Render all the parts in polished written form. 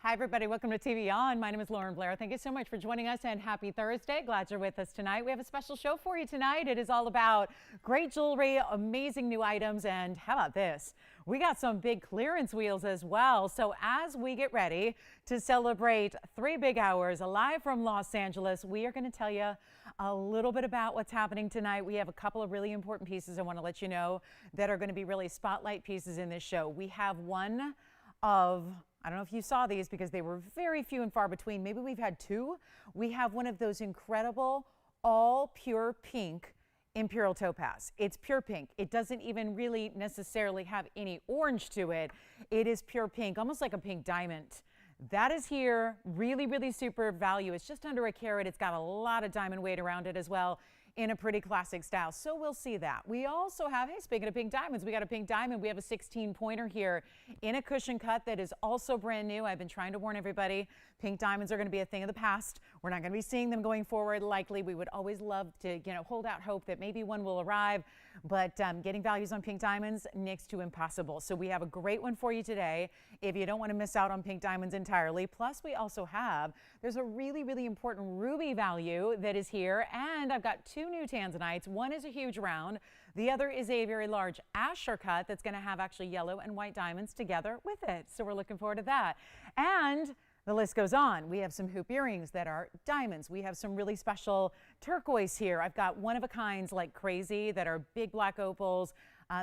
Hi, everybody. Welcome to TVON. My name is Lauren Blair. Thank you so much for joining us and happy Thursday. Glad you're with us tonight. We have a special show for you tonight. It is all about great jewelry, amazing new items, and how about this? We got some big clearance wheels as well. So as we get ready to celebrate 3 big hours live from Los Angeles, we are going to tell you a little bit about what's happening tonight. We have a couple of really important pieces I want to let you know that are going to be really spotlight pieces in this show. We have one of, I don't know if you saw these because they were very few and far between. Maybe we've had 2. We have one of those incredible all pure pink Imperial Topaz. It's pure pink. It doesn't even really necessarily have any orange to it. It is pure pink, almost like a pink diamond. That is here. Really, really super value. It's just under a carat. It's got a lot of diamond weight around it as well, in a pretty classic style. So we'll see that. We also have, hey, speaking of pink diamonds, we got a pink diamond. We have a 16 pointer here in a cushion cut that is also brand new. I've been trying to warn everybody, pink diamonds are going to be a thing of the past. We're not going to be seeing them going forward. Likely, we would always love to, hold out hope that maybe one will arrive, but getting values on pink diamonds, next to impossible. So we have a great one for you today if you don't want to miss out on pink diamonds entirely. Plus, we also have, there's a really, really important ruby value that is here, and I've got 2 new tanzanites. One is a huge round. The other is a very large Asher cut that's going to have actually yellow and white diamonds together with it. So we're looking forward to that. And the list goes on. We have some hoop earrings that are diamonds. We have some really special turquoise here. I've got one-of-a-kinds like crazy that are big black opals.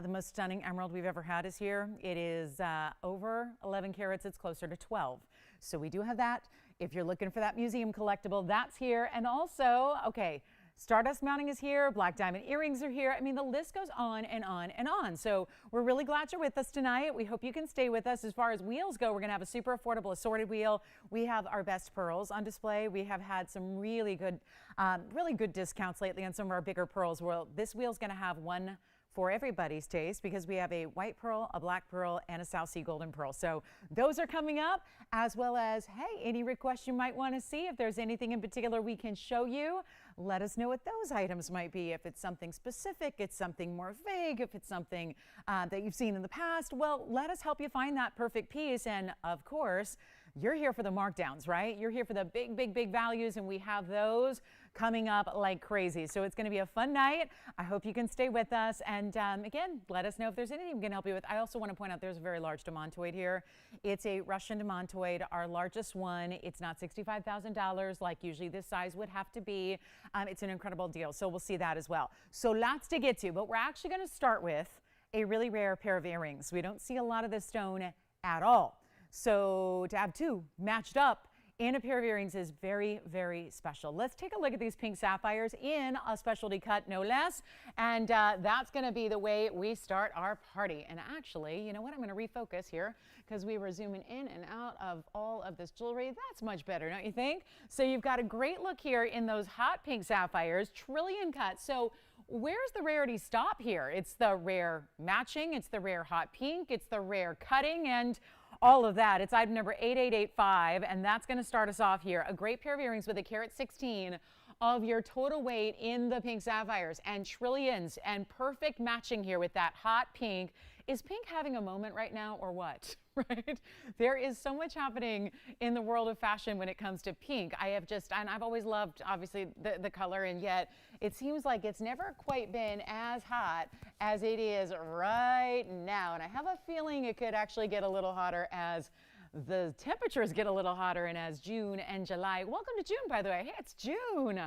The most stunning emerald we've ever had is here. It is over 11 carats. It's closer to 12. So we do have that. If you're looking for that museum collectible, that's here. And also, okay, Stardust mounting is here, black diamond earrings are here. I mean, the list goes on and on and on. So we're really glad you're with us tonight. We hope you can stay with us. As far as wheels go, we're going to have a super affordable assorted wheel. We have our best pearls on display. We have had some really good discounts lately on some of our bigger pearls. Well, this wheel is going to have one for everybody's taste because we have a white pearl, a black pearl, and a South Sea golden pearl. So those are coming up, as well as, hey, any requests you might want to see. If there's anything in particular we can show you, let us know what those items might be. If it's something specific, it's something more vague, if it's something that you've seen in the past, well, let us help you find that perfect piece. And of course, you're here for the markdowns, right? You're here for the big, big, big values, and we have those coming up like crazy. So it's going to be a fun night. I hope you can stay with us. And again, let us know if there's anything we can help you with. I also want to point out there's a very large demantoid here. It's a Russian demantoid, our largest one. It's not $65,000 like usually this size would have to be. It's an incredible deal. So we'll see that as well. So lots to get to, but we're actually going to start with a really rare pair of earrings. We don't see a lot of this stone at all. So to have 2 matched up in a pair of earrings is very, very special. Let's take a look at these pink sapphires in a specialty cut, no less. And that's going to be the way we start our party. And actually, you know what? I'm going to refocus here because we were zooming in and out of all of this jewelry. That's much better, don't you think? So you've got a great look here in those hot pink sapphires, trillion cut. So where's the rarity stop here? It's the rare matching. It's the rare hot pink. It's the rare cutting and all of that. It's item number 8885, and that's going to start us off here. A great pair of earrings with a carat 16 of your total weight in the pink sapphires and trillions, and perfect matching here with that hot pink. Is pink having a moment right now or what? Right? There is so much happening in the world of fashion when it comes to pink. And I've always loved, obviously, the color, and yet it seems like it's never quite been as hot as it is right now. And I have a feeling it could actually get a little hotter as the temperatures get a little hotter and as June and July. Welcome to June, by the way. Hey, it's June.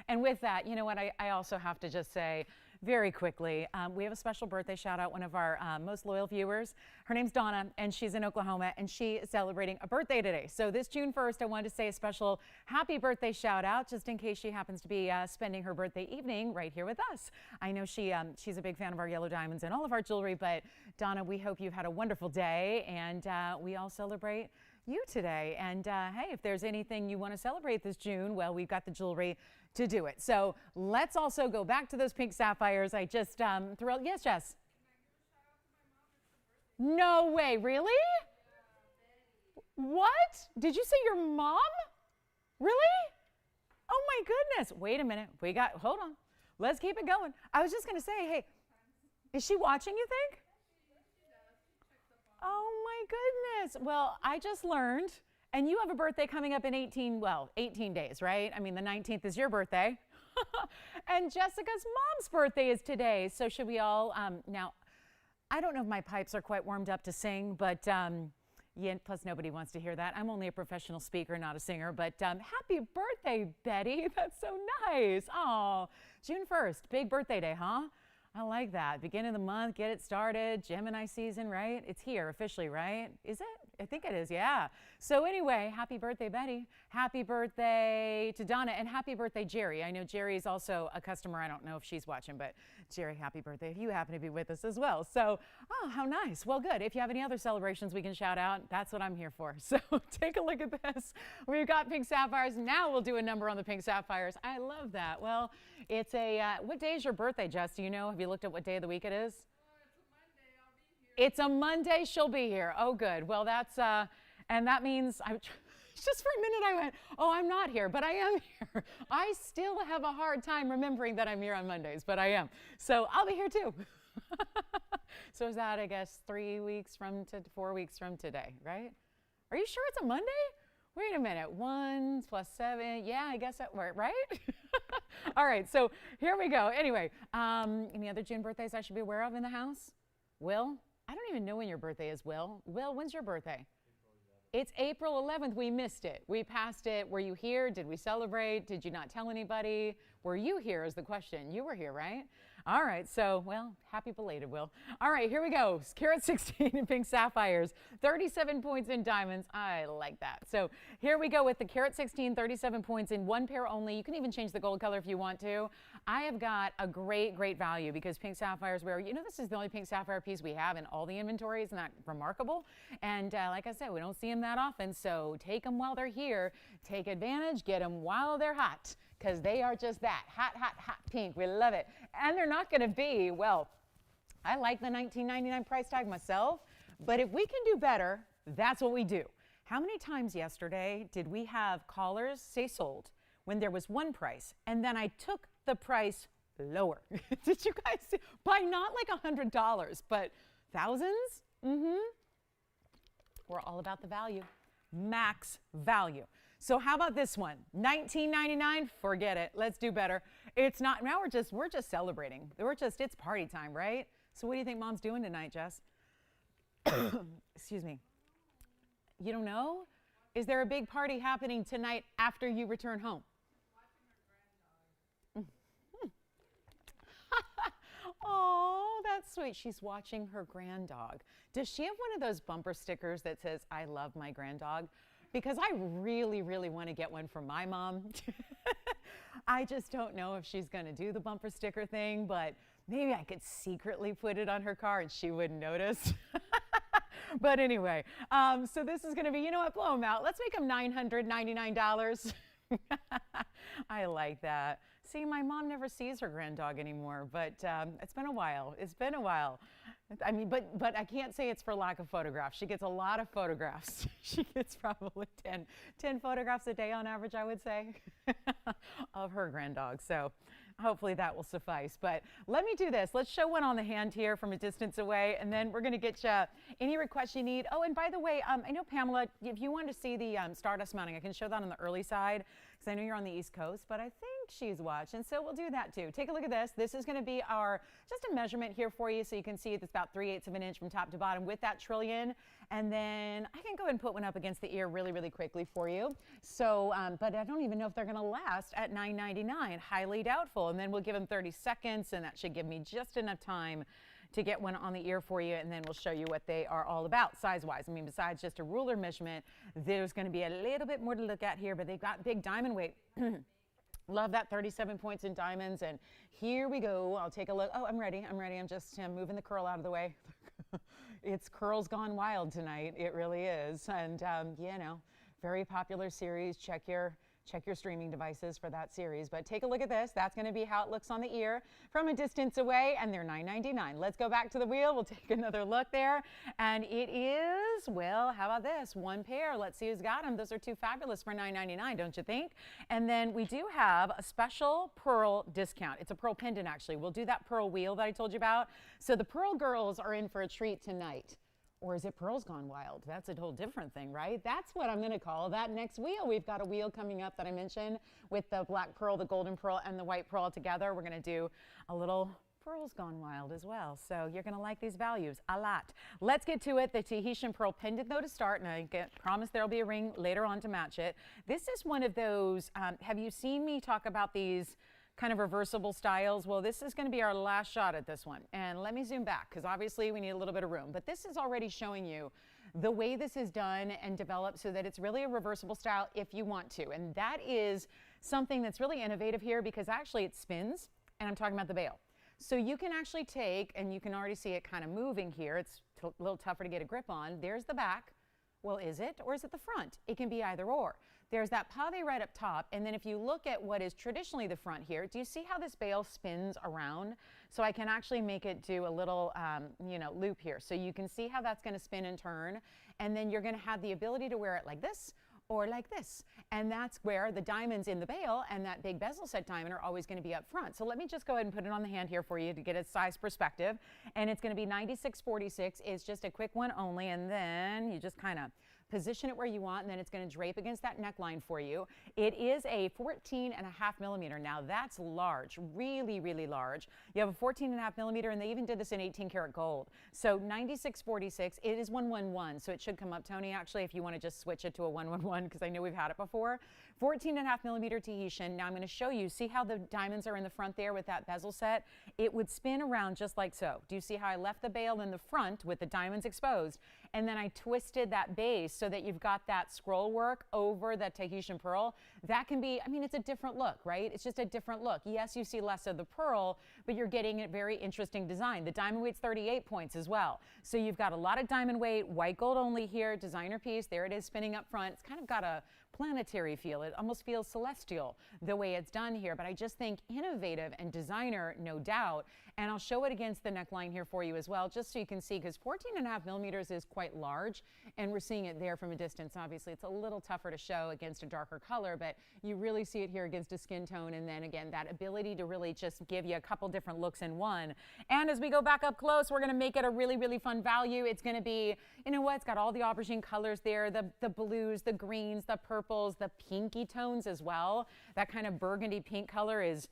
And with that, you know what? I also have to just say, very quickly, we have a special birthday shout out, one of our most loyal viewers. Her name's Donna, and she's in Oklahoma, and she is celebrating a birthday today. So this June 1st, I wanted to say a special happy birthday shout out, just in case she happens to be spending her birthday evening right here with us. I know she's a big fan of our yellow diamonds and all of our jewelry, but Donna, we hope you've had a wonderful day, and we all celebrate you today. And hey, if there's anything you want to celebrate this June, well, we've got the jewelry to do it. So let's also go back to those pink sapphires. I just threw out. Yes, Jess. No way, really? What? Did you say your mom? Really? Oh my goodness. Wait a minute. Hold on. Let's keep it going. I was just going to say, hey, is she watching, you think? Oh my goodness. Well, I just learned And you have a birthday coming up in 18 days, right? I mean, the 19th is your birthday. And Jessica's mom's birthday is today. So should we all, now, I don't know if my pipes are quite warmed up to sing, but yeah, plus nobody wants to hear that. I'm only a professional speaker, not a singer, but happy birthday, Betty. That's so nice. Oh, June 1st, big birthday day, huh? I like that. Beginning of the month, get it started. Gemini season, right? It's here officially, right? Is it? I think it is, yeah. So anyway, happy birthday, Betty. Happy birthday to Donna, and happy birthday, Jerry. I know Jerry is also a customer. I don't know if she's watching, but Jerry, happy birthday if you happen to be with us as well. So, oh, how nice. Well, good. If you have any other celebrations we can shout out, that's what I'm here for. So take a look at this. We've got pink sapphires. Now we'll do a number on the pink sapphires. I love that. Well, it's a, what day is your birthday, Jess? Do you know? Have you looked at what day of the week it is? It's a Monday. She'll be here. Oh, good. Well, that's, and that means, just for a minute I went, oh, I'm not here, but I am here. I still have a hard time remembering that I'm here on Mondays, but I am. So I'll be here too. So is that, I guess, 3 weeks from to 4 weeks from today, right? Are you sure it's a Monday? Wait a minute, 1 plus 7, yeah, I guess that, right? All right, so here we go. Anyway, any other June birthdays I should be aware of in the house? Will? I don't even know when your birthday is, Will. Will, when's your birthday? It's April 11th. We missed it. We passed it. Were you here? Did we celebrate? Did you not tell anybody? Were you here is the question. You were here, right? All right. So, well, happy belated, Will. All right, here we go. Carat 16 in pink sapphires, 37 points in diamonds. I like that. So here we go with the carat 16, 37 points in one pair only. You can even change the gold color if you want to. I have got a great, great value because pink sapphires where, you know, this is the only pink sapphire piece we have in all the inventory. Isn't that remarkable? And like I said, we don't see them that often. So take them while they're here. Take advantage. Get them while they're hot because they are just that. Hot, hot, hot pink. We love it. And they're not going to be, well, I like the $19.99 price tag myself, but if we can do better, that's what we do. How many times yesterday did we have callers say sold when there was one price, and then I took the price lower? Did you guys see? By not like $100, but thousands? We're all about the value. Max value. So how about this one? $19.99, forget it. Let's do better. It's not, now we're just celebrating. It's party time, right? So what do you think Mom's doing tonight, Jess? Excuse me. You don't know? Is there a big party happening tonight after you return home? Oh, that's sweet. She's watching her granddog. Does she have one of those bumper stickers that says, I love my granddog? Because I really, really want to get one for my mom. I just don't know if she's going to do the bumper sticker thing, but maybe I could secretly put it on her car and she wouldn't notice. But anyway, so this is going to be, you know what, blow them out. Let's make them $999. I like that. See, my mom never sees her granddog anymore, but it's been a while. It's been a while. I mean, but I can't say it's for lack of photographs. She gets a lot of photographs. She gets probably 10 photographs a day on average, I would say, of her granddog. So hopefully that will suffice. But let me do this. Let's show one on the hand here from a distance away, and then we're going to get you any requests you need. Oh, and by the way, I know, Pamela, if you want to see the Stardust mounting, I can show that on the early side because I know you're on the East Coast, but I think she's watching, so we'll do that too. Take a look at this. This is going to be our, just a measurement here for you so you can see it's about 3/8 of an inch from top to bottom with that trillion. And then I can go ahead and put one up against the ear really, really quickly for you. So, but I don't even know if they're going to last at $9.99. Highly doubtful. And then we'll give them 30 seconds, and that should give me just enough time to get one on the ear for you, and then we'll show you what they are all about size-wise. I mean, besides just a ruler measurement, there's going to be a little bit more to look at here, but they've got big diamond weight. Love that, 37 points in diamonds, and here we go. I'll take a look. Oh, I'm ready. I'm just moving the curl out of the way. It's Curls Gone Wild tonight. It really is, and you know, very popular series. Check your streaming devices for that series. But take a look at this. That's going to be how it looks on the ear from a distance away, and they're $9.99. Let's go back to the wheel. We'll take another look there. And it is, well, how about this? One pair. Let's see who's got them. Those are too fabulous for $9.99, don't you think? And then we do have a special pearl discount. It's a pearl pendant, actually. We'll do that pearl wheel that I told you about. So the pearl girls are in for a treat tonight. Or is it pearls gone wild? That's a whole different thing, right? That's what I'm going to call that next wheel. We've got a wheel coming up that I mentioned with the black pearl, the golden pearl, and the white pearl together. We're going to do a little pearls gone wild as well. So you're going to like these values a lot. Let's get to it. The Tahitian pearl pendant though to start, and I promise there'll be a ring later on to match it. This is one of those, have you seen me talk about these kind of reversible styles? Well, this is going to be our last shot at this one. And let me zoom back because obviously we need a little bit of room. But this is already showing you the way this is done and developed so that it's really a reversible style if you want to. And that is something that's really innovative here because actually it spins, and I'm talking about the bail. So you can actually take, and you can already see it kind of moving here. It's a little tougher to get a grip on. There's the back. Well, is it, or is it the front? It can be either or. There's that pave right up top, and then if you look at what is traditionally the front here, do you see how this bail spins around? So I can actually make it do a little, loop here. So you can see how that's going to spin and turn, and then you're going to have the ability to wear it like this or like this. And that's where the diamonds in the bail and that big bezel set diamond are always going to be up front. So let me just go ahead and put it on the hand here for you to get a size perspective. And it's going to be 96.46. It's just a quick one only, and then you just kind of position it where you want, and then it's going to drape against that neckline for you. It is a 14.5 millimeter. Now that's large, really, really large. You have a 14.5 millimeter, and they even did this in 18 karat gold. So 96.46, it is 111, so it should come up, Tony, actually, if you want to just switch it to a 111, because I know we've had it before. 14.5 millimeter Tahitian. Now I'm going to show you, see how the diamonds are in the front there with that bezel set? It would spin around just like so. Do you see how I left the bail in the front with the diamonds exposed, and then I twisted that base so that you've got that scroll work over the Tahitian pearl? That can be, I mean, it's a different look, right? It's just a different look. Yes, you see less of the pearl, but you're getting a very interesting design. The diamond weight's 38 points as well. So you've got a lot of diamond weight, white gold only here, designer piece. There it is spinning up front. It's kind of got a planetary feel. It almost feels celestial the way it's done here, but I just think innovative and designer, no doubt. And I'll show it against the neckline here for you as well, just so you can see, because 14.5 millimeters is quite large, and we're seeing it there from a distance. Obviously, it's a little tougher to show against a darker color, but you really see it here against a skin tone, and then again, that ability to really just give you a couple different looks in one. And as we go back up close, we're going to make it a really, really fun value. It's going to be, you know what, it's got all the aubergine colors there, the blues, the greens, the purples, the pinky tones as well. That kind of burgundy pink color is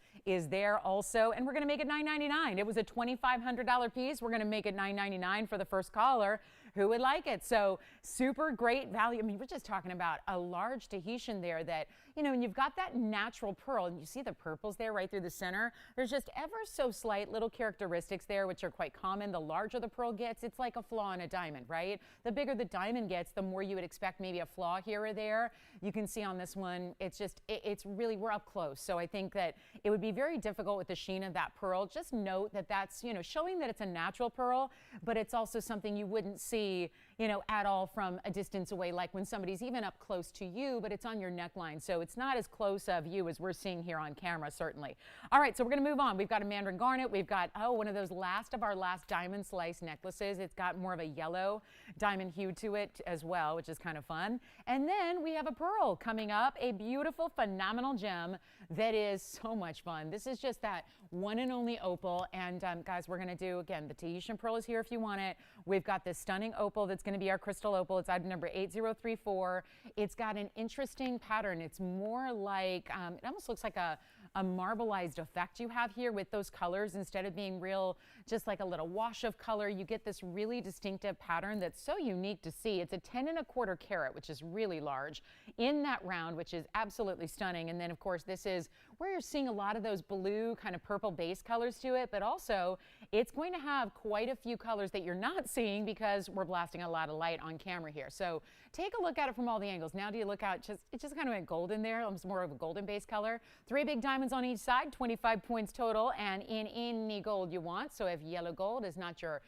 there also, and we're going to make it $9.99. It was a $2,500 piece. We're going to make it $9.99 for the first caller who would like it. So super great value. I mean, we're just talking about a large Tahitian there that, you know, and you've got that natural pearl, and you see the purples there right through the center. There's just ever so slight little characteristics there, which are quite common. The larger the pearl gets, it's like a flaw in a diamond, right? The bigger the diamond gets, the more you would expect maybe a flaw here or there. You can see on this one, it's just, it's really, we're up close. So I think that it would be very difficult with the sheen of that pearl. Just note that that's, you know, showing that it's a natural pearl, but it's also something you wouldn't see, you know, at all from a distance away, like when somebody's even up close to you, but it's on your neckline. So it's not as close of you as we're seeing here on camera, certainly. All right, so we're going to move on. We've got a mandarin garnet. We've got, one of those last of our last diamond slice necklaces. It's got more of a yellow diamond hue to it as well, which is kind of fun. And then we have a pearl coming up, a beautiful, phenomenal gem that is so much fun. This is just that one and only opal. And guys, we're going to do, again, the Tahitian pearl is here if you want it. We've got this stunning opal that's going to be our crystal opal. It's item number 8034. It's got an interesting pattern. It's more like, it almost looks like a marbleized effect you have here with those colors. Instead of being real, just like a little wash of color, you get this really distinctive pattern that's so unique to see. It's a 10.25 carat, which is really large, in that round, which is absolutely stunning. And then, of course, this is where you're seeing a lot of those blue kind of purple base colors to it, but also it's going to have quite a few colors that you're not seeing because we're blasting a lot of light on camera here. So take a look at it from all the angles. Now do you look out, it just kind of went golden there, almost more of a golden base color. 3 big diamonds on each side, 25 points total, and in any gold you want. So if yellow gold is not your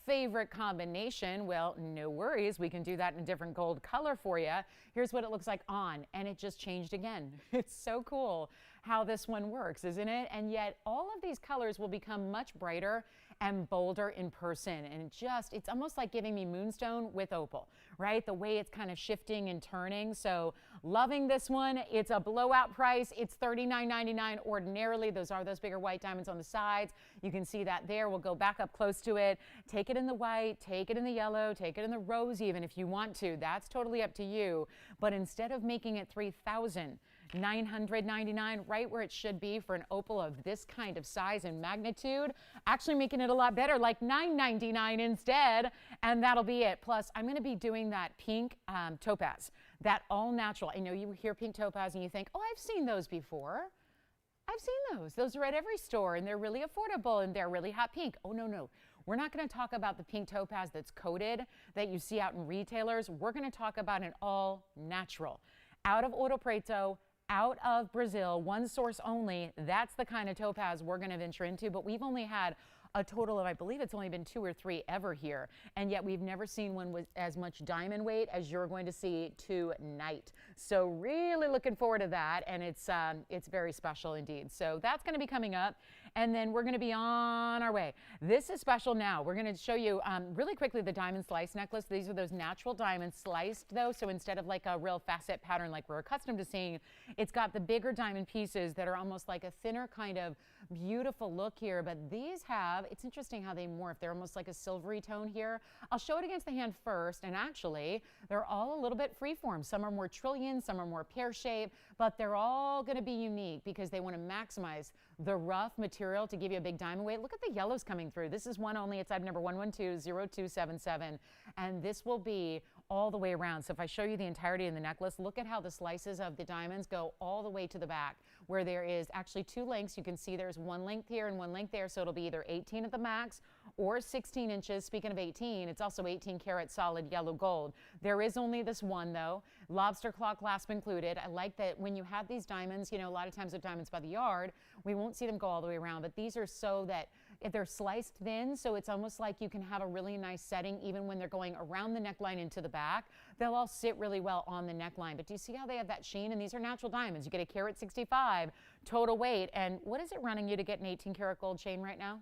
favorite combination, well, no worries. We can do that in a different gold color for you. Here's what it looks like on, and it just changed again. It's so cool how this one works, isn't it? And yet all of these colors will become much brighter and bolder in person. And it's almost like giving me moonstone with opal, right? The way it's kind of shifting and turning. So loving this one. It's a blowout price. It's $39.99 ordinarily. Those are those bigger white diamonds on the sides. You can see that there. We'll go back up close to it. Take it in the white, take it in the yellow, take it in the rose even if you want to. That's totally up to you. But instead of making it $3,999, right where it should be for an opal of this kind of size and magnitude, actually making it a lot better, like $9.99 instead, and that'll be it. Plus, I'm going to be doing that pink topaz, that all natural. I know you hear pink topaz and you think, oh, I've seen those before. I've seen those. Those are at every store, and they're really affordable, and they're really hot pink. Oh, no, no. We're not going to talk about the pink topaz that's coated that you see out in retailers. We're going to talk about an all natural, out of Ouro Preto, out of Brazil, one source only. That's the kind of topaz we're going to venture into, but we've only had a total of, I believe it's only been 2 or 3 ever here, and yet we've never seen one with as much diamond weight as you're going to see tonight. So really looking forward to that, and it's very special indeed. So that's going to be coming up, and then we're going to be on our way. This is special now. We're going to show you really quickly the diamond slice necklace. These are those natural diamonds sliced though, so instead of like a real facet pattern like we're accustomed to seeing, it's got the bigger diamond pieces that are almost like a thinner kind of beautiful look here, but these have, it's interesting how they morph. They're almost like a silvery tone here. I'll show it against the hand first, and actually they're all a little bit freeform. Some are more trillion, some are more pear-shaped, but they're all going to be unique because they want to maximize the rough material to give you a big diamond weight. Look at the yellows coming through. This is one only. It's item number 1120277, and this will be all the way around. So if I show you the entirety of the necklace, look at how the slices of the diamonds go all the way to the back, where there is actually 2 lengths. You can see there's 1 length here and 1 length there, so it'll be either 18 at the max or 16 inches. Speaking of 18, it's also 18 karat solid yellow gold. There is only this one though, lobster claw clasp included. I like that when you have these diamonds, you know, a lot of times with diamonds by the yard, we won't see them go all the way around, but these are so that if they're sliced thin, so it's almost like you can have a really nice setting even when they're going around the neckline into the back. They'll all sit really well on the neckline. But do you see how they have that sheen? And these are natural diamonds. You get a carat 65 total weight. And what is it running you to get an 18 karat gold chain right now?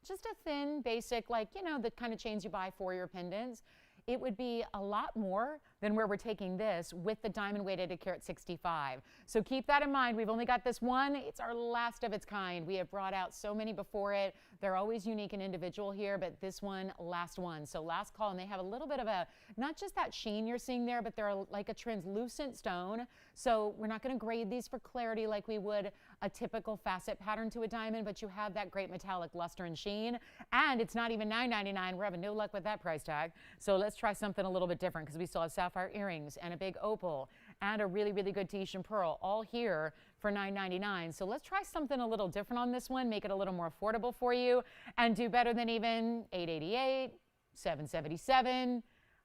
Just a thin, basic, like, you know, the kind of chains you buy for your pendants. It would be a lot more than where we're taking this with the diamond weighted at carat 65. So keep that in mind. We've only got this one. It's our last of its kind. We have brought out so many before it. They're always unique and individual here, but this one, last one. So last call, and they have a little bit of a, not just that sheen you're seeing there, but they're like a translucent stone. So we're not going to grade these for clarity like we would a typical facet pattern to a diamond, but you have that great metallic luster and sheen. And it's not even $9.99. We're having no luck with that price tag. So let's try something a little bit different because we still have sapphire earrings and a big opal and a really, really good Tahitian pearl all here for $9.99. So let's try something a little different on this one, make it a little more affordable for you, and do better than even $888, $777.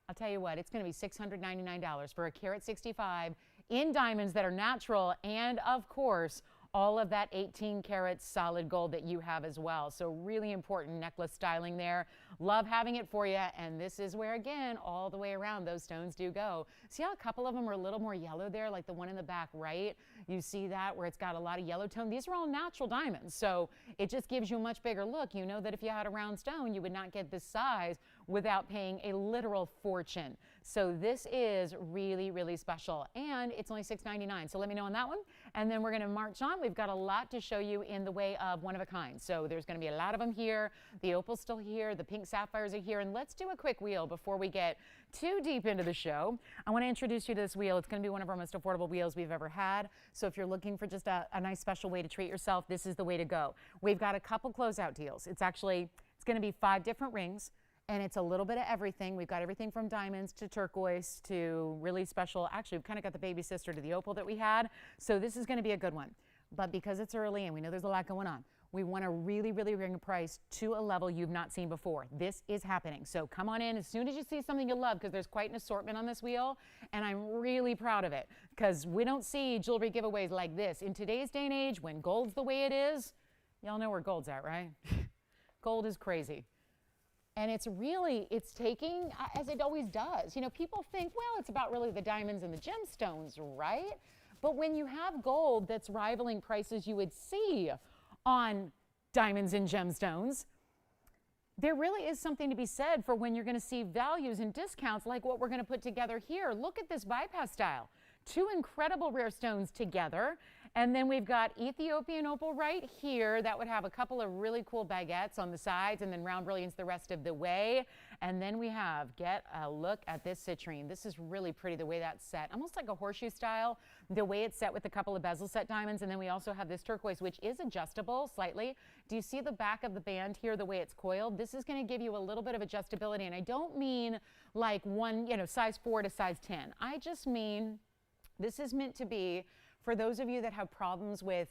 I'll tell you what, it's going to be $699 for a carat 65 in diamonds that are natural, and of course, all of that 18 karat solid gold that you have as well. So really important necklace styling there. Love having it for you. And this is where, again, all the way around those stones do go. See how a couple of them are a little more yellow there, like the one in the back right? You see that where it's got a lot of yellow tone. These are all natural diamonds. So it just gives you a much bigger look. You know that if you had a round stone, you would not get this size without paying a literal fortune. So this is really, really special. And it's only $6.99. So let me know on that one. And then we're going to march on. We've got a lot to show you in the way of one of a kind. So there's going to be a lot of them here. The opal's still here. The pink sapphires are here. And let's do a quick wheel before we get too deep into the show. I want to introduce you to this wheel. It's going to be one of our most affordable wheels we've ever had. So if you're looking for just a nice special way to treat yourself, this is the way to go. We've got a couple closeout deals. It's going to be 5 different rings. And it's a little bit of everything. We've got everything from diamonds to turquoise to really special. Actually, we've kind of got the baby sister to the opal that we had. So this is going to be a good one. But because it's early and we know there's a lot going on, we want to really, really bring a price to a level you've not seen before. This is happening. So come on in as soon as you see something you love, because there's quite an assortment on this wheel. And I'm really proud of it because we don't see jewelry giveaways like this. In today's day and age, when gold's the way it is, y'all know where gold's at, right? Gold is crazy. And it's taking, as it always does. You know, people think, well, it's about really the diamonds and the gemstones, right? But when you have gold that's rivaling prices you would see on diamonds and gemstones, there really is something to be said for when you're going to see values and discounts like what we're going to put together here. Look at this bypass style. Two incredible rare stones together. And then we've got Ethiopian opal right here. That would have a couple of really cool baguettes on the sides, and then round brilliance the rest of the way. And then we have, get a look at this citrine. This is really pretty the way that's set. Almost like a horseshoe style, the way it's set with a couple of bezel set diamonds. And then we also have this turquoise, which is adjustable slightly. Do you see the back of the band here, the way it's coiled? This is going to give you a little bit of adjustability. And I don't mean like one, size 4 to size 10. I just mean this is meant to be for those of you that have problems with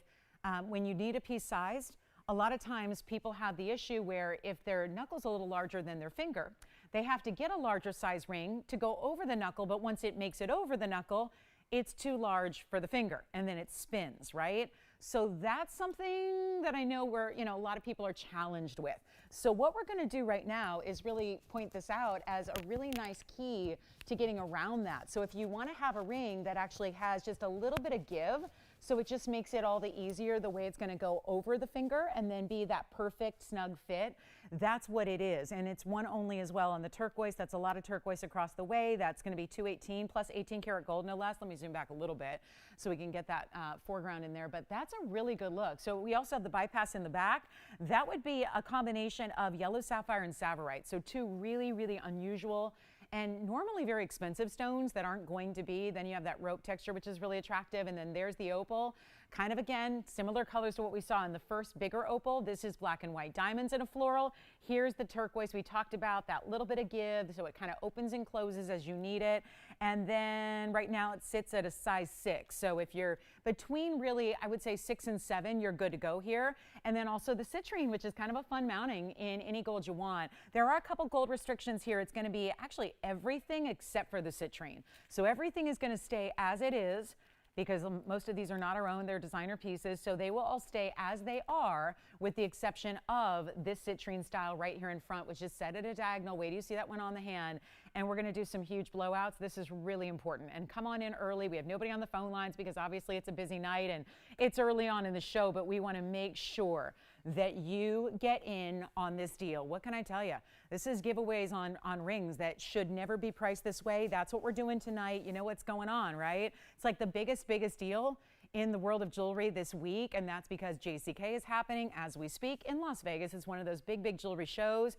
when you need a piece sized. A lot of times people have the issue where if their knuckle's a little larger than their finger, they have to get a larger size ring to go over the knuckle, but once it makes it over the knuckle, it's too large for the finger, and then it spins, right? So that's something that I know where, a lot of people are challenged with. So what we're going to do right now is really point this out as a really nice key to getting around that. So if you want to have a ring that actually has just a little bit of give, so it just makes it all the easier the way it's going to go over the finger and then be that perfect snug fit. That's what it is. And it's one only as well on the turquoise. That's a lot of turquoise across the way. That's going to be 218 plus 18 karat gold, no less. Let me zoom back a little bit so we can get that foreground in there. But that's a really good look. So we also have the bypass in the back. That would be a combination of yellow sapphire and Tsavorite. So two really, really unusual and normally very expensive stones that aren't going to be. Then you have that rope texture, which is really attractive. And then there's the opal. Kind of, again, similar colors to what we saw in the first bigger opal. This is black and white diamonds in a floral. Here's the turquoise we talked about, that little bit of give, so it kind of opens and closes as you need it. And then right now it sits at a size 6. So if you're between really, I would say 6 and 7, you're good to go here. And then also the citrine, which is kind of a fun mounting in any gold you want. There are a couple gold restrictions here. It's going to be actually everything except for the citrine. So everything is going to stay as it is, because most of these are not our own, they're designer pieces, so they will all stay as they are, with the exception of this citrine style right here in front, which is set at a diagonal. Wait till you see that one on the hand. And we're going to do some huge blowouts. This is really important. And come on in early. We have nobody on the phone lines because obviously it's a busy night and it's early on in the show, but we want to make sure that you get in on this deal. What can I tell you? This is giveaways on rings that should never be priced this way. That's what we're doing tonight. You know what's going on, right? It's like the biggest deal in the world of jewelry this week, and that's because JCK is happening as we speak in Las Vegas. It's one of those big jewelry shows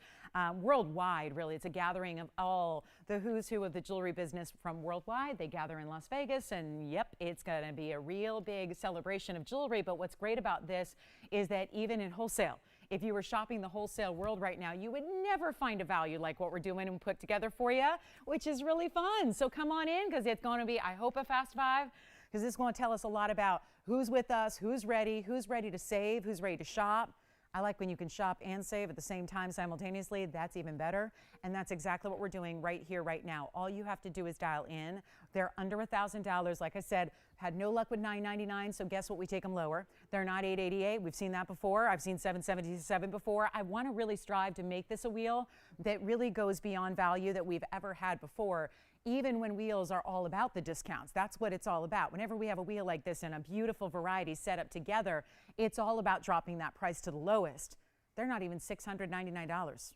worldwide, really. It's a gathering of all the who's who of the jewelry business from worldwide. They gather in Las Vegas, and yep, it's going to be a real big celebration of jewelry. But what's great about this is that even in wholesale, if you were shopping the wholesale world right now, you would never find a value like what we're doing and put together for you, which is really fun. So come on in, because it's going to be, I hope, a Fast Five, because this is going to tell us a lot about who's with us, who's ready to save, who's ready to shop. I like when you can shop and save at the same time simultaneously. That's even better. And that's exactly what we're doing right here, right now. All you have to do is dial in. They're under $1,000. Like I said, had no luck with $999, so guess what? We take them lower. They're not $888. We've seen that before. I've seen $777 before. I want to really strive to make this a wheel that really goes beyond value that we've ever had before, even when wheels are all about the discounts. That's what it's all about. Whenever we have a wheel like this in a beautiful variety set up together, it's all about dropping that price to the lowest. They're not even $699.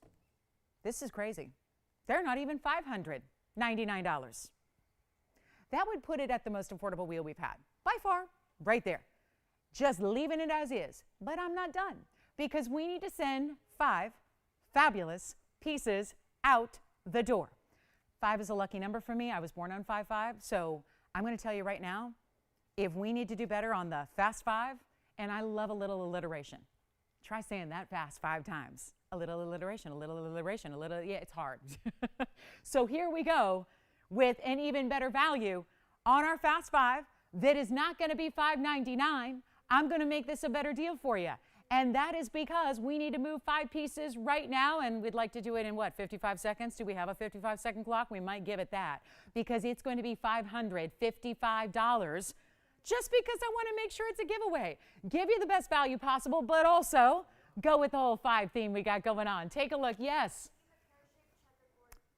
This is crazy. They're not even $599. That would put it at the most affordable wheel we've had, by far, right there. Just leaving it as is. But I'm not done, because we need to send 5 fabulous pieces out the door. 5 is a lucky number for me. I was born on 5/5, so I'm going to tell you right now, if we need to do better on the Fast 5, and I love a little alliteration. Try saying that fast 5 times. A little alliteration, a little alliteration, a little, yeah, it's hard. So here we go with an even better value on our Fast 5 that is not going to be $599. I'm going to make this a better deal for you. And that is because we need to move 5 pieces right now, and we'd like to do it in, what, 55 seconds? Do we have a 55-second clock? We might give it that, because it's going to be $555 just because I want to make sure it's a giveaway. Give you the best value possible, but also go with the whole 5 theme we got going on. Take a look. Yes.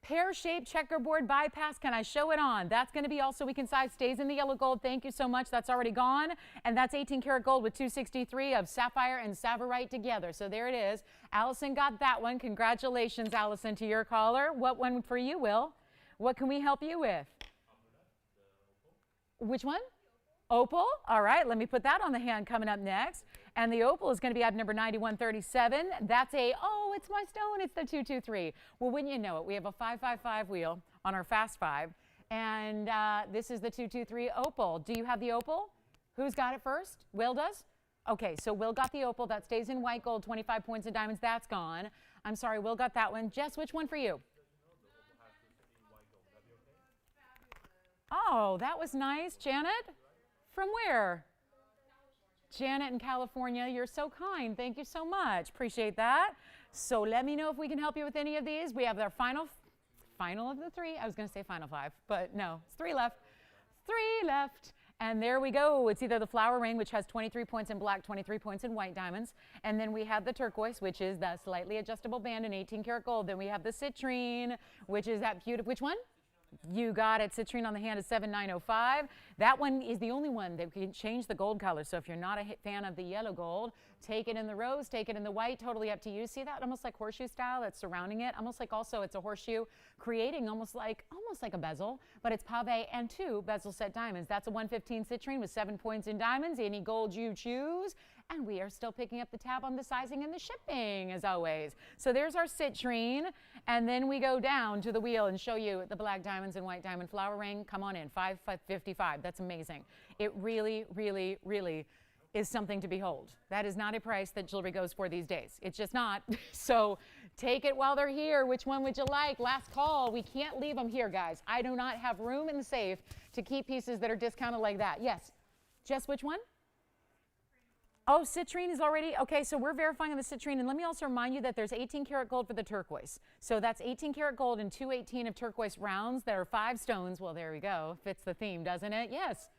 Pear-shaped checkerboard bypass. Can I show it on? That's going to be also, we can size, stays in the yellow gold. Thank you so much. That's already gone. And that's 18 karat gold with 263 of sapphire and savorite together. So there it is. Allison got that one. Congratulations, Allison, to your caller. What one for you, Will? What can we help you with? Which one? Opal. All right, let me put that on the hand coming up next. And the opal is going to be item number 9137. That's oh, it's my stone. It's the 223. Well, wouldn't you know it, we have a 555 wheel on our Fast 5. And this is the 223 opal. Do you have the opal? Who's got it first? Will does? Okay, so Will got the opal. That stays in white gold, 25 points in diamonds. That's gone. I'm sorry, Will got that one. Jess, which one for you? Oh, that was nice. Janet? From where? Janet in California. You're so kind. Thank you so much. Appreciate that. So let me know if we can help you with any of these. We have our final of the 3. I was going to say final 5, but no, it's 3 left. 3 left. And there we go. It's either the flower ring, which has 23 points in black, 23 points in white diamonds. And then we have the turquoise, which is the slightly adjustable band in 18 karat gold. Then we have the citrine, which is that beautiful, which one? You got it. Citrine on the hand is 7905. That one is the only one that can change the gold color. So if you're not a fan of the yellow gold, take it in the rose, take it in the white, totally up to you. See that almost like horseshoe style that's surrounding it? Almost like also it's a horseshoe creating almost like a bezel, but it's pave and 2 bezel set diamonds. That's a 115 citrine with 7 points in diamonds. Any gold you choose. And we are still picking up the tab on the sizing and the shipping, as always. So there's our citrine. And then we go down to the wheel and show you the black diamonds and white diamond flower ring. Come on in, 555. That's amazing. It really, really, really is something to behold. That is not a price that jewelry goes for these days. It's just not. So take it while they're here. Which one would you like? Last call. We can't leave them here, guys. I do not have room in the safe to keep pieces that are discounted like that. Yes. Jess, which one? Oh, citrine is already, okay, so we're verifying on the citrine. And let me also remind you that there's 18 karat gold for the turquoise. So that's 18 karat gold and 218 of turquoise rounds. There are 5 stones. Well, there we go. Fits the theme, doesn't it? Yes.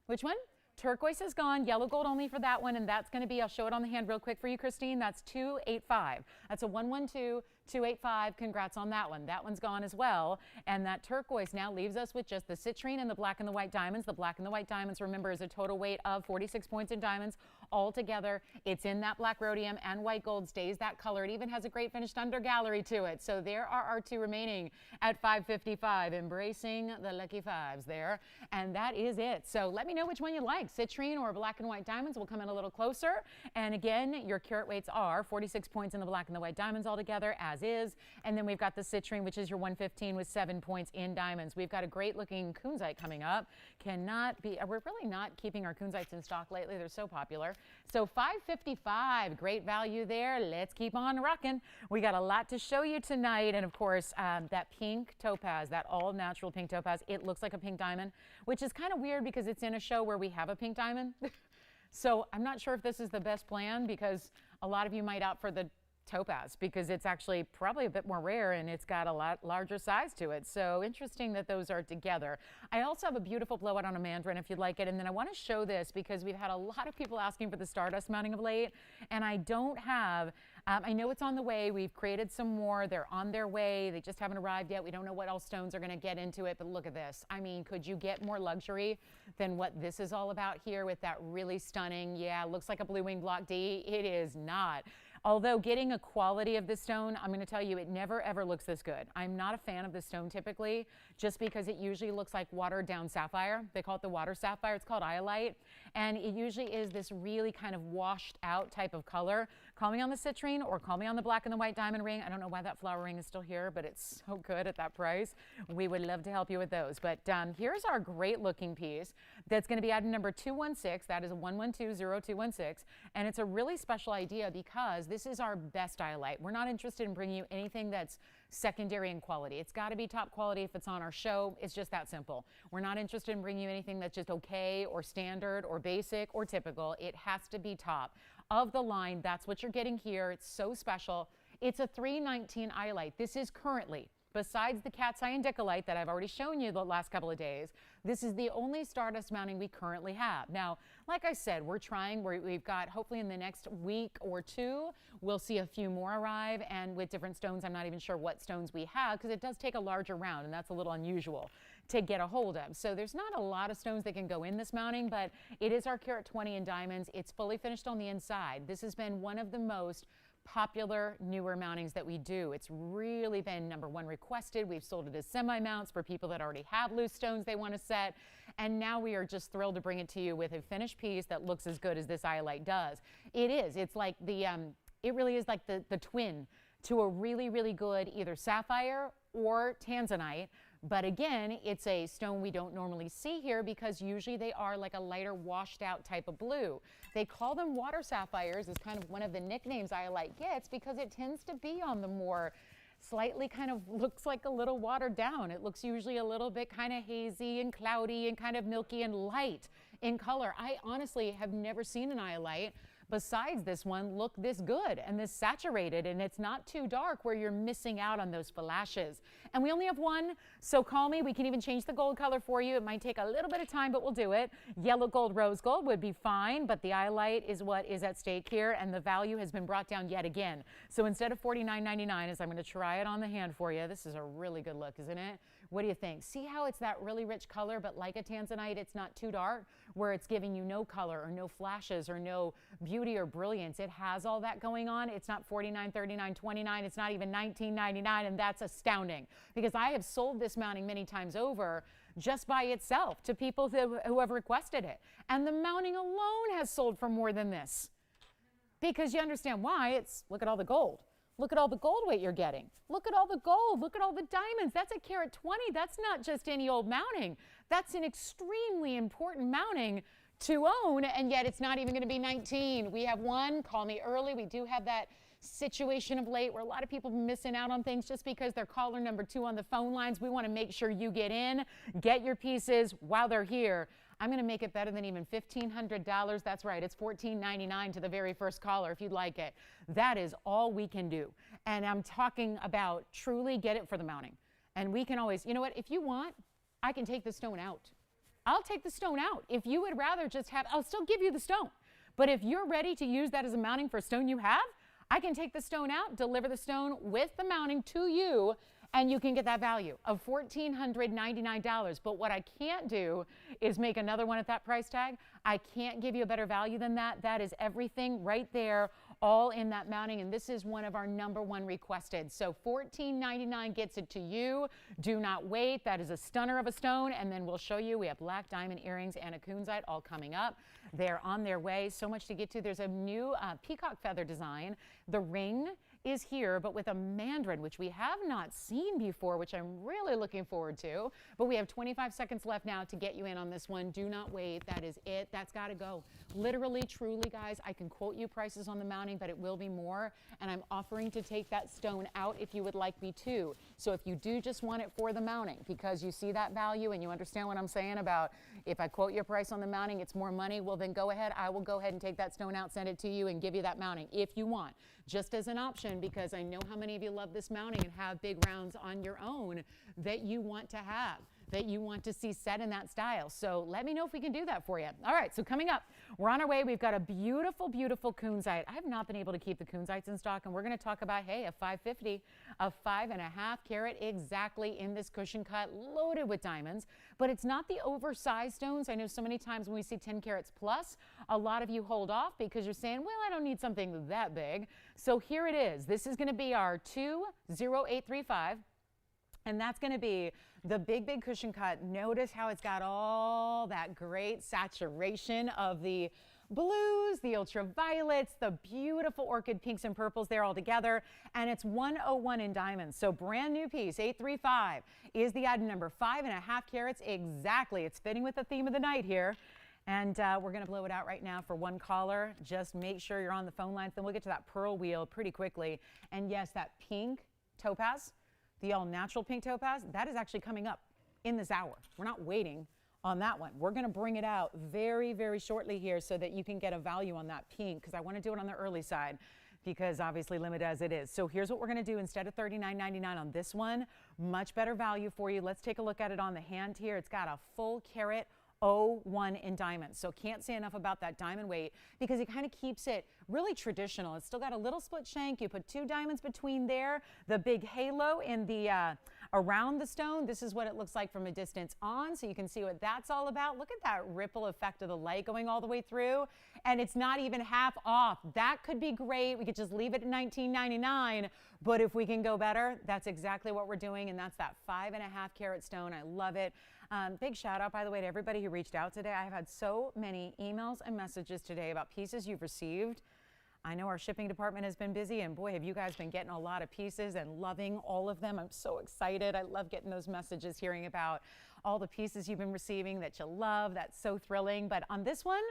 Which one? Turquoise is gone. Yellow gold only for that one. And that's going to be, I'll show it on the hand real quick for you, Christine. That's 285. That's a 112. 285. Congrats on that one. That one's gone as well. And that turquoise now leaves us with just the citrine and the black and the white diamonds. The black and the white diamonds, remember, is a total weight of 46 points in diamonds all together. It's in that black rhodium and white gold, stays that color. It even has a great finished under gallery to it. So there are our 2 remaining at 555, embracing the lucky 5s there. And that is it. So let me know which one you like, citrine or black and white diamonds. We'll come in a little closer. And again, your carat weights are 46 points in the black and the white diamonds all together, as is. And then we've got the citrine, which is your 115 with 7 points in diamonds. We've got a great looking kunzite coming up. Cannot be, we're really not keeping our kunzites in stock lately. They're so popular. So 555, great value there. Let's keep on rocking. We got a lot to show you tonight. And of course, that pink topaz, that all natural pink topaz, it looks like a pink diamond, which is kind of weird because it's in a show where we have a pink diamond. So I'm not sure if this is the best plan because a lot of you might opt for the topaz because it's actually probably a bit more rare and it's got a lot larger size to it. So interesting that those are together. I also have a beautiful blowout on a mandarin if you'd like it. And then I want to show this because we've had a lot of people asking for the stardust mounting of late. And I don't have, I know it's on the way. We've created some more. They're on their way. They just haven't arrived yet. We don't know what else stones are going to get into it. But look at this. I mean, could you get more luxury than what this is all about here with that really stunning, yeah, looks like a blue wing block D. It is not. Although getting a quality of this stone, I'm going to tell you, it never ever looks this good. I'm not a fan of this stone typically, just because it usually looks like watered down sapphire. They call it the water sapphire. It's called iolite. And it usually is this really kind of washed out type of color. Call me on the citrine or call me on the black and the white diamond ring. I don't know why that flower ring is still here, but it's so good at that price. We would love to help you with those. But here's our great looking piece that's going to be item number 216. That is a 1120216. And it's a really special idea because this is our best iolite. We're not interested in bringing you anything that's secondary in quality. It's got to be top quality if it's on our show. It's just that simple. We're not interested in bringing you anything that's just okay or standard or basic or typical. It has to be top of the line. That's what you're getting here. It's so special. It's a 319 iolite. This is currently, besides the cat's eye and Dicolite that I've already shown you the last couple of days, this is the only Stardust mounting we currently have. Now, like I said, we're trying. We've got, hopefully in the next week or two, we'll see a few more arrive. And with different stones, I'm not even sure what stones we have, because it does take a larger round, and that's a little unusual to get a hold of. So there's not a lot of stones that can go in this mounting, but it is our carat 20 in diamonds. It's fully finished on the inside. This has been one of the most popular newer mountings that we do. It's really been #1 requested. We've sold it as semi-mounts for people that already have loose stones they want to set. And now we are just thrilled to bring it to you with a finished piece that looks as good as this iolite does. It is. It's like the, it really is like the twin to a really, really good either sapphire or tanzanite. But again, it's a stone we don't normally see here because usually they are like a lighter washed out type of blue. They call them water sapphires, is kind of one of the nicknames iolite gets, because it tends to be on the more slightly kind of looks like a little watered down. It looks usually a little bit kind of hazy and cloudy and kind of milky and light in color. I honestly have never seen an iolite besides this one look this good and this saturated, and it's not too dark where you're missing out on those flashes. And we only have one, so call me. We can even change the gold color for you. It might take a little bit of time, but we'll do it. Yellow gold, rose gold would be fine, but the iolite is what is at stake here, and the value has been brought down yet again. So instead of $49.99, as I'm going to try it on the hand for you, this is a really good look, isn't it? What do you think? See how it's that really rich color, but like a tanzanite, it's not too dark, where it's giving you no color or no flashes or no beauty or brilliance. It has all that going on. It's not $49, $39, $29. It's not even $19.99, and that's astounding because I have sold this mounting many times over just by itself to people who have requested it. And the mounting alone has sold for more than this because you understand why. It's, look at all the gold. Look at all the gold weight you're getting. Look at all the gold. Look at all the diamonds. That's a carat 20. That's not just any old mounting. That's an extremely important mounting to own, and yet it's not even going to be 19. We have one. Call me early. We do have that situation of late where a lot of people are missing out on things just because they're caller #2 on the phone lines. We want to make sure you get in, get your pieces while they're here. I'm going to make it better than even $1,500. That's right. It's $14.99 to the very first caller if you'd like it. That is all we can do. And I'm talking about truly get it for the mounting. And we can always, you know what, if you want, I can take the stone out. I'll take the stone out. If you would rather just have, I'll still give you the stone. But if you're ready to use that as a mounting for a stone you have, I can take the stone out, deliver the stone with the mounting to you, and you can get that value of $1,499. But what I can't do is make another one at that price tag. I can't give you a better value than that. That is everything right there, all in that mounting, and this is one of our #1 requested. So $14.99 gets it to you. Do not wait. That is a stunner of a stone, and then we'll show you. We have black diamond earrings and a kunzite all coming up. They're on their way. So much to get to. There's a new peacock feather design. The ring is here, but with a mandarin, which we have not seen before, which I'm really looking forward to. But we have 25 seconds left now to get you in on this one. Do not wait. That is it. That's got to go. Literally, truly, guys, I can quote you prices on the mounting, but it will be more. And I'm offering to take that stone out if you would like me to. So if you do just want it for the mounting, because you see that value and you understand what I'm saying about if I quote your price on the mounting, it's more money, well, then go ahead. I will go ahead and take that stone out, send it to you, and give you that mounting if you want. Just as an option, because I know how many of you love this mounting and have big rounds on your own that you want to have, that you want to see set in that style. So let me know if we can do that for you. All right, so coming up, we're on our way. We've got a beautiful, beautiful kunzite. I have not been able to keep the kunzites in stock, and we're going to talk about, hey, a 550, a 5.5 carat exactly in this cushion cut, loaded with diamonds. But it's not the oversized stones. I know so many times when we see 10 carats plus, a lot of you hold off because you're saying, well, I don't need something that big. So here it is. This is going to be our 20835. And that's going to be the big, big cushion cut. Notice how it's got all that great saturation of the blues, the ultraviolets, the beautiful orchid pinks and purples there all together. And it's 101 in diamonds. So brand new piece, 835 is the item number, 5.5 carats exactly. It's fitting with the theme of the night here. And we're going to blow it out right now for one caller. Just make sure you're on the phone lines. Then we'll get to that pearl wheel pretty quickly. And yes, that pink topaz, the all-natural pink topaz, that is actually coming up in this hour. We're not waiting on that one. We're going to bring it out very, very shortly here so that you can get a value on that pink, because I want to do it on the early side. because obviously limited as it is. So here's what we're going to do. Instead of $39.99 on this one, much better value for you. Let's take a look at it on the hand here. It's got a full carat 01 in diamonds. So can't say enough about that diamond weight because it kind of keeps it really traditional. It's still got a little split shank. You put 2 diamonds between there, the big halo in the around the stone. This is what it looks like from a distance on, so you can see what that's all about. Look at that ripple effect of the light going all the way through, and it's not even half off. That could be great. We could just leave it at $19.99, but if we can go better, that's exactly what we're doing, and that's that 5.5 carat stone. I love it. Big shout out, by the way, to everybody who reached out today. I've had so many emails and messages today about pieces you've received. I know our shipping department has been busy, and boy, have you guys been getting a lot of pieces and loving all of them. I'm so excited. I love getting those messages, hearing about all the pieces you've been receiving that you love. That's so thrilling. But on this one,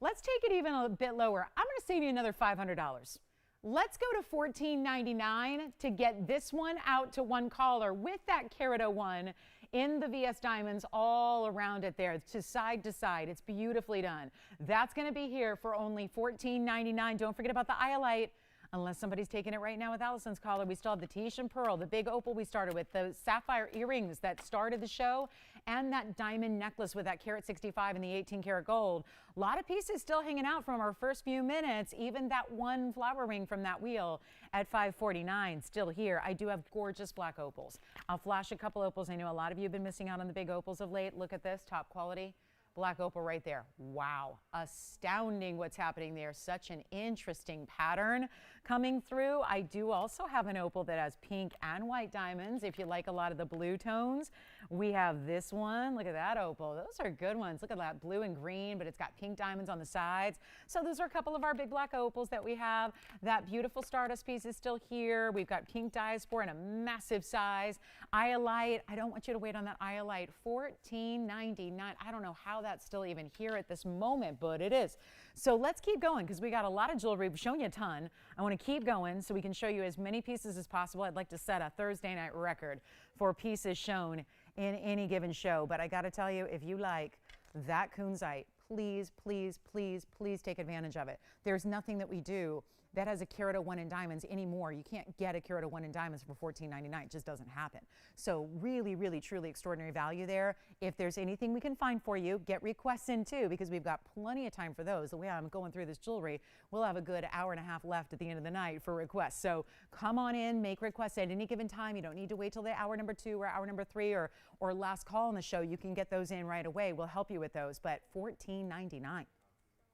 let's take it even a bit lower. I'm going to save you another $500. Let's go to $14.99 to get this one out to one caller with that carat 01 in the VS diamonds all around it there, to side. It's beautifully done. That's going to be here for only $14.99. Don't forget about the iolite. Unless somebody's taking it right now with Allison's caller, we still have the Tahitian pearl, the big opal we started with, the sapphire earrings that started the show, and that diamond necklace with that carat 65 and the 18 karat gold. A lot of pieces still hanging out from our first few minutes. Even that one flower ring from that wheel at $549 still here. I do have gorgeous black opals. I'll flash a couple opals. I know a lot of you have been missing out on the big opals of late. Look at this, top quality. Black opal right there. Wow, astounding what's happening there. Such an interesting pattern coming through. I do also have an opal that has pink and white diamonds. If you like a lot of the blue tones, we have this one. Look at that opal. Those are good ones. Look at that blue and green, but it's got pink diamonds on the sides. So those are a couple of our big black opals that we have. That beautiful Stardust piece is still here. We've got pink diaspora in a massive size. Iolite, I don't want you to wait on that iolite. $14.99. I don't know how that's still even here at this moment, but it is. So let's keep going because we got a lot of jewelry. We've shown you a ton. I want to keep going so we can show you as many pieces as possible. I'd like to set a Thursday night record for pieces shown in any given show. But I got to tell you, if you like that kunzite, please, please, please, please take advantage of it. There's nothing that we do that has a carat 01 in diamonds anymore. You can't get a carat 01 in diamonds for $14.99. It just doesn't happen. So really, really, truly extraordinary value there. If there's anything we can find for you, get requests in too, because we've got plenty of time for those. The way I'm going through this jewelry, we'll have a good hour and a half left at the end of the night for requests. So come on in, make requests at any given time. You don't need to wait till the hour number 2 or hour number 3 or last call on the show. You can get those in right away. We'll help you with those. But $14.99,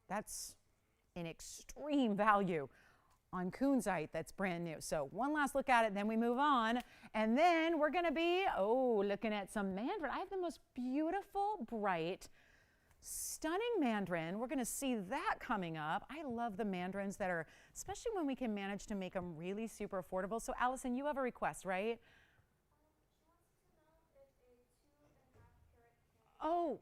that's an extreme value on kunzite that's brand new. So one last look at it, then we move on. And then we're gonna be, looking at some mandarin. I have the most beautiful, bright, stunning mandarin. We're gonna see that coming up. I love the mandarins that are, especially when we can manage to make them really super affordable. So Allison, you have a request, right? Oh,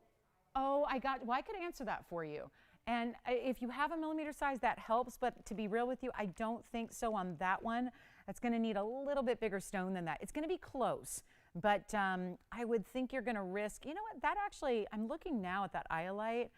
I could answer that for you. And if you have a millimeter size, that helps. But to be real with you, I don't think so on that one. That's going to need a little bit bigger stone than that. It's going to be close. But I would think you're going to risk, you know what, that actually, I'm looking now at that iolite.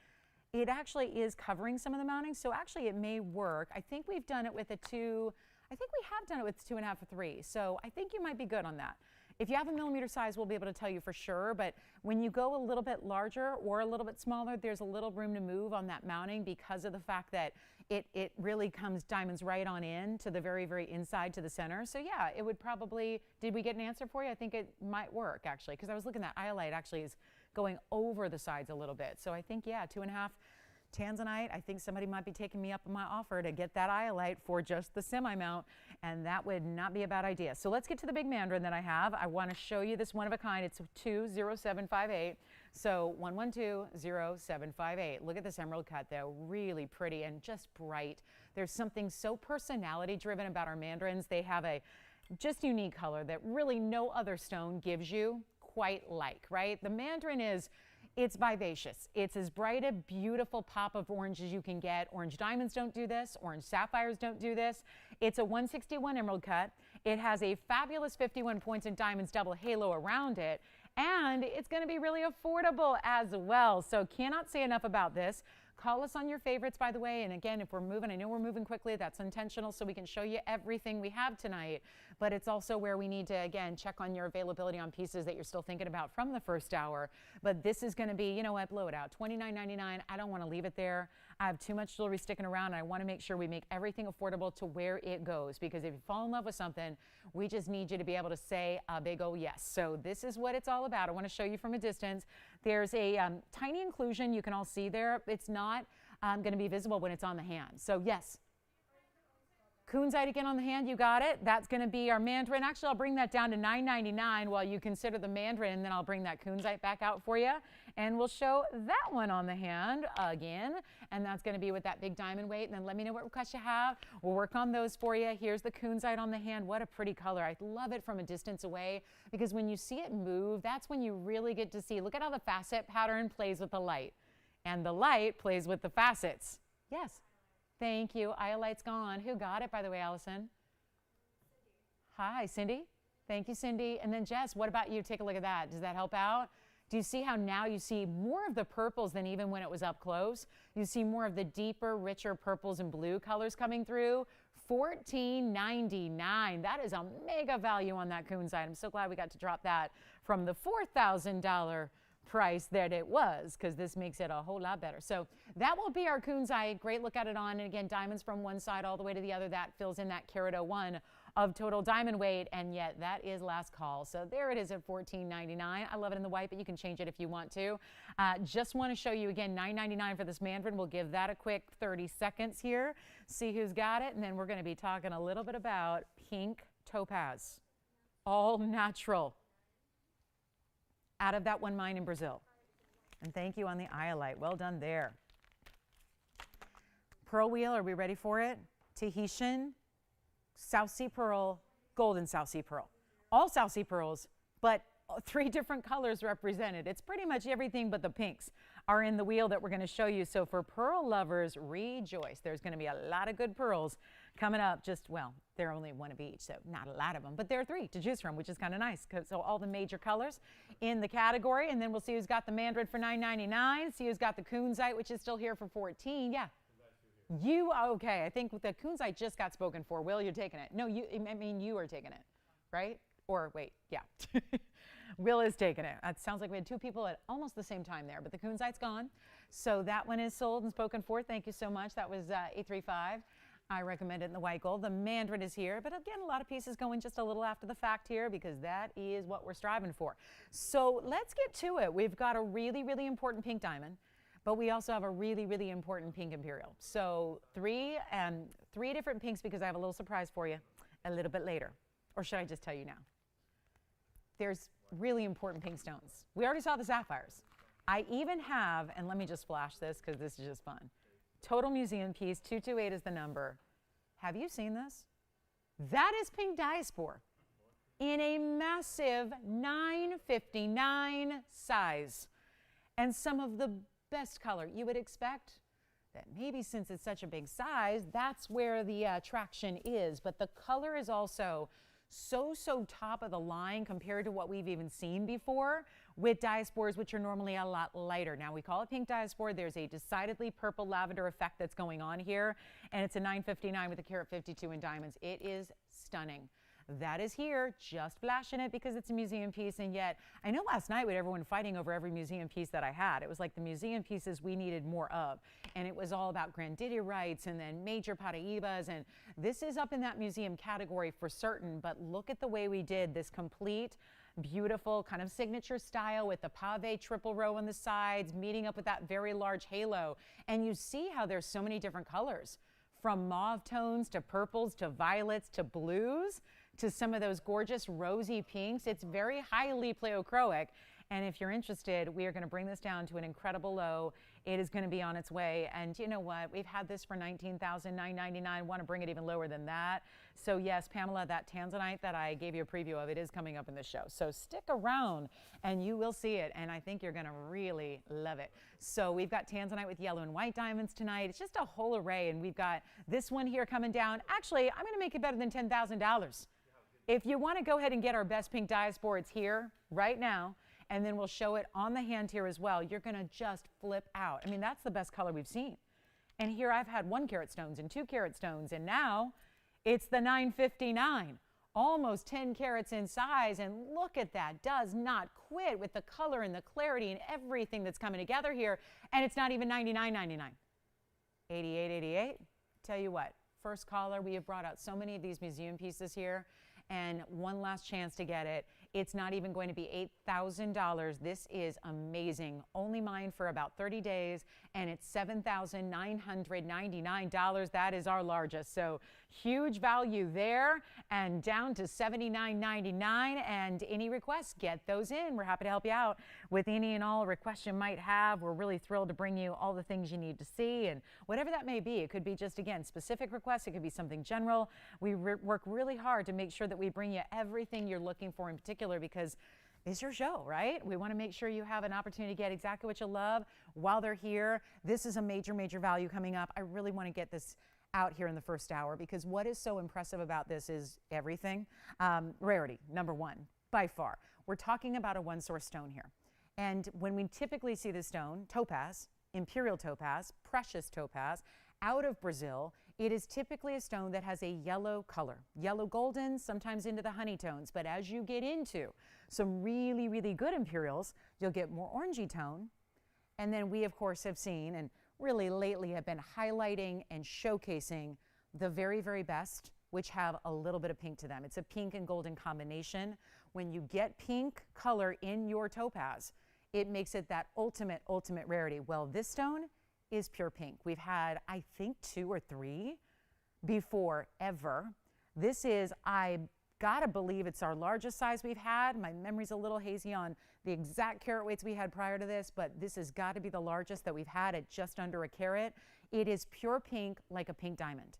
It actually is covering some of the mounting. So actually it may work. I think we've done it with a 2. I think we have done it with 2.5 or 3. So I think you might be good on that. If you have a millimeter size, we'll be able to tell you for sure, but when you go a little bit larger or a little bit smaller, there's a little room to move on that mounting because of the fact that it really comes diamonds right on in to the very, very inside to the center. So yeah, it would probably, did we get an answer for you? I think it might work actually, because I was looking at iolite actually is going over the sides a little bit. So I think, yeah, 2.5 tanzanite. I think somebody might be taking me up on my offer to get that iolite for just the semi-mount, and that would not be a bad idea. So let's get to the big mandarin that I have. I want to show you this one of a kind. It's 20758. So 1120758. Look at this emerald cut though, really pretty and just bright. There's something so personality driven about our mandarins. They have a just unique color that really no other stone gives you quite like, right? The mandarin it's vivacious. It's as bright a beautiful pop of orange as you can get. Orange diamonds don't do this. Orange sapphires don't do this. It's a 161 emerald cut. It has a fabulous 51 points in diamonds double halo around it. And it's going to be really affordable as well. So cannot say enough about this. Call us on your favorites, by the way. And again, if we're moving, I know we're moving quickly. That's intentional so we can show you everything we have tonight. But it's also where we need to, again, check on your availability on pieces that you're still thinking about from the first hour. But this is going to be, you know what, blow it out. $29.99. I don't want to leave it there. I have too much jewelry sticking around. And I want to make sure we make everything affordable to where it goes. Because if you fall in love with something, we just need you to be able to say a big old yes. So this is what it's all about. I want to show you from a distance. There's a tiny inclusion you can all see there. It's not going to be visible when it's on the hand. So yes. Kunzite again on the hand, you got it. That's going to be our mandarin. Actually, I'll bring that down to $9.99 while you consider the mandarin, and then I'll bring that kunzite back out for you. And we'll show that one on the hand again, and that's going to be with that big diamond weight. And then let me know what requests you have. We'll work on those for you. Here's the kunzite on the hand. What a pretty color. I love it from a distance away because when you see it move, that's when you really get to see. Look at how the facet pattern plays with the light, and the light plays with the facets. Yes. Thank you. Eye-light's gone. Who got it, by the way, Allison? Hi, Cindy. Thank you, Cindy. And then Jess, what about you? Take a look at that. Does that help out? Do you see how now you see more of the purples than even when it was up close? You see more of the deeper, richer purples and blue colors coming through. $14.99. That is a mega value on that kunzite. I'm so glad we got to drop that from the $4,000 price that it was, because this makes it a whole lot better. So that will be our kunzite. Great look at it on. And again, diamonds from one side all the way to the other. That fills in that carat 01 of total diamond weight, and yet that is last call. So there it is at $14.99. I love it in the white, but you can change it if you want to. Just want to show you again, $9.99 for this mandarin. We'll give that a quick 30 seconds here. See who's got it, and then we're going to be talking a little bit about pink topaz. All natural. Out of that one mine in Brazil. And thank you on the iolite. Well done there. Pearl wheel, are we ready for it? Tahitian, South Sea pearl, golden South Sea pearl. All South Sea pearls, but 3 different colors represented. It's pretty much everything but the pinks are in the wheel that we're going to show you. So for pearl lovers, rejoice. There's going to be a lot of good pearls coming up. Just, well, they're only one of each, so not a lot of them, but there are 3 to choose from, which is kind of nice. So all the major colors in the category, and then we'll see who's got the mandarin for $9.99. See who's got the kunzite, which is still here for $14. Yeah. You, okay, I think the kunzite just got spoken for. Will, you're taking it. No, I mean, you are taking it, right? Or wait, yeah. Will is taking it. It sounds like we had 2 people at almost the same time there, but the kunzite's gone. So that one is sold and spoken for. Thank you so much. That was 835. I recommend it in the white gold. The mandarin is here, but again, a lot of pieces going just a little after the fact here because that is what we're striving for. So let's get to it. We've got a really, really important pink diamond, but we also have a really, really important pink imperial. So three different pinks because I have a little surprise for you a little bit later. Or should I just tell you now? There's really important pink stones. We already saw the sapphires. I even have, and let me just flash this because this is just fun. Total museum piece, 228 is the number. Have you seen this? That is pink diaspora in a massive 959 size. And some of the best color. You would expect that maybe since it's such a big size, that's where the attraction is. But the color is also so top of the line compared to what we've even seen before with diasporas, which are normally a lot lighter. Now we call it pink diaspora. There's a decidedly purple lavender effect that's going on here, and it's a 959 with a carat 52 in diamonds. It is stunning. That is here, just flashing it because it's a museum piece, and yet I know last night we had everyone fighting over every museum piece that I had. It was like the museum pieces we needed more of, and it was all about grandidierite and then major paraibas, and this is up in that museum category for certain, but look at the way we did this complete, beautiful kind of signature style with the pave triple row on the sides, meeting up with that very large halo, and you see how there's so many different colors, from mauve tones to purples to violets to blues, to some of those gorgeous rosy pinks. It's very highly pleochroic. And if you're interested, we are going to bring this down to an incredible low. It is going to be on its way. And you know what? We've had this for $19,999. Want to bring it even lower than that. So yes, Pamela, that tanzanite that I gave you a preview of, it is coming up in the show. So stick around and you will see it. And I think you're going to really love it. So we've got tanzanite with yellow and white diamonds tonight. It's just a whole array. And we've got this one here coming down. Actually, I'm going to make it better than $10,000. If you want to go ahead and get our best pink diaspora, it's here right now. and then we'll show it on the hand here as well. You're going to just flip out. I mean, that's the best color we've seen. And here I've had 1 carat stones and 2 carat stones, and now it's the 959. Almost 10 carats in size, and look at that, does not quit with the color and the clarity and everything that's coming together here, and it's not even $99.99. $88.88. Tell you what, first caller, we have brought out so many of these museum pieces here, and one last chance to get it. It's not even going to be $8,000. This is amazing. Only mine for about 30 days, and it's $7,999. That is our largest. So huge value there, and down to $79.99. And any requests, get those in. We're happy to help you out with any and all requests you might have. We're really thrilled to bring you all the things you need to see, and whatever that may be. It could be just, again, specific requests. It could be something general. We work really hard to make sure that we bring you everything you're looking for in particular, because it's your show, right? We want to make sure you have an opportunity to get exactly what you love while they're here. This is a major, major value coming up. I really want to get this out here in the first hour, because what is so impressive about this is everything. Rarity, number one, by far. We're talking about a one-source stone here. And when we typically see this stone, topaz, imperial topaz, precious topaz, out of Brazil, it is typically a stone that has a yellow color, yellow golden, sometimes into the honey tones. But as you get into some really, really good imperials, you'll get more orangey tone. And then we, of course, have seen, and really lately have been highlighting and showcasing the very, very best, which have a little bit of pink to them. It's a pink and golden combination. When you get pink color in your topaz, it makes it that ultimate, ultimate rarity. Well, this stone is pure pink. We've had, I think, 2 or 3 before ever. This is, I gotta believe it's our largest size we've had. My memory's a little hazy on the exact carat weights we had prior to this, but this has got to be the largest that we've had at just under a carat. It is pure pink, like a pink diamond.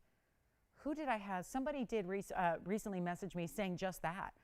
Who did I have? Somebody did recently message me saying just that.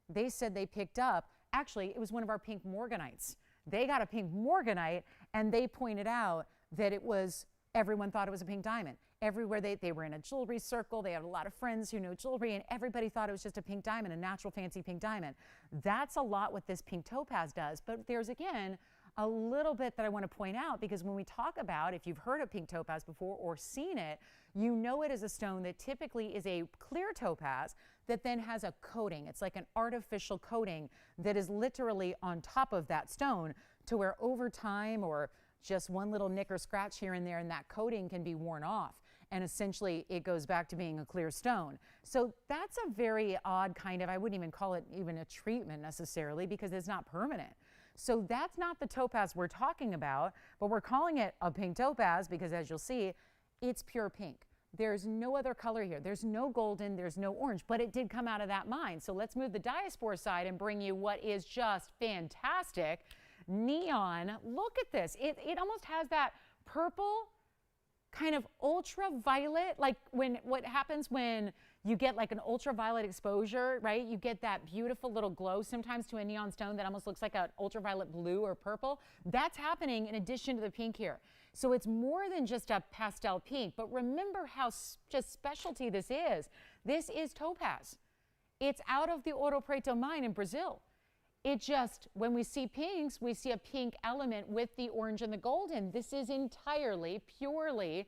They said they picked up, actually, it was one of our pink morganites. They got a pink morganite, and they pointed out that it was, everyone thought it was a pink diamond. Everywhere they were in a jewelry circle, they had a lot of friends who know jewelry, and everybody thought it was just a pink diamond, a natural fancy pink diamond. That's a lot what this pink topaz does, but there's, again, a little bit that I want to point out, because when we talk about, if you've heard of pink topaz before or seen it, you know it is a stone that typically is a clear topaz that then has a coating. It's like an artificial coating that is literally on top of that stone, to where over time, or just one little nick or scratch here and there, and that coating can be worn off. And essentially, it goes back to being a clear stone. So that's a very odd kind of, I wouldn't even call it even a treatment necessarily, because it's not permanent. So that's not the topaz we're talking about, but we're calling it a pink topaz because, as you'll see, it's pure pink. There's no other color here. There's no golden, there's no orange, but it did come out of that mine. So let's move the diaspora side and bring you what is just fantastic. Neon, look at this. It almost has that purple kind of ultraviolet, like what happens when you get like an ultraviolet exposure, right? You get that beautiful little glow sometimes to a neon stone that almost looks like an ultraviolet blue or purple. That's happening in addition to the pink here. So it's more than just a pastel pink, but remember how just specialty this is. This is topaz. It's out of the Ouro Preto mine in Brazil. It just, when we see pinks, we see a pink element with the orange and the golden. This is entirely, purely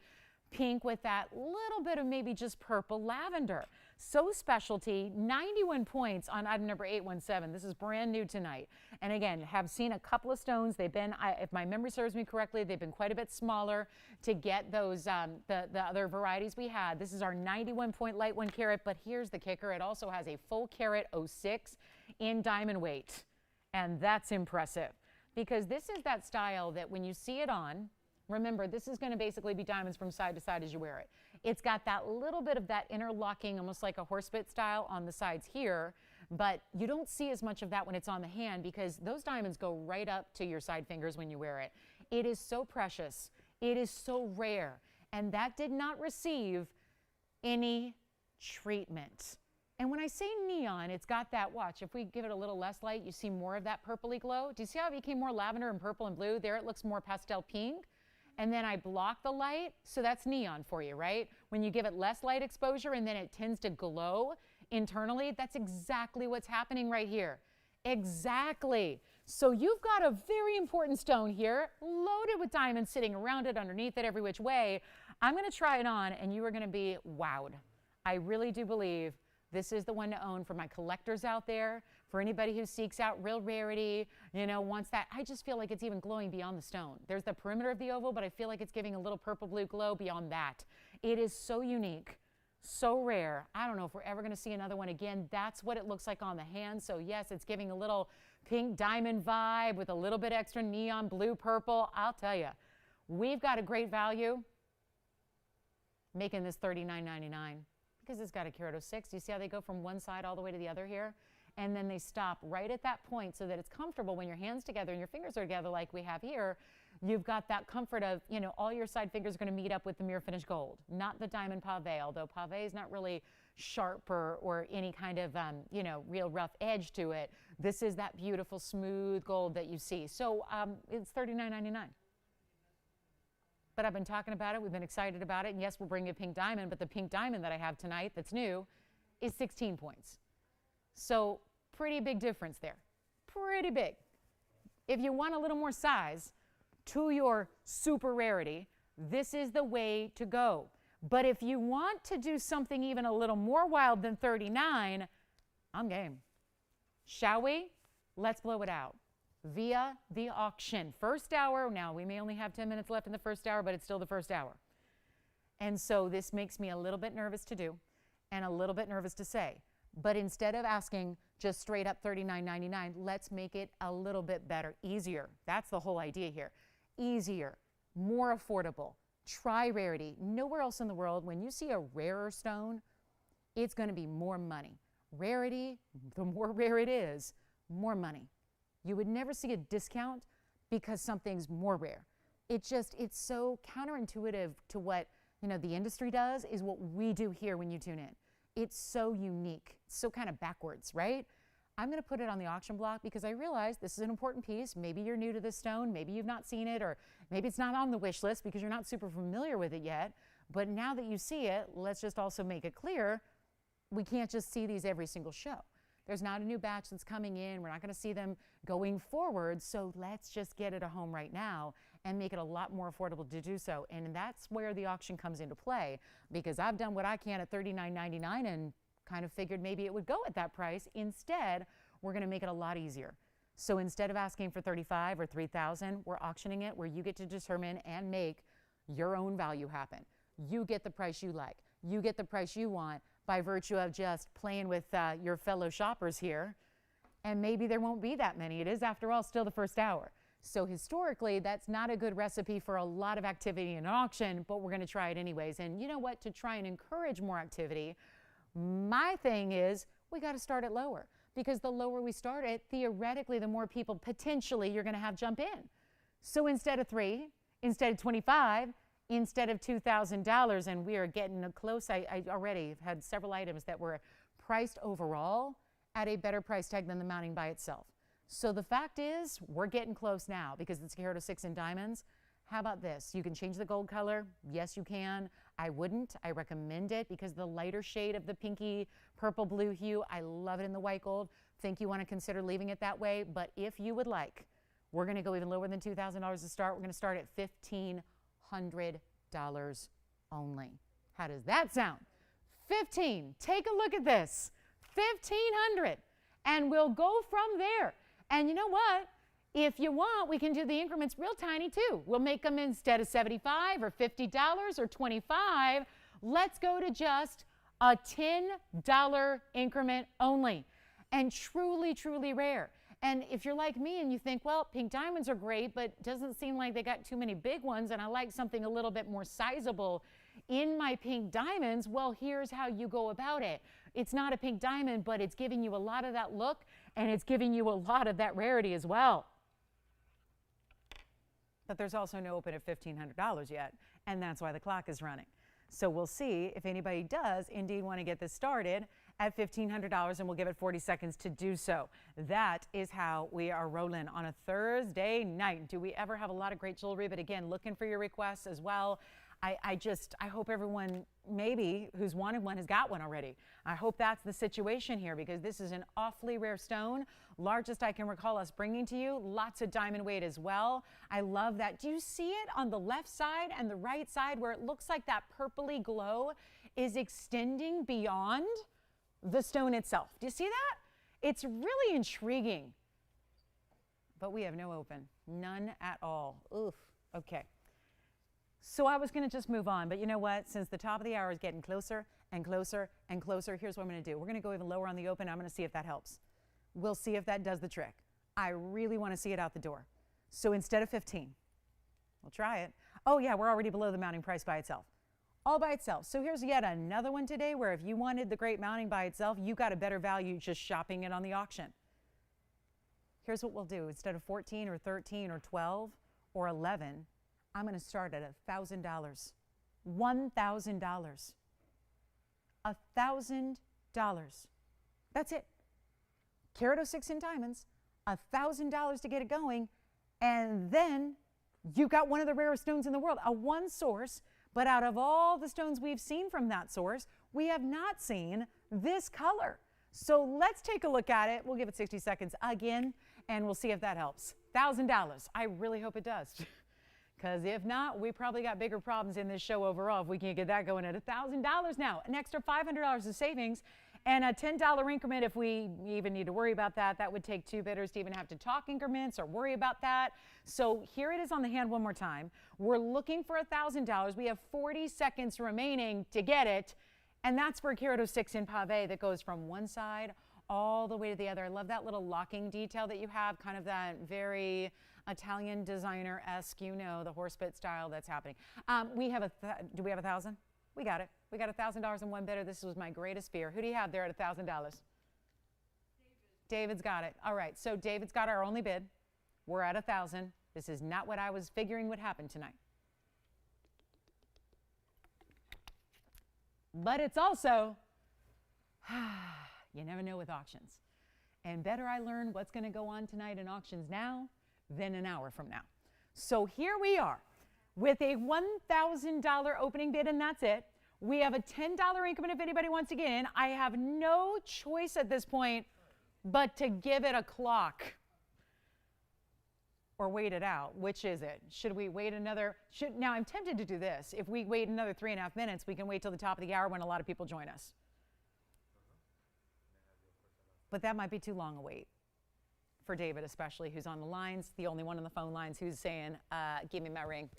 pink with that little bit of maybe just purple lavender. So specialty, 91 points on item number 817. This is brand new tonight. And again, have seen a couple of stones. They've been, if my memory serves me correctly, they've been quite a bit smaller to get those, the other varieties we had. This is our 91 point light 1 carat, but here's the kicker. It also has a full carat 06 in diamond weight. And that's impressive, because this is that style that when you see it on, remember, this is going to basically be diamonds from side to side as you wear it. It's got that little bit of that interlocking, almost like a horsebit style on the sides here, but you don't see as much of that when it's on the hand, because those diamonds go right up to your side fingers when you wear it. It is so precious. It is so rare. And that did not receive any treatment. And when I say neon, it's got that, watch, if we give it a little less light, you see more of that purpley glow. Do you see how it became more lavender and purple and blue? There it looks more pastel pink. And then I block the light, so that's neon for you, right? When you give it less light exposure and then it tends to glow internally, that's exactly what's happening right here. Exactly. So you've got a very important stone here, loaded with diamonds sitting around it, underneath it, every which way. I'm going to try it on, and you are going to be wowed. I really do believe this is the one to own for my collectors out there, for anybody who seeks out real rarity, you know, wants that. I just feel like it's even glowing beyond the stone. There's the perimeter of the oval, but I feel like it's giving a little purple blue glow beyond that. It is so unique, so rare. I don't know if we're ever going to see another one again. That's what it looks like on the hand. So yes, it's giving a little pink diamond vibe with a little bit extra neon blue purple. I'll tell you, we've got a great value making this $39.99 because it's got a carat 06. You see how they go from one side all the way to the other here? And then they stop right at that point so that it's comfortable when your hands together and your fingers are together like we have here. You've got that comfort of, you know, all your side fingers are going to meet up with the mirror finish gold, not the diamond pave, although pave is not really sharp or any kind of, you know, real rough edge to it. This is that beautiful smooth gold that you see. So it's $39.99. But I've been talking about it. We've been excited about it. And yes, we'll bring you a pink diamond, but the pink diamond that I have tonight that's new is 16 points. So pretty big difference there. Pretty big. If you want a little more size to your super rarity, this is the way to go. But if you want to do something even a little more wild than 39, I'm game. Shall we? Let's blow it out via the auction. First hour. Now, we may only have 10 minutes left in the first hour, but it's still the first hour. And so this makes me a little bit nervous to do and a little bit nervous to say. But instead of asking just straight up $39.99, let's make it a little bit better, easier. That's the whole idea here. Easier, more affordable, try rarity. Nowhere else in the world, when you see a rarer stone, it's going to be more money. Rarity, the more rare it is, more money. You would never see a discount because something's more rare. It's so counterintuitive to what, you know, the industry does is what we do here when you tune in. It's so unique, so kind of backwards, right? I'm going to put it on the auction block because I realize this is an important piece. Maybe you're new to this stone, maybe you've not seen it, or maybe it's not on the wish list because you're not super familiar with it yet. But now that you see it, let's just also make it clear, we can't just see these every single show. There's not a new batch that's coming in. We're not going to see them going forward. So let's just get it a home right now and make it a lot more affordable to do so. And that's where the auction comes into play, because I've done what I can at $39.99 and kind of figured maybe it would go at that price. Instead, we're going to make it a lot easier. So instead of asking for $35,000 or $3,000, we're auctioning it where you get to determine and make your own value happen. You get the price you like. You get the price you want by virtue of just playing with your fellow shoppers here. And maybe there won't be that many. It is, after all, still the first hour. So historically, that's not a good recipe for a lot of activity in an auction, but we're going to try it anyways. And you know what? To try and encourage more activity, my thing is we got to start it lower, because the lower we start it, theoretically, the more people potentially you're going to have jump in. So instead of $3,000, instead of $25,000, instead of $2,000, and we are getting close. I already have had several items that were priced overall at a better price tag than the mounting by itself. So the fact is, we're getting close now because it's a carat 06 in diamonds. How about this? You can change the gold color. Yes, you can. I wouldn't. I recommend it because the lighter shade of the pinky purple blue hue, I love it in the white gold. Think you want to consider leaving it that way. But if you would like, we're going to go even lower than $2,000 to start. We're going to start at $1,500 only. How does that sound? 15. Take a look at this. 1,500. And we'll go from there. And you know what? If you want, we can do the increments real tiny too. We'll make them, instead of $75 or $50 or $25, let's go to just a $10 increment only. And truly, truly rare. And if you're like me and you think, well, pink diamonds are great, but doesn't seem like they got too many big ones, and I like something a little bit more sizable in my pink diamonds, well, here's how you go about it. It's not a pink diamond, but it's giving you a lot of that look, and it's giving you a lot of that rarity as well. But there's also no open at $1,500 yet, and that's why the clock is running. So we'll see if anybody does indeed want to get this started at $1,500, and we'll give it 40 seconds to do so. That is how we are rolling on a Thursday night. Do we ever have a lot of great jewelry? But again, looking for your requests as well. I hope everyone maybe who's wanted one has got one already. I hope that's the situation here, because this is an awfully rare stone, Largest I can recall us bringing to you. Lots of diamond weight as well. I love that. Do you see it on the left side and the right side where it looks like that purpley glow is extending beyond the stone itself? Do you see that? It's really intriguing. But we have no open. None at all. Oof. Okay. So I was going to just move on, but you know what? Since the top of the hour is getting closer and closer and closer, here's what I'm going to do. We're going to go even lower on the open. I'm going to see if that helps. We'll see if that does the trick. I really want to see it out the door. So instead of 15, we'll try it. Oh yeah, we're already below the mounting price by itself. All by itself. So here's yet another one today where if you wanted the great mounting by itself, you got a better value just shopping it on the auction. Here's what we'll do. Instead of 14 or 13 or 12 or 11, I'm going to start at $1,000. $1,000. $1,000. That's it. Carat 06 in diamonds, $1,000 to get it going, and then you've got one of the rarest stones in the world, a one source, but out of all the stones we've seen from that source, we have not seen this color. So let's take a look at it. We'll give it 60 seconds again, and we'll see if that helps. $1,000. I really hope it does. Because if not, we probably got bigger problems in this show overall if we can't get that going at $1,000 now. An extra $500 of savings and a $10 increment if we even need to worry about that. That would take two bidders to even have to talk increments or worry about that. So here it is on the hand one more time. We're looking for $1,000. We have 40 seconds remaining to get it. And that's for a carat 06 in pave that goes from one side all the way to the other. I love that little locking detail that you have, kind of that very Italian designer-esque, you know, the horse bit style that's happening. We have do we have 1,000? We got it. We got $1,000 in one bidder. This was my greatest fear. Who do you have there at $1,000? David's got it. All right, so David's got our only bid. We're at 1,000. This is not what I was figuring would happen tonight. But it's also, you never know with auctions. And better I learn what's going to go on tonight in auctions now than an hour from now. So here we are with a $1,000 opening bid, and that's it. We have a $10 increment if anybody wants to get in. I have no choice at this point but to give it a clock or wait it out. Which is it? Should we wait another? Now, I'm tempted to do this. If we wait another 3.5 minutes, we can wait till the top of the hour when a lot of people join us. But that might be too long a wait for David, especially, who's on the lines, the only one on the phone lines who's saying, give me my ring.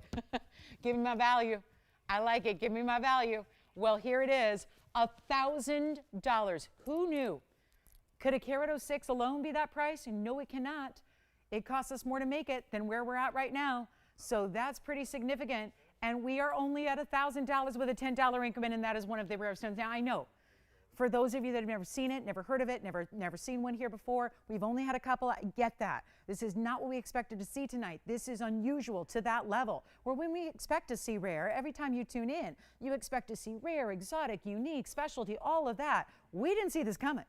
Give me my value. I like it. Give me my value. Well, here it is, $1,000. Who knew? Could a carat 06 alone be that price? No, it cannot. It costs us more to make it than where we're at right now. So that's pretty significant. And we are only at $1,000 with a $10 increment, and that is one of the rare stones. Now, I know, for those of you that have never seen it, never heard of it, never seen one here before, we've only had a couple. I get that. This is not what we expected to see tonight. This is unusual to that level. Where when we expect to see rare, every time you tune in, you expect to see rare, exotic, unique, specialty, all of that. We didn't see this coming.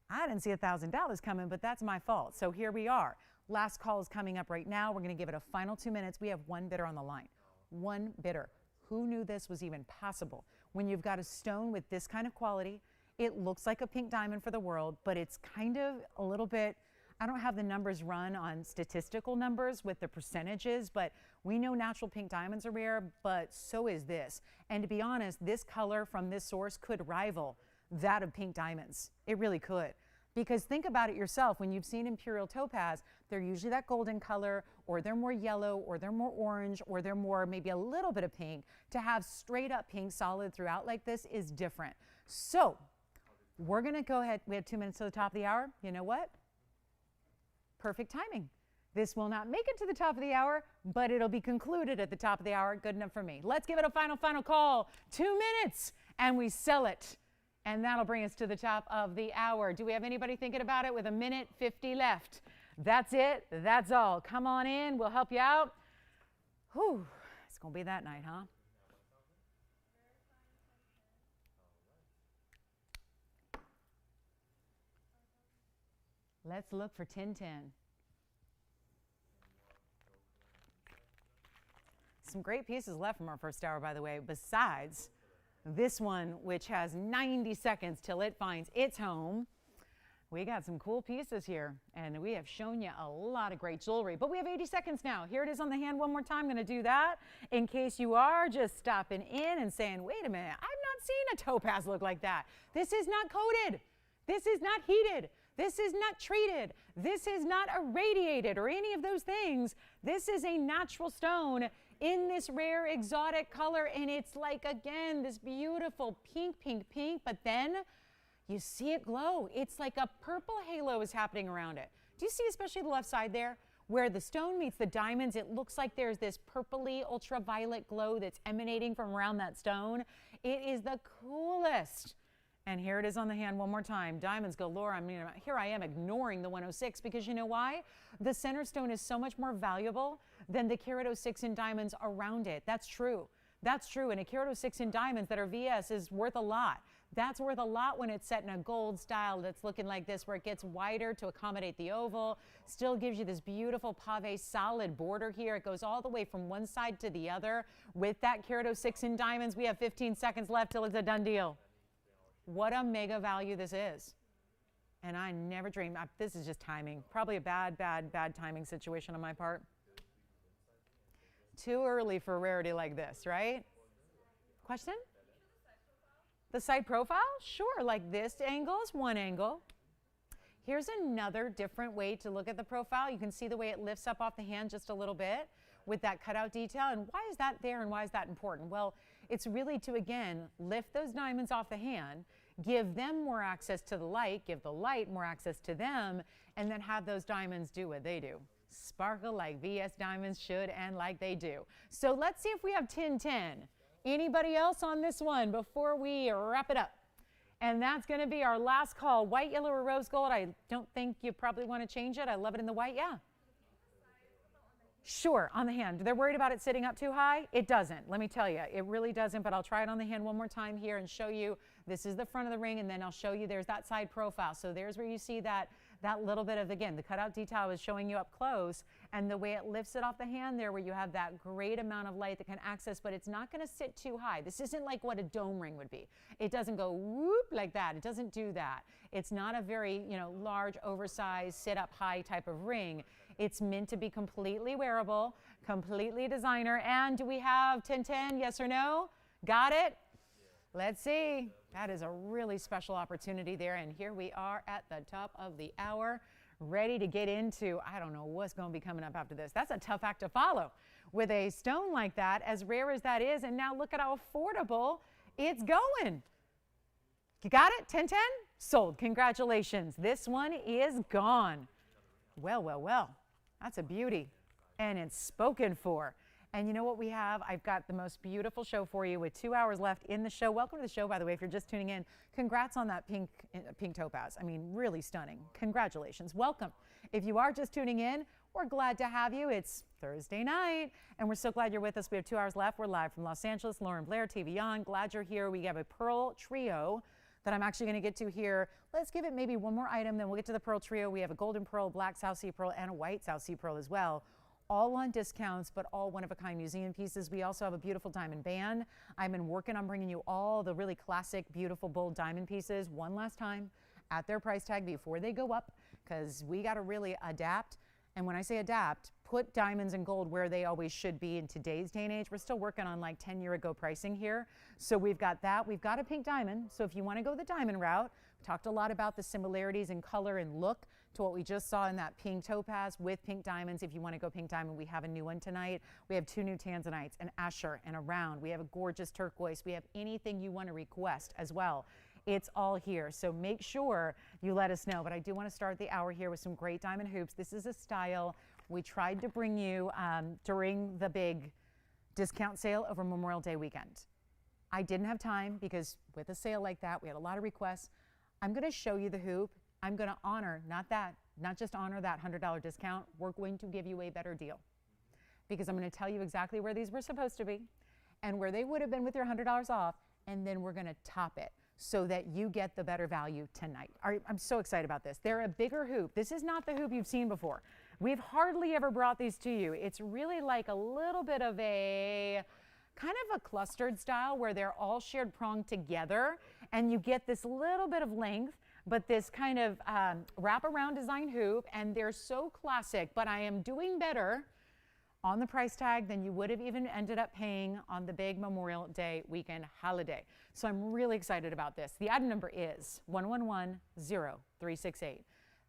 I didn't see $1,000 coming, but that's my fault. So here we are. Last call is coming up right now. We're going to give it a final 2 minutes. We have one bidder on the line. One bidder. Who knew this was even possible? When you've got a stone with this kind of quality, it looks like a pink diamond for the world, but it's kind of a little bit, I don't have the numbers run on statistical numbers with the percentages, but we know natural pink diamonds are rare, but so is this. And to be honest, this color from this source could rival that of pink diamonds. It really could. Because think about it yourself, when you've seen imperial topaz, they're usually that golden color, or they're more yellow, or they're more orange, or they're more maybe a little bit of pink. To have straight up pink solid throughout like this is different. So we're gonna go ahead, we have 2 minutes to the top of the hour. You know what? Perfect timing. This will not make it to the top of the hour, but it'll be concluded at the top of the hour. Good enough for me. Let's give it a final call. 2 minutes, and we sell it. And that'll bring us to the top of the hour. Do we have anybody thinking about it with 1:50 left? That's it. That's all. Come on in. We'll help you out. Whew. It's going to be that night, huh? Let's look for 1010. Some great pieces left from our first hour, by the way, besides this one, which has 90 seconds till it finds its home. We got some cool pieces here, and we have shown you a lot of great jewelry, but we have 80 seconds now. Here it is on the hand one more time. I'm going to do that in case you are just stopping in and saying, wait a minute, I've not seen a topaz look like that. This is not coated. This is not heated. This is not treated. This is not irradiated or any of those things. This is a natural stone in this rare exotic color, and it's like, again, this beautiful pink, pink, pink, but then you see it glow. It's like a purple halo is happening around it. Do you see especially the left side there? Where the stone meets the diamonds, it looks like there's this purpley ultraviolet glow that's emanating from around that stone. It is the coolest. And here it is on the hand one more time. Diamonds galore. I mean, here I am ignoring the 106 because you know why? The center stone is so much more valuable than the carat 06 in diamonds around it. That's true. That's true. And a carat 06 in diamonds that are VS is worth a lot. That's worth a lot when it's set in a gold style that's looking like this, where it gets wider to accommodate the oval. Still gives you this beautiful pave solid border here. It goes all the way from one side to the other. With that carat 06 in diamonds, we have 15 seconds left till it's a done deal. What a mega value this is. And I never dreamed. This is just timing. Probably a bad timing situation on my part. Too early for a rarity like this, right? Question? The side profile? Sure, like this angle is one angle. Here's another different way to look at the profile. You can see the way it lifts up off the hand just a little bit with that cutout detail. And why is that there and why is that important? Well, it's really to, again, lift those diamonds off the hand, give them more access to the light, give the light more access to them, and then have those diamonds do what they do. Sparkle like VS diamonds should and like they do. So let's see if we have 1010. Anybody else on this one before we wrap it up? And that's going to be our last call. White, yellow, or rose gold. I don't think you probably want to change it. I love it in the white. Yeah. Sure, on the hand. They're worried about it sitting up too high? It doesn't. Let me tell you, it really doesn't, but I'll try it on the hand one more time here and show you. This is the front of the ring, and then I'll show you there's that side profile. So there's where you see that little bit of, again, the cutout detail I was showing you up close, and the way it lifts it off the hand there, where you have that great amount of light that can access, but it's not going to sit too high. This isn't like what a dome ring would be. It doesn't go whoop like that. It doesn't do that. It's not a very, large, oversized, sit up high type of ring. It's meant to be completely wearable, completely designer. And do we have 1010? Yes or no? Got it? Let's see. That is a really special opportunity there. And here we are at the top of the hour, ready to get into, I don't know what's going to be coming up after this. That's a tough act to follow with a stone like that, as rare as that is. And now look at how affordable it's going. You got it? 1010? Sold. Congratulations. This one is gone. Well, well, well. That's a beauty. And it's spoken for. And you know what we have? I've got the most beautiful show for you with 2 hours left in the show. Welcome to the show, by the way, if you're just tuning in. Congrats on that pink topaz. I mean, really stunning. Congratulations. Welcome. If you are just tuning in, we're glad to have you. It's Thursday night, and we're so glad you're with us. We have 2 hours left. We're live from Los Angeles. Lauren Blair, TVON. Glad you're here. We have a pearl trio that I'm actually going to get to here. Let's give it maybe one more item, then we'll get to the pearl trio. We have a golden pearl, black South Sea pearl, and a white South Sea pearl as well. All on discounts, but all one-of-a-kind museum pieces. We also have a beautiful diamond band. I've been working on bringing you all the really classic, beautiful, bold diamond pieces one last time at their price tag before they go up, because we got to really adapt. And when I say adapt, put diamonds and gold where they always should be in today's day and age. We're still working on like 10-year-ago pricing here. So we've got that. We've got a pink diamond. So if you want to go the diamond route, we talked a lot about the similarities in color and look to what we just saw in that pink topaz with pink diamonds. If you want to go pink diamond, we have a new one tonight. We have 2 new tanzanites, an azure and a round. We have a gorgeous turquoise. We have anything you want to request as well. It's all here. So make sure you let us know. But I do want to start the hour here with some great diamond hoops. This is a style we tried to bring you during the big discount sale over Memorial Day weekend. I didn't have time because with a sale like that, we had a lot of requests. I'm going to show you the hoop. I'm going to honor, not just honor that $100 discount. We're going to give you a better deal because I'm going to tell you exactly where these were supposed to be and where they would have been with your $100 off. And then we're going to top it so that you get the better value tonight. I'm so excited about this. They're a bigger hoop. This is not the hoop you've seen before. We've hardly ever brought these to you. It's really like a little bit of a kind of a clustered style where they're all shared pronged together and you get this little bit of length but this kind of wraparound design hoop, and they're so classic, but I am doing better on the price tag than you would have even ended up paying on the big Memorial Day weekend holiday. So I'm really excited about this. The item number is 1110-368.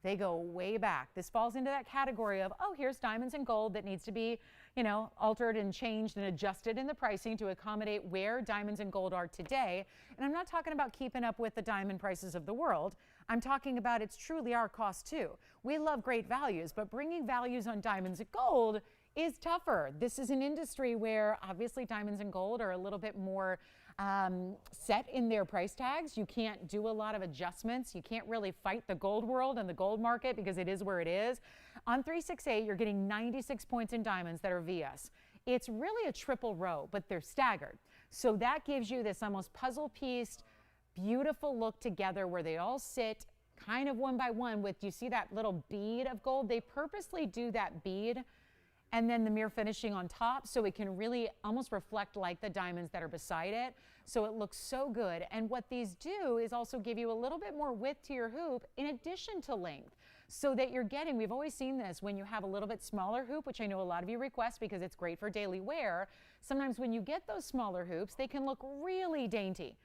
They go way back. This falls into that category of, oh, here's diamonds and gold that needs to be, you know, altered and changed and adjusted in the pricing to accommodate where diamonds and gold are today. And I'm not talking about keeping up with the diamond prices of the world. I'm talking about it's truly our cost too. We love great values, but bringing values on diamonds and gold is tougher. This is an industry where obviously diamonds and gold are a little bit more set in their price tags. You can't do a lot of adjustments. You can't really fight the gold world and the gold market because it is where it is. On 368, you're getting 96 points in diamonds that are VS. It's really a triple row, but they're staggered. So that gives you this almost puzzle pieced, beautiful look together where they all sit kind of one by one with, you see that little bead of gold? They purposely do that bead and then the mirror finishing on top so it can really almost reflect like the diamonds that are beside it. So it looks so good. And what these do is also give you a little bit more width to your hoop in addition to length, so that you're getting, we've always seen this when you have a little bit smaller hoop, which I know a lot of you request because it's great for daily wear. Sometimes when you get those smaller hoops, they can look really dainty.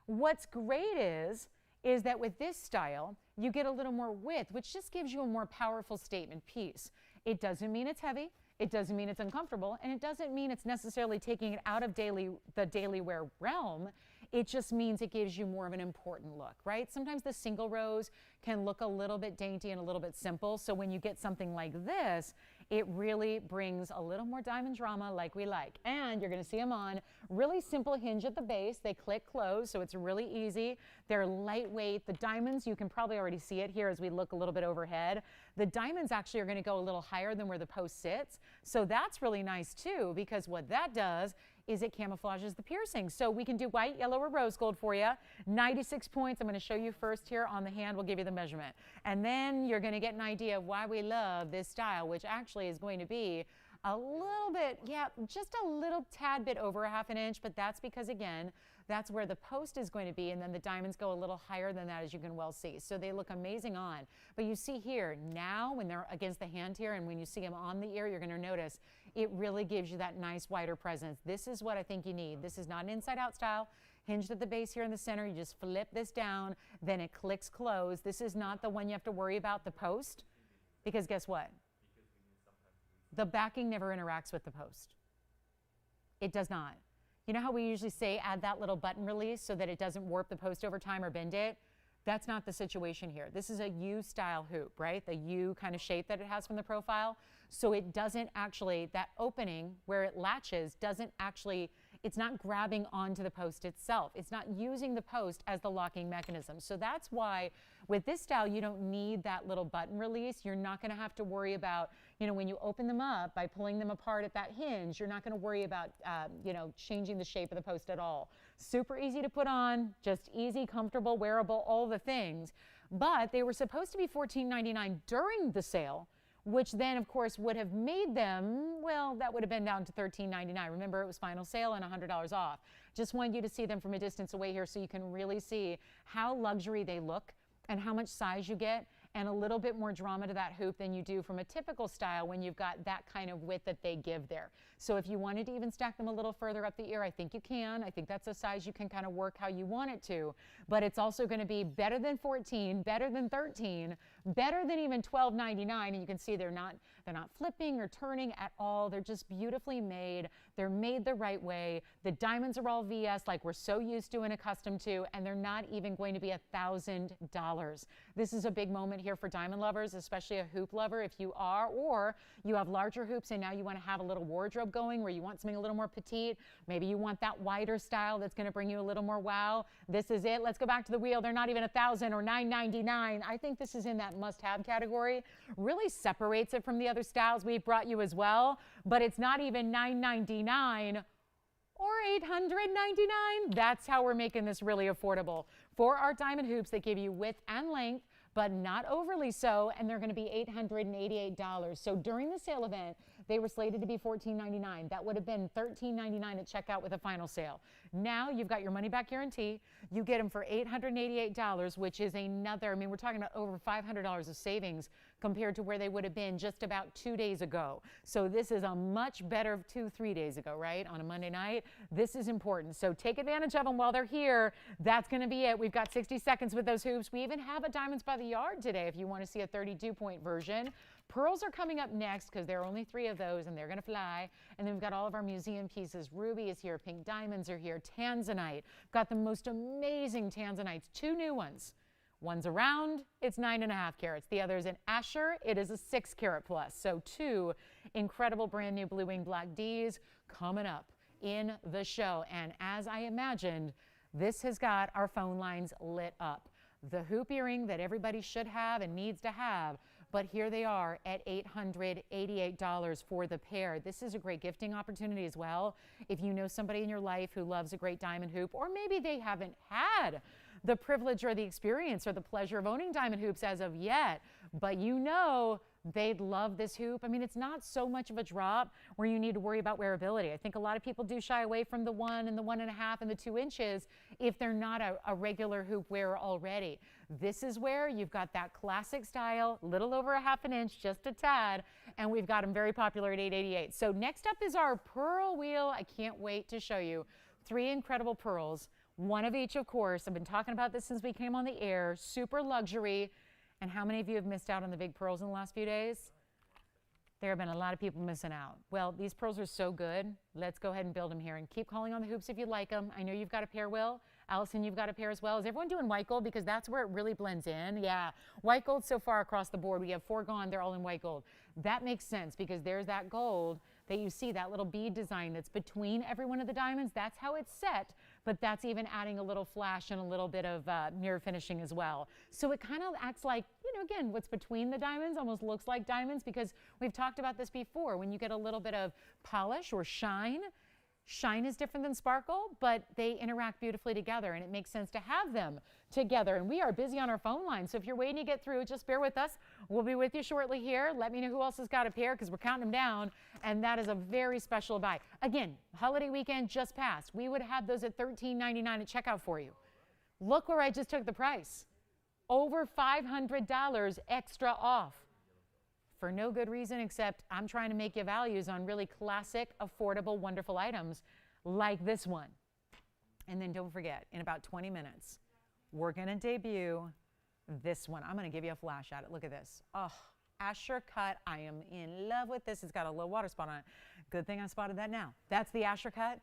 What's great is that with this style, you get a little more width, which just gives you a more powerful statement piece. It doesn't mean it's heavy. It doesn't mean it's uncomfortable, and it doesn't mean it's necessarily taking it out of the daily wear realm. It just means it gives you more of an important look, right? Sometimes the single rows can look a little bit dainty and a little bit simple. So when you get something like this, it really brings a little more diamond drama like we like. And you're going to see them on really simple hinge at the base. They click close, so it's really easy. They're lightweight. The diamonds, you can probably already see it here as we look a little bit overhead. The diamonds actually are going to go a little higher than where the post sits. So that's really nice too, because what that does is it camouflages the piercing. So we can do white, yellow, or rose gold for you. 96 points. I'm going to show you first here on the hand. We'll give you the measurement. And then you're going to get an idea of why we love this style, which actually is going to be a little bit, yeah, just a little tad bit over a ½ inch, but that's because, again, that's where the post is going to be, and then the diamonds go a little higher than that, as you can well see. So they look amazing on. But you see here, now when they're against the hand here, and when you see them on the ear, you're going to notice it really gives you that nice wider presence. This is what I think you need. This is not an inside-out style. Hinged at the base here in the center, you just flip this down, then it clicks close. This is not the one you have to worry about, the post, because guess what? The backing never interacts with the post. It does not. You know how we usually say add that little button release so that it doesn't warp the post over time or bend it? That's not the situation here. This is a U-style hoop, right? The U kind of shape that it has from the profile. So it doesn't actually, that opening where it latches doesn't actually, it's not grabbing onto the post itself. It's not using the post as the locking mechanism. So that's why with this style, you don't need that little button release. You're not going to have to worry about, you know, when you open them up by pulling them apart at that hinge, you're not going to worry about, you know, changing the shape of the post at all. Super easy to put on, just easy, comfortable, wearable, all the things. But they were supposed to be $14.99 during the sale, which then, of course, would have made them, well, that would have been down to $13.99. Remember, it was final sale and $100 off. Just wanted you to see them from a distance away here so you can really see how luxury they look and how much size you get, and a little bit more drama to that hoop than you do from a typical style when you've got that kind of width that they give there. So if you wanted to even stack them a little further up the ear, I think you can. I think that's a size you can kind of work how you want it to. But it's also going to be better than 14, better than 13, better than even $12.99. And you can see they're not flipping or turning at all. They're just beautifully made. They're made the right way. The diamonds are all VS like we're so used to and accustomed to, and they're not even going to be $1,000. This is a big moment here for diamond lovers, especially a hoop lover if you are, or you have larger hoops and now you want to have a little wardrobe going where you want something a little more petite. Maybe you want that wider style that's going to bring you a little more wow. This is it. Let's go back to the wheel. They're not even $1,000 or $9.99. I think this is in that must-have category. Really separates it from the other styles we've brought you as well, but it's not even $9.99 or $899. That's how we're making this really affordable for our diamond hoops that give you width and length, but not overly so, and they're going to be $888. So during the sale event, They were slated to be $14.99. That would have been $13.99 at checkout with a final sale. Now you've got your money back guarantee. You get them for $888, which is another, I mean, we're talking about over $500 of savings compared to where they would have been just about 2 days ago. So this is a much better 3 days ago, right? On a Monday night. This is important. So take advantage of them while they're here. That's going to be it. We've got 60 seconds with those hoops. We even have a Diamonds by the Yard today if you want to see a 32-point version. Pearls are coming up next because there are only 3 of those and they're going to fly. And then we've got all of our museum pieces. Ruby is here. Pink diamonds are here. Tanzanite. Got the most amazing tanzanites. 2 new ones. One's a round, it's 9.5 carats. The other is an Asher, it is a 6 carat plus. So 2 incredible brand new Blue Wing Black Ds coming up in the show. And as I imagined, this has got our phone lines lit up. The hoop earring that everybody should have and needs to have, but here they are at $888 for the pair. This is a great gifting opportunity as well. If you know somebody in your life who loves a great diamond hoop, or maybe they haven't had the privilege or the experience or the pleasure of owning diamond hoops as of yet, but you know they'd love this hoop. I mean, it's not so much of a drop where you need to worry about wearability. I think a lot of people do shy away from the 1 and the 1.5 and the 2 inches if they're not a regular hoop wearer already. This is where you've got that classic style, little over 1/2 inch, just a tad, and we've got them very popular at $888. So next up is our pearl wheel. I can't wait to show you 3 incredible pearls. 1 of each, of course. I've been talking about this since we came on the air. Super luxury. And how many of you have missed out on the big pearls in the last few days? There have been a lot of people missing out. Well, these pearls are so good. Let's go ahead and build them here. And keep calling on the hoops if you like them. I know you've got a pair, Will. Allison, you've got a pair as well. Is everyone doing white gold? Because that's where it really blends in. Yeah. White gold so far across the board. We have 4 gone. They're all in white gold. That makes sense because there's that gold that you see, that little bead design that's between every one of the diamonds. That's how it's set, but that's even adding a little flash and a little bit of mirror finishing as well. So it kind of acts like, you know, again, what's between the diamonds almost looks like diamonds because we've talked about this before. When you get a little bit of polish or shine, shine is different than sparkle, but they interact beautifully together, and it makes sense to have them together. And we are busy on our phone line, so if you're waiting to get through, just bear with us. We'll be with you shortly here. Let me know who else has got a pair because we're counting them down, and that is a very special buy. Again, holiday weekend just passed. We would have those at $13.99 at checkout for you. Look where I just took the price. Over $500 extra off. For no good reason except I'm trying to make you values on really classic, affordable, wonderful items like this one. And then don't forget, in about 20 minutes, we're going to debut this one. I'm going to give you a flash at it. Look at this. Oh, Asher cut. I am in love with this. It's got a little water spot on it. Good thing I spotted that now. That's the Asher cut,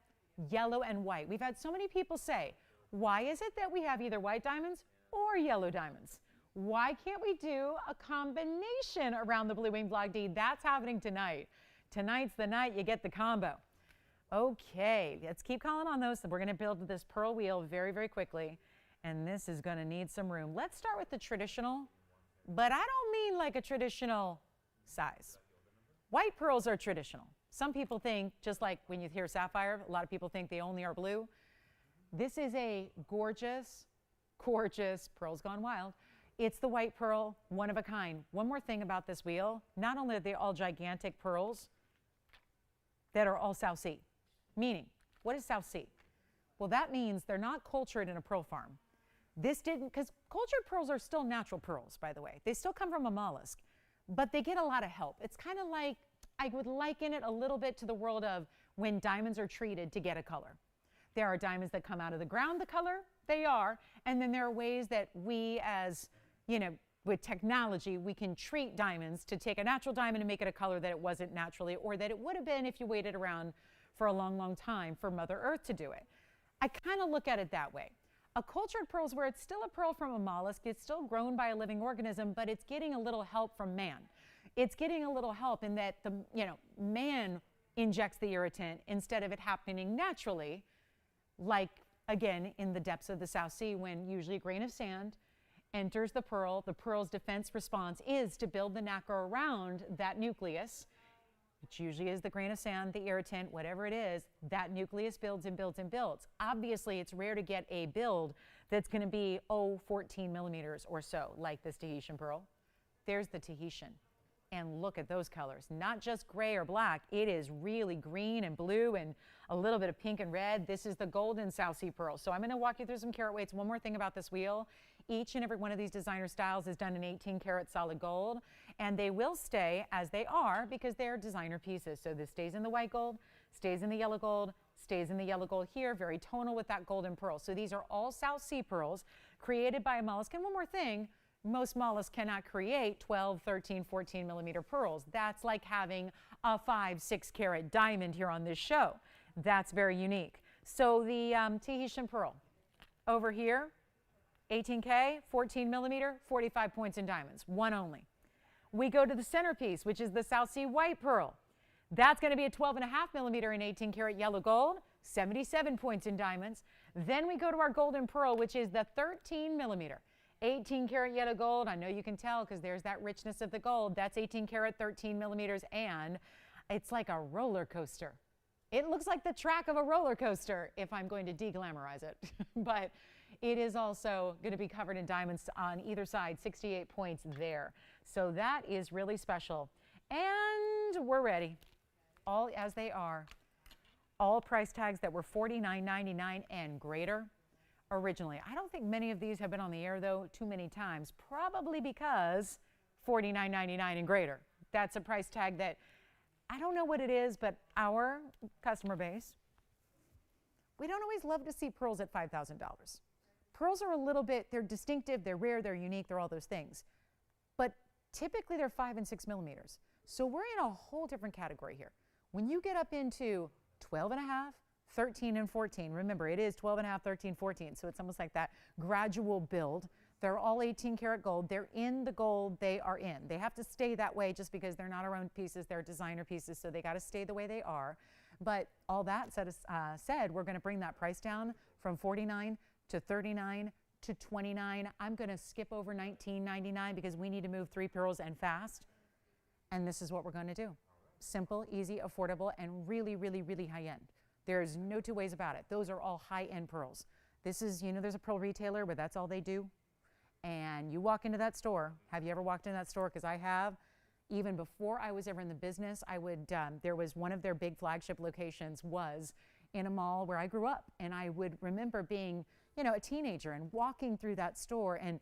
yellow and white. We've had so many people say, why is it that we have either white diamonds or yellow diamonds? Why can't we do a combination around the Blue Wing Black D? That's happening tonight. Tonight's the night you get the combo. Okay, let's keep calling on those. We're going to build this pearl wheel very, very quickly, and this is going to need some room. Let's start with the traditional, but I don't mean like a traditional size. White pearls are traditional. Some people think, just like when you hear sapphire, a lot of people think they only are blue. This is a gorgeous, gorgeous, pearls gone wild. It's the white pearl, one of a kind. One more thing about this wheel, not only are they all gigantic pearls that are all South Sea, meaning, what is South Sea? Well, that means they're not cultured in a pearl farm. This didn't, because cultured pearls are still natural pearls, by the way. They still come from a mollusk, but they get a lot of help. It's kind of like, I would liken it a little bit to the world of when diamonds are treated to get a color. There are diamonds that come out of the ground the color they are, and then there are ways that we as, you know, with technology, we can treat diamonds to take a natural diamond and make it a color that it wasn't naturally or that it would have been if you waited around for a long, long time for Mother Earth to do it. I kind of look at it that way. A cultured pearl is where it's still a pearl from a mollusk, it's still grown by a living organism, but it's getting a little help from man. It's getting a little help in that the, you know, man injects the irritant instead of it happening naturally, like again in the depths of the South Sea when usually a grain of sand enters the pearl's defense response is to build the nacre around that nucleus, which usually is the grain of sand, the irritant, whatever it is. That nucleus builds and builds and builds. Obviously, it's rare to get a build that's going to be, 14 millimeters or so, like this Tahitian pearl. There's the Tahitian. And look at those colors, not just gray or black. It is really green and blue and a little bit of pink and red. This is the golden South Sea pearl. So I'm going to walk you through some carat weights. One more thing about this wheel. Each and every one of these designer styles is done in 18 karat solid gold, and they will stay as they are because they're designer pieces. So this stays in the white gold, stays in the yellow gold, stays in the yellow gold here, very tonal with that golden pearl. So these are all South Sea pearls created by a mollusk. And one more thing, most mollusks cannot create 12, 13, 14 millimeter pearls. That's like having a 5, 6 carat diamond here on this show. That's very unique. So the Tahitian pearl over here, 18K, 14 millimeter, 45 points in diamonds, one only. We go to the centerpiece, which is the South Sea white pearl. That's going to be a 12.5 millimeter in 18 karat yellow gold, 77 points in diamonds. Then we go to our golden pearl, which is the 13 millimeter, 18 karat yellow gold. I know you can tell because there's that richness of the gold. That's 18 karat, 13 millimeters, and it's like a roller coaster. It looks like the track of a roller coaster if I'm going to de-glamorize it. But it is also going to be covered in diamonds on either side, 68 points there. So that is really special. And we're ready, all as they are. All price tags that were $49.99 and greater originally. I don't think many of these have been on the air, though, too many times, probably because $49.99 and greater. That's a price tag that I don't know what it is, but our customer base, we don't always love to see pearls at $5,000. Pearls are a little bit, they're distinctive, they're rare, they're unique, they're all those things. But typically they're 5 and 6 millimeters. So we're in a whole different category here. When you get up into 12 and a half, 13 and 14, remember it is 12 and a half, 13, 14, so it's almost like that gradual build. They're all 18 karat gold. They're in the gold they are in. They have to stay that way just because they're not our own pieces, they're designer pieces, so they got to stay the way they are. But all that said, we're going to bring that price down from $49 to $39 to $29. I'm going to skip over $19.99 because we need to move 3 pearls and fast. And this is what we're going to do. Simple, easy, affordable, and really, really, really high end. There's no two ways about it. Those are all high end pearls. This is, you know, there's a pearl retailer where that's all they do. And you walk into that store. Have you ever walked in that store? Because I have. Even before I was ever in the business, I would, there was one of their big flagship locations was in a mall where I grew up. And I would remember being, you know, a teenager and walking through that store and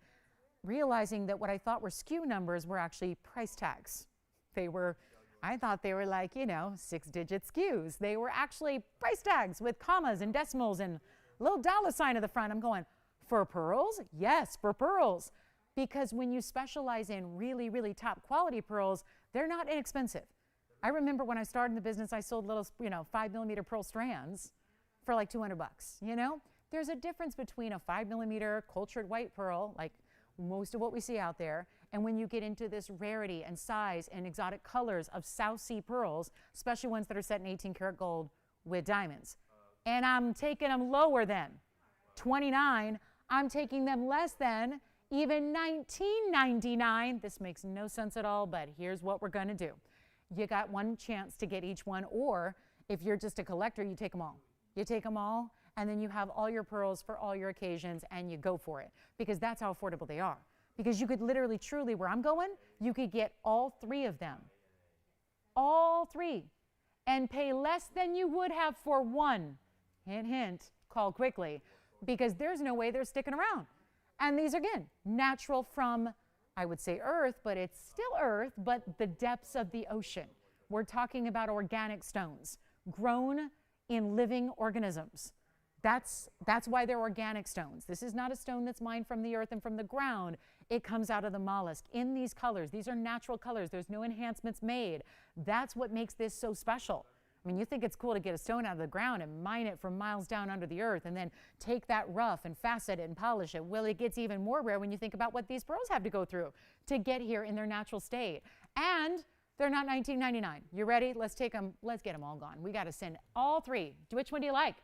realizing that what I thought were SKU numbers were actually price tags. They were, I thought they were like, you know, 6-digit SKUs. They were actually price tags with commas and decimals and a little dollar sign at the front. I'm going, for pearls? Yes, for pearls. Because when you specialize in really, really top quality pearls, they're not inexpensive. I remember when I started in the business, I sold little, you know, 5 millimeter pearl strands for like $200, you know? There's a difference between a 5 millimeter cultured white pearl, like most of what we see out there, and when you get into this rarity and size and exotic colors of South Sea pearls, especially ones that are set in 18 karat gold with diamonds. And I'm taking them lower than $29. I'm taking them less than even $19.99. This makes no sense at all, but here's what we're going to do. You got one chance to get each one, or if you're just a collector, you take them all. You take them all, and then you have all your pearls for all your occasions, and you go for it, because that's how affordable they are. Because you could literally, truly, where I'm going, you could get all 3 of them. All 3. And pay less than you would have for one. Hint, hint, call quickly. Because there's no way they're sticking around. And these, again, natural from, I would say earth, but it's still earth, but the depths of the ocean. We're talking about organic stones grown in living organisms. That's why they're organic stones. This is not a stone that's mined from the earth and from the ground. It comes out of the mollusk in these colors. These are natural colors. There's no enhancements made. That's what makes this so special. I mean, you think it's cool to get a stone out of the ground and mine it from miles down under the earth and then take that rough and facet it and polish it. Well, it gets even more rare when you think about what these pearls have to go through to get here in their natural state. And they're not $19.99. You ready? Let's take them. Let's get them all gone. We got to send all 3. Which one do you like?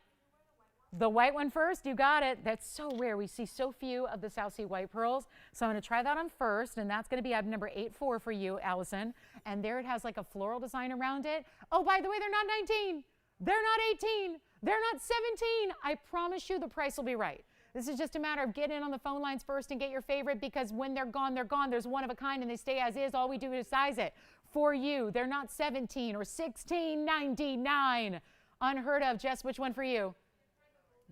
The white one first? You got it. That's so rare. We see so few of the South Sea white pearls. So I'm going to try that on first, and that's going to be item number 84 for you, Allison. And there it has like a floral design around it. Oh, by the way, they're not 19. They're not 18. They're not 17. I promise you the price will be right. This is just a matter of getting in on the phone lines first and get your favorite, because when they're gone, they're gone. There's one of a kind and they stay as is. All we do is size it for you. They're not $17 or $16.99. Unheard of. Jess, which one for you?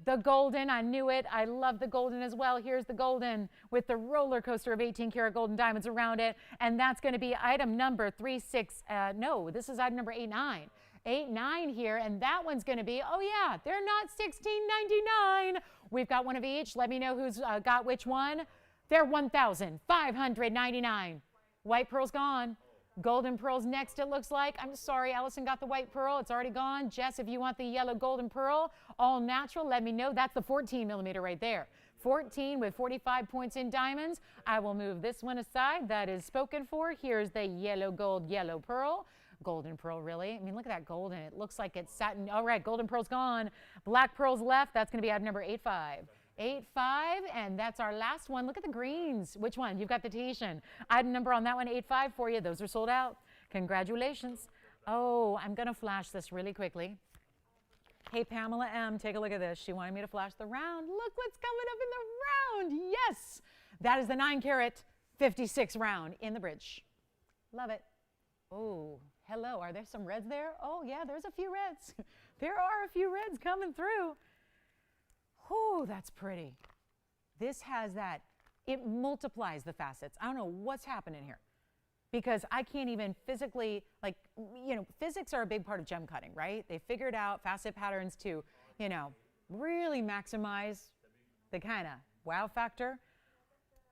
The golden. I knew it. I love the golden as well. Here's the golden with the roller coaster of 18 karat golden diamonds around it. And that's going to be item number 36. No, this is item number 89. 89 here. And that one's going to be, oh yeah, they're not $16.99. We've got one of each. Let me know who's got which one. They're $1,599. White pearl's gone. Golden pearl's next, it looks like. I'm sorry, Allison got the white pearl. It's already gone. Jess, if you want the yellow golden pearl, all natural, let me know. That's the 14 millimeter right there. 14 with 45 points in diamonds. I will move this one aside. That is spoken for. Here's the yellow gold, yellow pearl. Golden pearl, really. I mean, look at that golden. It looks like it's satin. All right, golden pearl's gone. Black pearl's left. That's going to be item number 85. 85, and that's our last one. Look at the greens. Which one? You've got the Tahitian. Item number on that one, 85 for you. Those are sold out. Congratulations. Oh, I'm going to flash this really quickly. Hey, Pamela M., take a look at this. She wanted me to flash the round. Look what's coming up in the round. Yes, that is the 9 carat 56 round in the bridge. Love it. Oh, hello. Are there some reds there? Oh, yeah, there's a few reds. There are a few reds coming through. Oh, that's pretty. This has that, it multiplies the facets. I don't know what's happening here because I can't even physically, like, you know, physics are a big part of gem cutting, right? They figured out facet patterns to, you know, really maximize the kind of wow factor.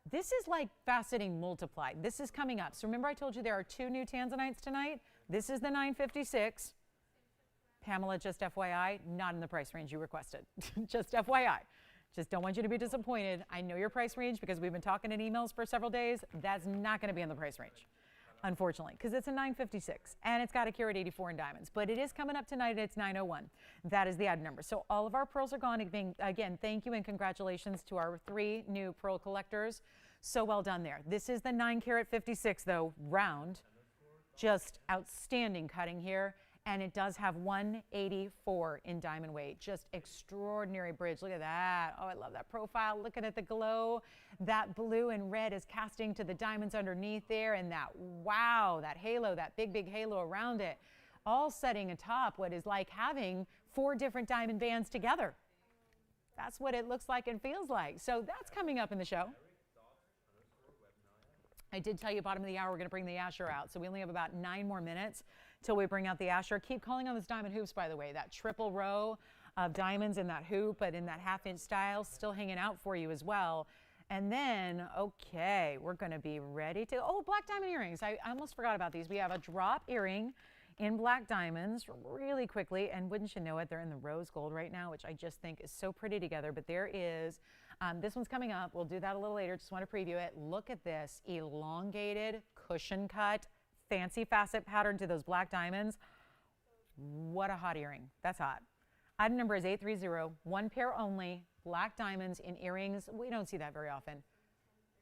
This is like faceting multiplied. This is coming up. So remember I told you there are 2 new tanzanites tonight? This is the 956. Pamela, just FYI, not in the price range you requested. Just FYI. Just don't want you to be disappointed. I know your price range because we've been talking in emails for several days. That's not going to be in the price range, unfortunately, because it's a 956 and it's got a carat 84 in diamonds. But it is coming up tonight. It's 901. That is the item number. So all of our pearls are gone. Again, thank you and congratulations to our 3 new pearl collectors. So well done there. This is the 9 carat 56 though, round. Just outstanding cutting here. And it does have 184 in diamond weight. Just extraordinary bridge. Look at that. Oh, I love that profile. Looking at the glow. That blue and red is casting to the diamonds underneath there. And that, wow, that halo, that big, big halo around it. All setting atop what is like having 4 different diamond bands together. That's what it looks like and feels like. So that's coming up in the show. I did tell you bottom of the hour we're going to bring the Asher out. So we only have about 9 more minutes till we bring out the Asher. Keep calling on those diamond hoops, by the way. That triple row of diamonds in that hoop, but in that 1/2 inch style, still hanging out for you as well. And then, okay, we're going to be ready to, oh, black diamond earrings. I almost forgot about these. We have a drop earring in black diamonds really quickly. And wouldn't you know it, they're in the rose gold right now, which I just think is so pretty together. But there is, this one's coming up. We'll do that a little later. Just want to preview it. Look at this elongated cushion cut, fancy facet pattern to those black diamonds. What a hot earring. That's hot. Item number is 830, 1 pair only, black diamonds in earrings. We don't see that very often.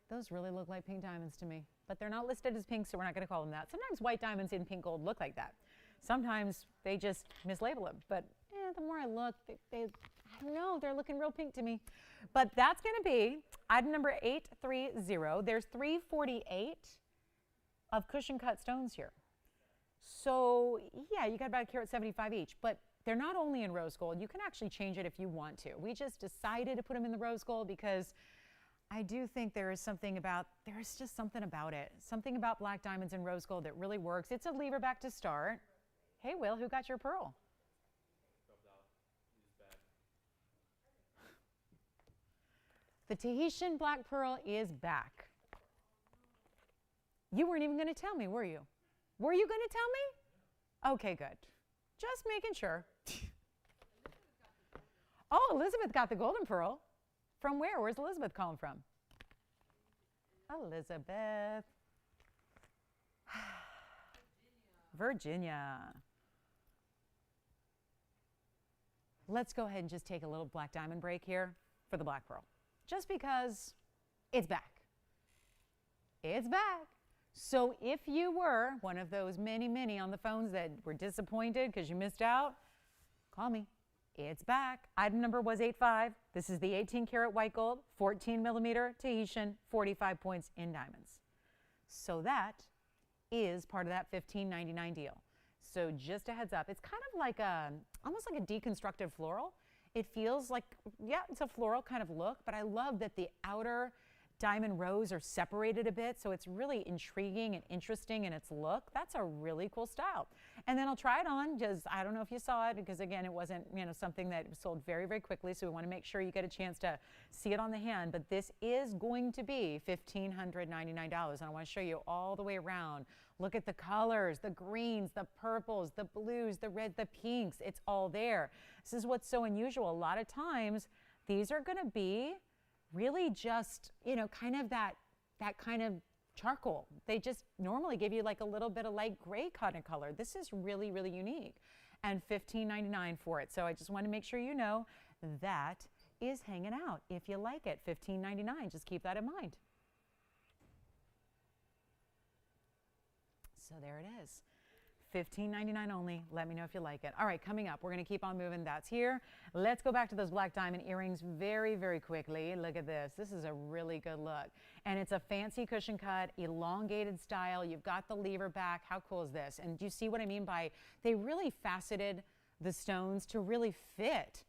Those really look like pink diamonds to me, but they're not listed as pink, so we're not going to call them that. Sometimes white diamonds in pink gold look like that. Sometimes they just mislabel them, but the more I look, I don't know, they're looking real pink to me. But that's going to be item number 830. There's 348 of cushion cut stones here. So yeah, you got about 1.75 each, but they're not only in rose gold. You can actually change it if you want to. We just decided to put them in the rose gold because I do think there's just something about it. Something about black diamonds and rose gold that really works. It's a lever back to start. Hey, Will, who got your pearl? The Tahitian black pearl is back. You weren't even going to tell me, were you? Were you going to tell me? Okay, good. Just making sure. Oh, Elizabeth got the golden pearl. From where? Where's Elizabeth calling from? Elizabeth. Virginia. Let's go ahead and just take a little black diamond break here for the black pearl. Just because it's back. It's back. So if you were one of those many on the phones that were disappointed because you missed out, call me. It's back. Item number was 85. This is the 18 karat white gold, 14 millimeter Tahitian, 45 points in diamonds. So that is part of that $15.99 deal. So just a heads up, it's kind of like almost like a deconstructed floral. It feels like, yeah, it's a floral kind of look, but I love that the outer diamond rows are separated a bit, so it's really intriguing and interesting in its look. That's a really cool style. And then I'll try it on, just, I don't know if you saw it, because again, it wasn't, you know, something that sold very, very quickly, so we want to make sure you get a chance to see it on the hand, but this is going to be $1,599, and I want to show you all the way around. Look at the colors, the greens, the purples, the blues, the reds, the pinks, it's all there. This is what's so unusual. A lot of times, these are going to be really just, you know, kind of that kind of charcoal. They just normally give you like a little bit of light gray cotton color. This is really, really unique, and $15.99 for it. So I just want to make sure you know that is hanging out. If you like it, $15.99, just keep that in mind. So there it is. $15.99 only. Let me know if you like it. All right, coming up, we're going to keep on moving. That's here. Let's go back to those black diamond earrings very, very quickly. Look at this. This is a really good look. And it's a fancy cushion cut, elongated style. You've got the lever back. How cool is this? And do you see what I mean by they really faceted the stones to really fit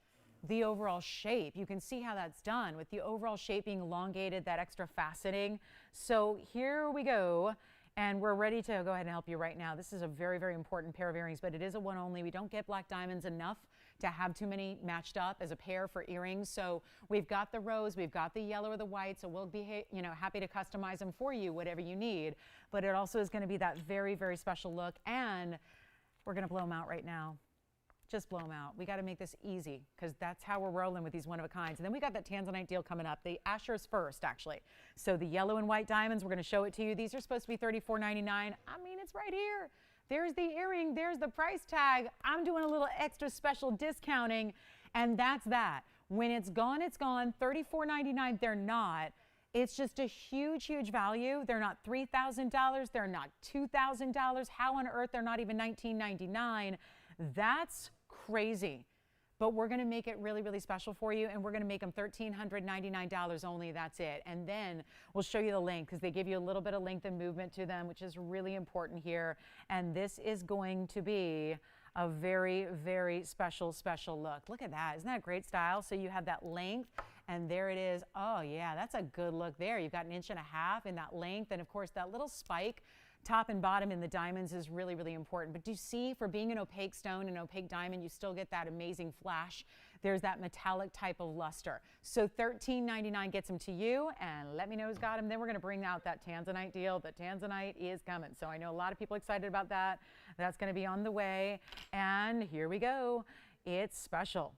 the overall shape? You can see how that's done with the overall shape being elongated, that extra faceting. So here we go. And we're ready to go ahead and help you right now. This is a very, very important pair of earrings, but it is a one only. We don't get black diamonds enough to have too many matched up as a pair for earrings. So we've got the rose, we've got the yellow or the white, so we'll be, you know, happy to customize them for you, whatever you need. But it also is going to be that very, very special look, and we're going to blow them out right now. Just blow them out. We got to make this easy because that's how we're rolling with these one-of-a-kinds. And then we got that tanzanite deal coming up. The Asher's first, actually. So the yellow and white diamonds, we're going to show it to you. These are supposed to be $34.99. I mean, it's right here. There's the earring. There's the price tag. I'm doing a little extra special discounting, and that's that. When it's gone, it's gone. $34.99, they're not. It's just a huge, huge value. They're not $3,000. They're not $2,000. How on earth they're not even $19.99? That's crazy. But we're going to make it really, really special for you, and we're going to make them $1,399 only. That's it. And then we'll show you the length because they give you a little bit of length and movement to them, which is really important here. And this is going to be a very, very special, special look. Look at that. Isn't that a great style? So you have that length, and there it is. Oh, yeah, that's a good look there. You've got 1.5 inches in that length, and, of course, that little spike top and bottom in the diamonds is really, really important. But do you see, for being an opaque stone and opaque diamond, you still get that amazing flash. There's that metallic type of luster. So $13.99 gets them to you, and let me know who's got them. Then we're going to bring out that tanzanite deal. The tanzanite is coming. So I know a lot of people excited about that. That's going to be on the way. And here we go. It's special.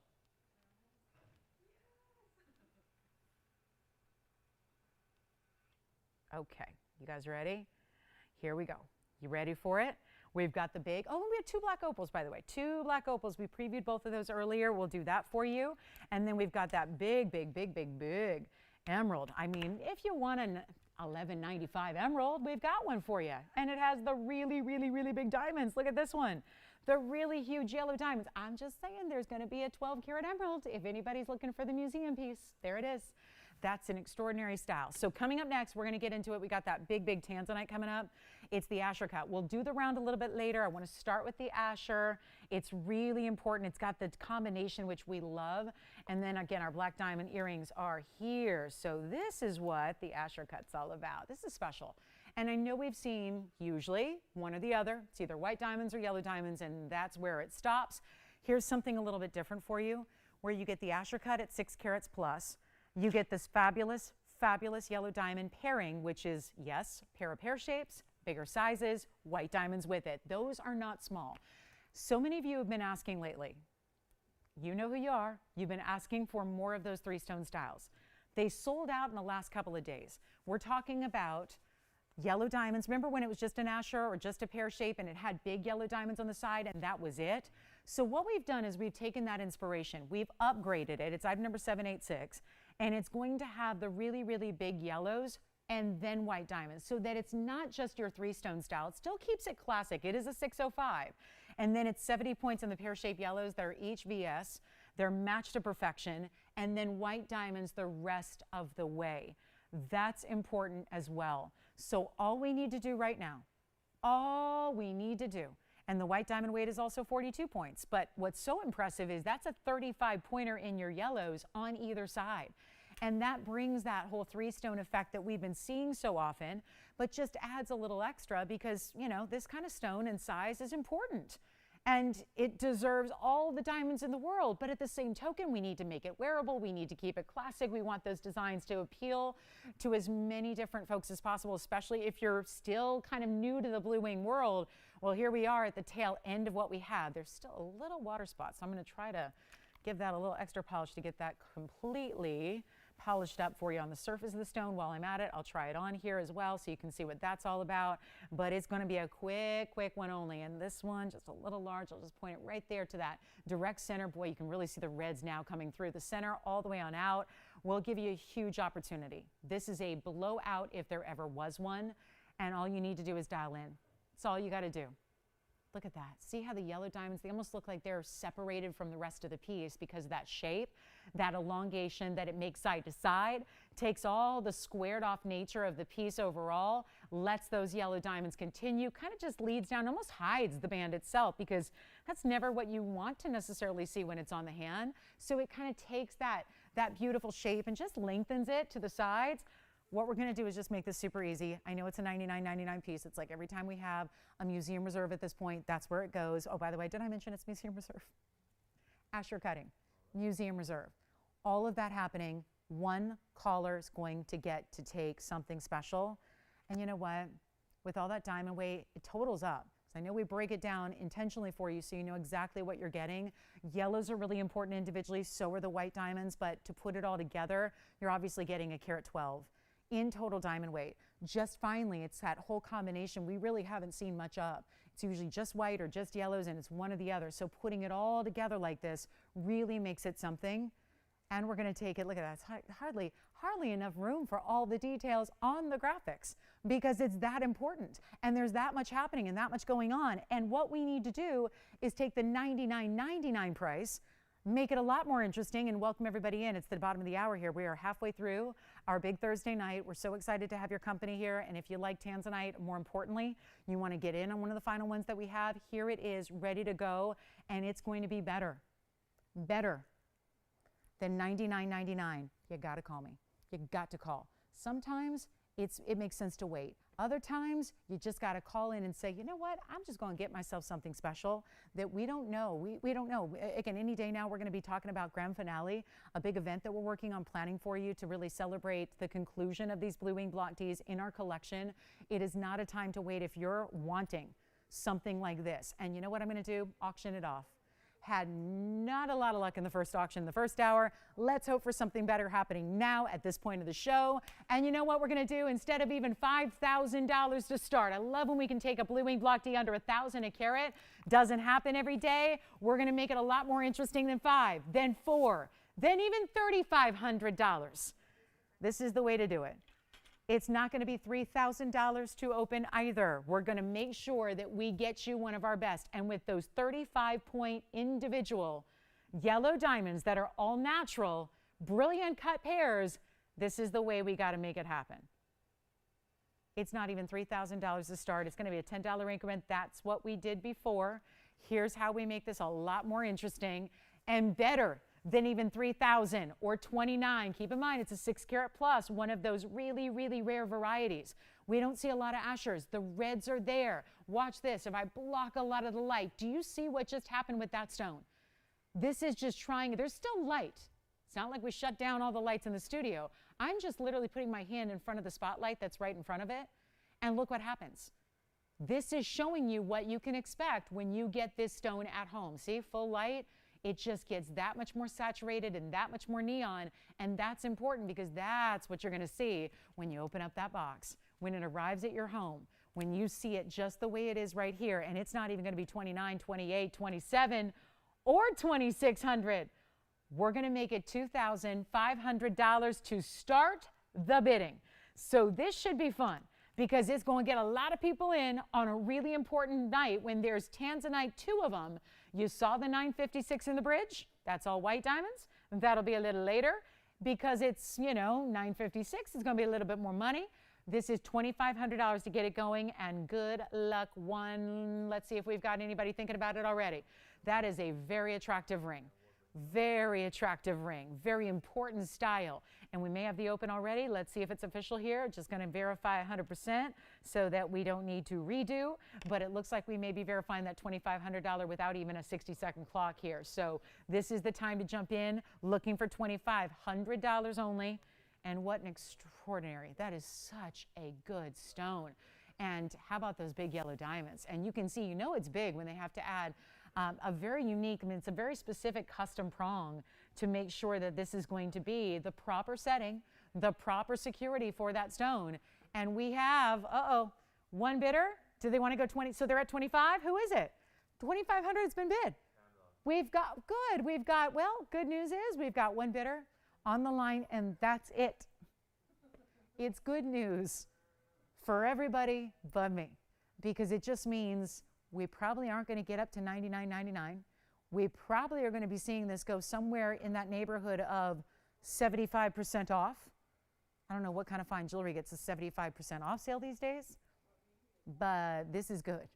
Okay, you guys ready? Here we go. You ready for it? We've got the big, oh, we have 2 black opals, by the way. 2 black opals. We previewed both of those earlier. We'll do that for you. And then we've got that big, big, big, big, big emerald. I mean, if you want an $11.95 emerald, we've got one for you. And it has the really, really, really big diamonds. Look at this one. The really huge yellow diamonds. I'm just saying there's going to be a 12-karat emerald if anybody's looking for the museum piece. There it is. That's an extraordinary style. So coming up next, we're going to get into it. We got that big, big tanzanite coming up. It's the Asher cut. We'll do the round a little bit later. I want to start with the Asher. It's really important. It's got the combination, which we love. And then again, our black diamond earrings are here. So this is what the Asher cut's all about. This is special. And I know we've seen usually one or the other. It's either white diamonds or yellow diamonds, and that's where it stops. Here's something a little bit different for you, where you get the Asher cut at 6 carats plus. You get this fabulous, fabulous yellow diamond pairing, which is, yes, pair of pear shapes, bigger sizes, white diamonds with it. Those are not small. So many of you have been asking lately. You know who you are. You've been asking for more of those 3-stone styles. They sold out in the last couple of days. We're talking about yellow diamonds. Remember when it was just an Asher or just a pear shape and it had big yellow diamonds on the side and that was it? So what we've done is we've taken that inspiration. We've upgraded it. It's item number 786. And it's going to have the really, really big yellows and then white diamonds, so that it's not just your 3-stone style. It still keeps it classic. It is a 605. And then it's 70 points in the pear-shaped yellows. They're each VS. They're matched to perfection. And then white diamonds the rest of the way. That's important as well. So all we need to do right now all we need to do. And the white diamond weight is also 42 points. But what's so impressive is that's a 35-pointer in your yellows on either side. And that brings that whole three-stone effect that we've been seeing so often, but just adds a little extra because, you know, this kind of stone and size is important. And it deserves all the diamonds in the world. But at the same token, we need to make it wearable. We need to keep it classic. We want those designs to appeal to as many different folks as possible, especially if you're still kind of new to the blue wing world. Well, here we are at the tail end of what we have. There's still a little water spot, so I'm going to try to give that a little extra polish to get that completely polished up for you on the surface of the stone. While I'm at it, I'll try it on here as well so you can see what that's all about. But it's going to be a quick one only. And this one, just a little large, I'll just point it right there to that direct center. Boy, you can really see the reds now coming through the center all the way on out. Will give you a huge opportunity. This is a blowout if there ever was one. And all you need to do is dial in. That's all you got to do. Look at that. See how the yellow diamonds, they almost look like they're separated from the rest of the piece because of that shape, that elongation that it makes side to side, takes all the squared off nature of the piece overall, lets those yellow diamonds continue, kind of just leads down, almost hides the band itself because that's never what you want to necessarily see when it's on the hand. So it kind of takes that beautiful shape and just lengthens it to the sides. What we're going to do is just make this super easy. I know it's a $99.99 piece. It's like every time we have a museum reserve at this point, that's where it goes. Oh, by the way, did I mention it's museum reserve? Asher cutting, museum reserve. All of that happening, one caller is going to get to take something special. And you know what? With all that diamond weight, it totals up. So I know we break it down intentionally for you so you know exactly what you're getting. Yellows are really important individually, so are the white diamonds, but to put it all together, you're obviously getting a carat 12. In total diamond weight. Just finally, it's that whole combination we really haven't seen much of. It's usually just white or just yellows and it's one or the other. So putting it all together like this really makes it something. And we're going to take it, look at that, it's hardly enough room for all the details on the graphics because it's that important. And there's that much happening and that much going on. And what we need to do is take the $99.99 price, make it a lot more interesting, and welcome everybody in. It's the bottom of the hour here. We are halfway through our big Thursday night. We're so excited to have your company here. And if you like Tanzanite, more importantly, you want to get in on one of the final ones that we have, here it is, ready to go. And it's going to be better than $99.99. You got to call me. You got to call. Sometimes it makes sense to wait. Other times, you just got to call in and say, you know what, I'm just going to get myself something special that we don't know. We don't know. Again, any day now, we're going to be talking about Grand Finale, a big event that we're working on planning for you to really celebrate the conclusion of these Blue Wing Block Ds in our collection. It is not a time to wait if you're wanting something like this. And you know what I'm going to do? Auction it off. Had not a lot of luck in the first auction, the first hour. Let's hope for something better happening now at this point of the show. And you know what we're going to do? Instead of even $5,000 to start, I love when we can take a Blue Wing Block D under $1,000 a carat. Doesn't happen every day. We're going to make it a lot more interesting than $5,000, then $4,000, then even $3,500. This is the way to do it. It's not going to be $3,000 to open either. We're going to make sure that we get you one of our best. And with those 35-point individual yellow diamonds that are all natural, brilliant cut pairs, this is the way we got to make it happen. It's not even $3,000 to start. It's going to be a $10 increment. That's what we did before. Here's how we make this a lot more interesting and better than even $3,000 or $29,000. Keep in mind, it's a 6 carat plus, one of those really, really rare varieties. We don't see a lot of Ashers. The reds are there. Watch this. If I block a lot of the light, do you see what just happened with that stone? This is just trying, there's still light. It's not like we shut down all the lights in the studio. I'm just literally putting my hand in front of the spotlight that's right in front of it, and look what happens. This is showing you what you can expect when you get this stone at home. See, full light. It just gets that much more saturated and that much more neon, and that's important because that's what you're going to see when you open up that box, when it arrives at your home, when you see it just the way it is right here, and it's not even going to be $29,000, $28,000, $27,000, or $2,600. We're going to make it $2,500 to start the bidding. So this should be fun because it's going to get a lot of people in on a really important night when there's Tanzanite, 2 of them. You saw the 956 in the bridge. That's all white diamonds. That'll be a little later because it's, you know, 956 is going to be a little bit more money. This is $2,500 to get it going, and good luck. Let's see if we've got anybody thinking about it already. That is a very attractive ring. Very attractive ring, very important style. And we may have the open already. Let's see if it's official here. Just going to verify 100% so that we don't need to redo. But it looks like we may be verifying that $2,500 without even a 60-second clock here. So this is the time to jump in, looking for $2,500 only. And what an extraordinary, that is such a good stone. And how about those big yellow diamonds? And you can see, you know it's big when they have to add a very unique, I mean, it's a very specific custom prong to make sure that this is going to be the proper setting, the proper security for that stone. And we have, one bidder. Do they want to go 20? So they're at 25. Who is it? 2,500 has been bid. We've got, good. We've got, well, good news is we've got one bidder on the line, and that's it. It's good news for everybody but me, because it just means we probably aren't going to get up to $99.99. We probably are going to be seeing this go somewhere in that neighborhood of 75% off. I don't know what kind of fine jewelry gets a 75% off sale these days, but this is good.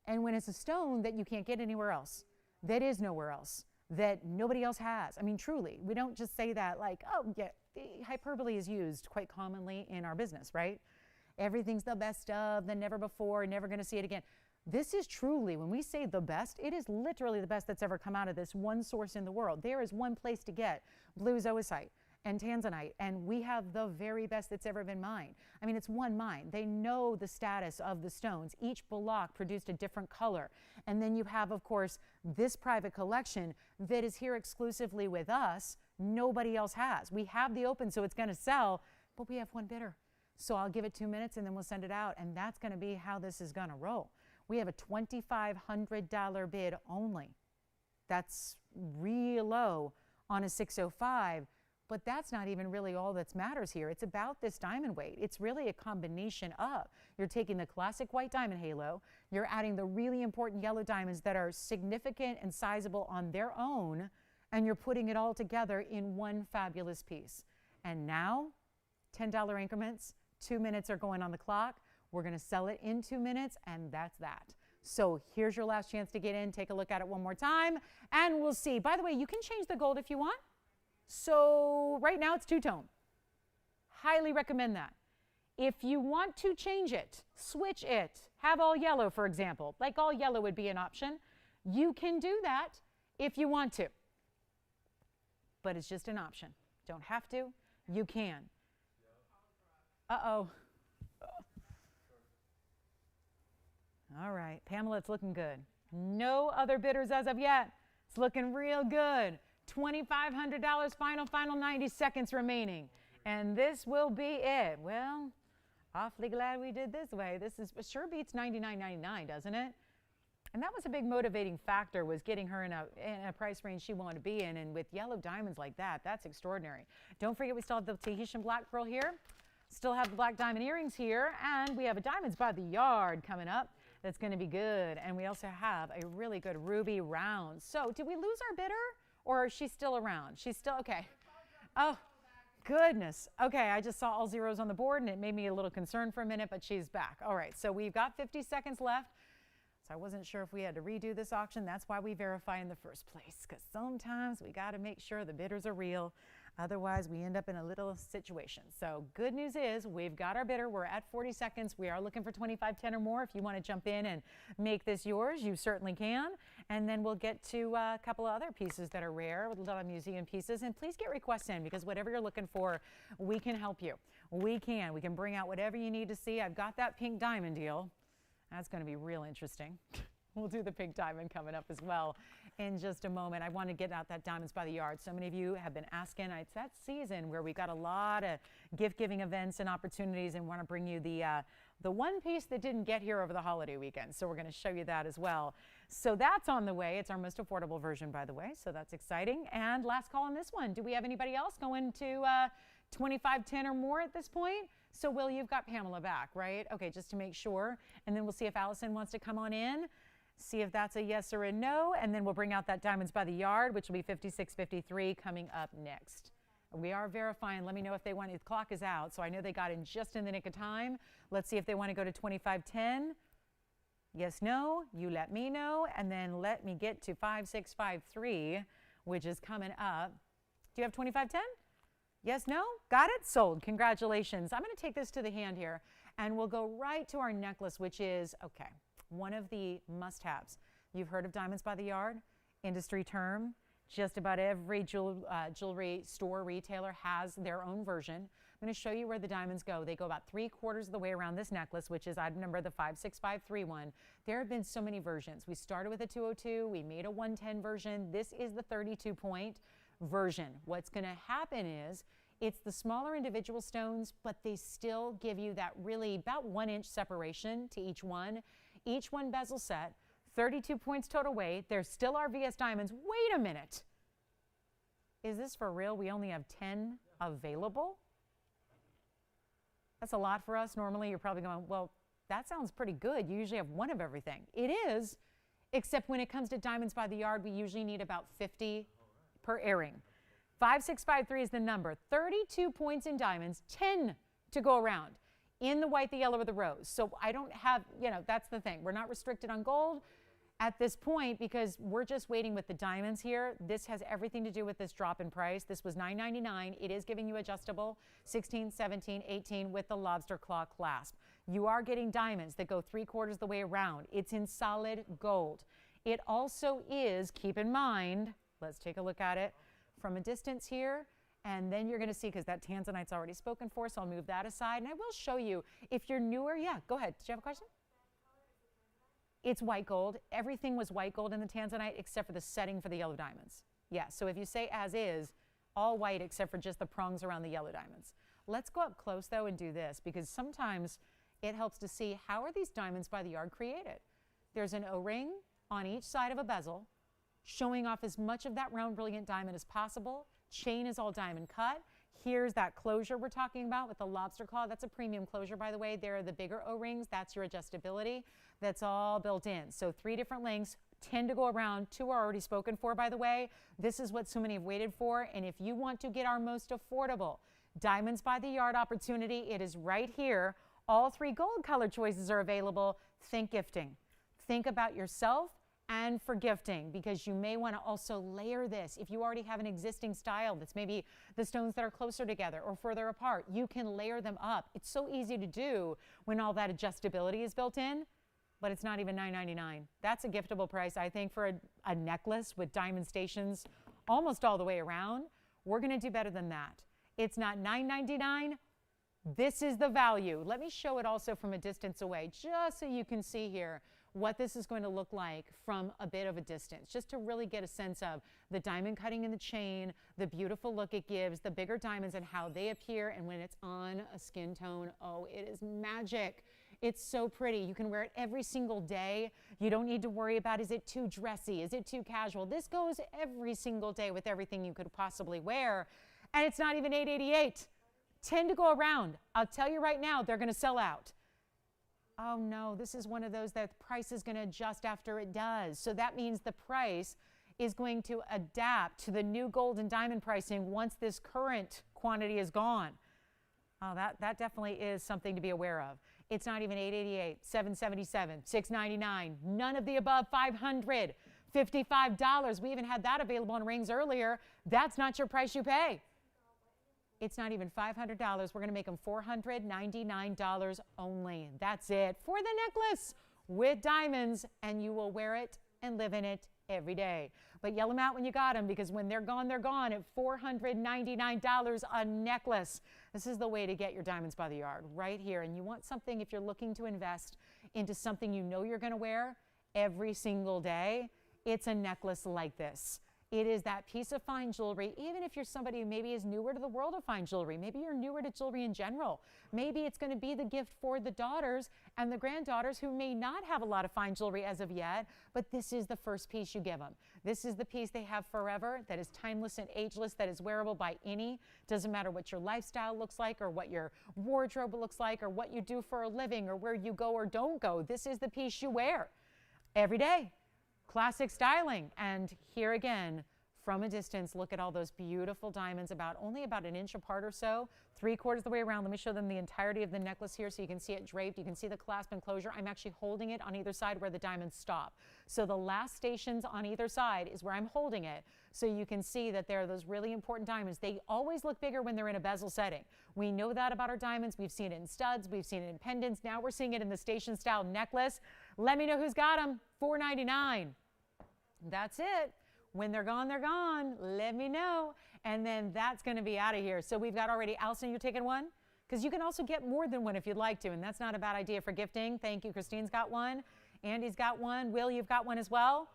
And when it's a stone that you can't get anywhere else, that is nowhere else, that nobody else has. I mean, truly, we don't just say that like, oh, yeah, hyperbole is used quite commonly in our business, right? Everything's the best of, the never before, never going to see it again. This is truly, when we say the best, it is literally the best that's ever come out of this one source in the world. There is one place to get blue zoisite and tanzanite, and we have the very best that's ever been mined. I mean, it's one mine. They know the status of the stones. Each block produced a different color. And then you have, of course, this private collection that is here exclusively with us. Nobody else has. We have the open, so it's going to sell, but we have one bidder. So I'll give it 2 minutes, and then we'll send it out, and that's going to be how this is going to roll. We have a $2,500 bid only. That's real low on a 605, but that's not even really all that matters here. It's about this diamond weight. It's really a combination of, you're taking the classic white diamond halo, you're adding the really important yellow diamonds that are significant and sizable on their own, and you're putting it all together in one fabulous piece. And now, $10 increments, 2 minutes are going on the clock. We're going to sell it in 2 minutes, and that's that. So here's your last chance to get in. Take a look at it one more time, and we'll see. By the way, you can change the gold if you want. So right now it's two-tone. Highly recommend that. If you want to change it, switch it, have all yellow, for example, like all yellow would be an option, you can do that if you want to. But it's just an option. Don't have to. You can. Uh-oh. All right, Pamela, it's looking good. No other bidders as of yet. It's looking real good. $2,500 final 90 seconds remaining. And this will be it. Well, awfully glad we did this way. This is sure beats $99.99, doesn't it? And that was a big motivating factor, was getting her in a price range she wanted to be in. And with yellow diamonds like that, that's extraordinary. Don't forget, we still have the Tahitian black pearl here. Still have the black diamond earrings here. And we have a diamonds by the yard coming up. That's going to be good. And we also have a really good ruby round. So did we lose our bidder, or is she still around? She's still, okay. Oh, goodness. Okay, I just saw all zeros on the board, and it made me a little concerned for a minute, but she's back. All right, so we've got 50 seconds left. So I wasn't sure if we had to redo this auction. That's why we verify in the first place, because sometimes we got to make sure the bidders are real. Otherwise, we end up in a little situation. So good news is we've got our bidder. We're at 40 seconds. We are looking for 2510 or more. If you want to jump in and make this yours, you certainly can. And then we'll get to a couple of other pieces that are rare, a lot of museum pieces. And please get requests in, because whatever you're looking for, we can help you. We can bring out whatever you need to see. I've got that pink diamond deal. That's going to be real interesting. We'll do the pink diamond coming up as well in just a moment. I want to get out that diamonds by the yard. So many of you have been asking. It's that season where we've got a lot of gift-giving events and opportunities, and want to bring you the one piece that didn't get here over the holiday weekend. So we're going to show you that as well. So that's on the way. It's our most affordable version, by the way. So that's exciting. And last call on this one. Do we have anybody else going to 2510 or more at this point? So Will, you've got Pamela back, right? Okay, just to make sure. And then we'll see if Allison wants to come on in. See if that's a yes or a no, and then we'll bring out that diamonds by the yard, which will be 5653 coming up next. We are verifying. Let me know if they want. The clock is out, so I know they got in just in the nick of time. Let's see if they want to go to 2510. Yes, no. You let me know, and then let me get to 5653, which is coming up. Do you have 2510? Yes, no? Got it? Sold. Congratulations. I'm going to take this to the hand here, and we'll go right to our necklace, which is, okay, one of the must-haves. You've heard of Diamonds by the Yard, industry term. Just about every jewelry store retailer has their own version. I'm going to show you where the diamonds go. They go about 3/4 of the way around this necklace, which is item number the 56531. There have been so many versions. We started with a 202. We made a 110 version. This is the 32-point version. What's going to happen is it's the smaller individual stones, but they still give you that really about 1-inch separation to each one. Each one bezel set, 32 points total weight. There's still our VS diamonds. Wait a minute. Is this for real? We only have 10 available? That's a lot for us. Normally, you're probably going, well, that sounds pretty good. You usually have one of everything. It is, except when it comes to Diamonds by the Yard, we usually need about 50 per airing. 5653 is the number. 32 points in diamonds, 10 to go around in the white, the yellow, or the rose. So I don't have, that's the thing. We're not restricted on gold at this point because we're just waiting with the diamonds here. This has everything to do with this drop in price. This was $9.99. It is giving you adjustable 16, 17, 18 with the lobster claw clasp. You are getting diamonds that go 3/4 the way around. It's in solid gold. It also is, keep in mind, let's take a look at it from a distance here, and then you're going to see, because that tanzanite's already spoken for, so I'll move that aside, and I will show you. If you're newer, yeah, go ahead. Did you have a question? It's white gold. Everything was white gold in the tanzanite except for the setting for the yellow diamonds. Yeah, so if you say as is, all white except for just the prongs around the yellow diamonds. Let's go up close, though, and do this, because sometimes it helps to see how are these Diamonds by the Yard created. There's an O-ring on each side of a bezel, showing off as much of that round brilliant diamond as possible. Chain is all diamond cut. Here's that closure we're talking about with the lobster claw. That's a premium closure, by the way. There are the bigger O-rings. That's your adjustability. That's all built in. So 3 different lengths, 10 to go around. 2 are already spoken for, by the way. This is what so many have waited for. And if you want to get our most affordable Diamonds by the Yard opportunity, it is right here. All 3 gold color choices are available. Think gifting. Think about yourself and for gifting, because you may want to also layer this. If you already have an existing style that's maybe the stones that are closer together or further apart, you can layer them up. It's so easy to do when all that adjustability is built in, but it's not even $9.99. That's a giftable price, I think, for a necklace with diamond stations almost all the way around. We're going to do better than that. It's not $9.99. This is the value. Let me show it also from a distance away, just so you can see here what this is going to look like from a bit of a distance, just to really get a sense of the diamond cutting in the chain, the beautiful look it gives, the bigger diamonds and how they appear, and when it's on a skin tone, oh, it is magic. It's so pretty. You can wear it every single day. You don't need to worry about, is it too dressy? Is it too casual? This goes every single day with everything you could possibly wear, and it's not even $8.88. 10 to go around. I'll tell you right now, they're going to sell out. Oh no, this is one of those that the price is going to adjust after it does. So that means the price is going to adapt to the new gold and diamond pricing once this current quantity is gone. Oh, that definitely is something to be aware of. It's not even $8.88, $7.77, $6.99, none of the above, $500, $55. We even had that available on rings earlier. That's not your price you pay. It's not even $500. We're going to make them $499 only. That's it for the necklace with diamonds, and you will wear it and live in it every day. But yell them out when you got them, because when they're gone at $499 a necklace. This is the way to get your Diamonds by the Yard right here. And you want something, if you're looking to invest into something you know you're going to wear every single day, it's a necklace like this. It is that piece of fine jewelry, even if you're somebody who maybe is newer to the world of fine jewelry. Maybe you're newer to jewelry in general. Maybe it's going to be the gift for the daughters and the granddaughters who may not have a lot of fine jewelry as of yet, but this is the first piece you give them. This is the piece they have forever, that is timeless and ageless, that is wearable by any. Doesn't matter what your lifestyle looks like or what your wardrobe looks like or what you do for a living or where you go or don't go. This is the piece you wear every day. Classic styling. And here again, from a distance, look at all those beautiful diamonds, only about an inch apart or so, 3/4 of the way around. Let me show them the entirety of the necklace here so you can see it draped. You can see the clasp and closure. I'm actually holding it on either side where the diamonds stop. So the last stations on either side is where I'm holding it. So you can see that there are those really important diamonds. They always look bigger when they're in a bezel setting. We know that about our diamonds. We've seen it in studs. We've seen it in pendants. Now we're seeing it in the station style necklace. Let me know who's got them. $4.99. That's it. When they're gone, they're gone. Let me know. And then that's going to be out of here. So we've got already, Allison, you're taking one? Because you can also get more than one if you'd like to, and that's not a bad idea for gifting. Thank you. Christine's got one. Andy's got one. Will, you've got one as well?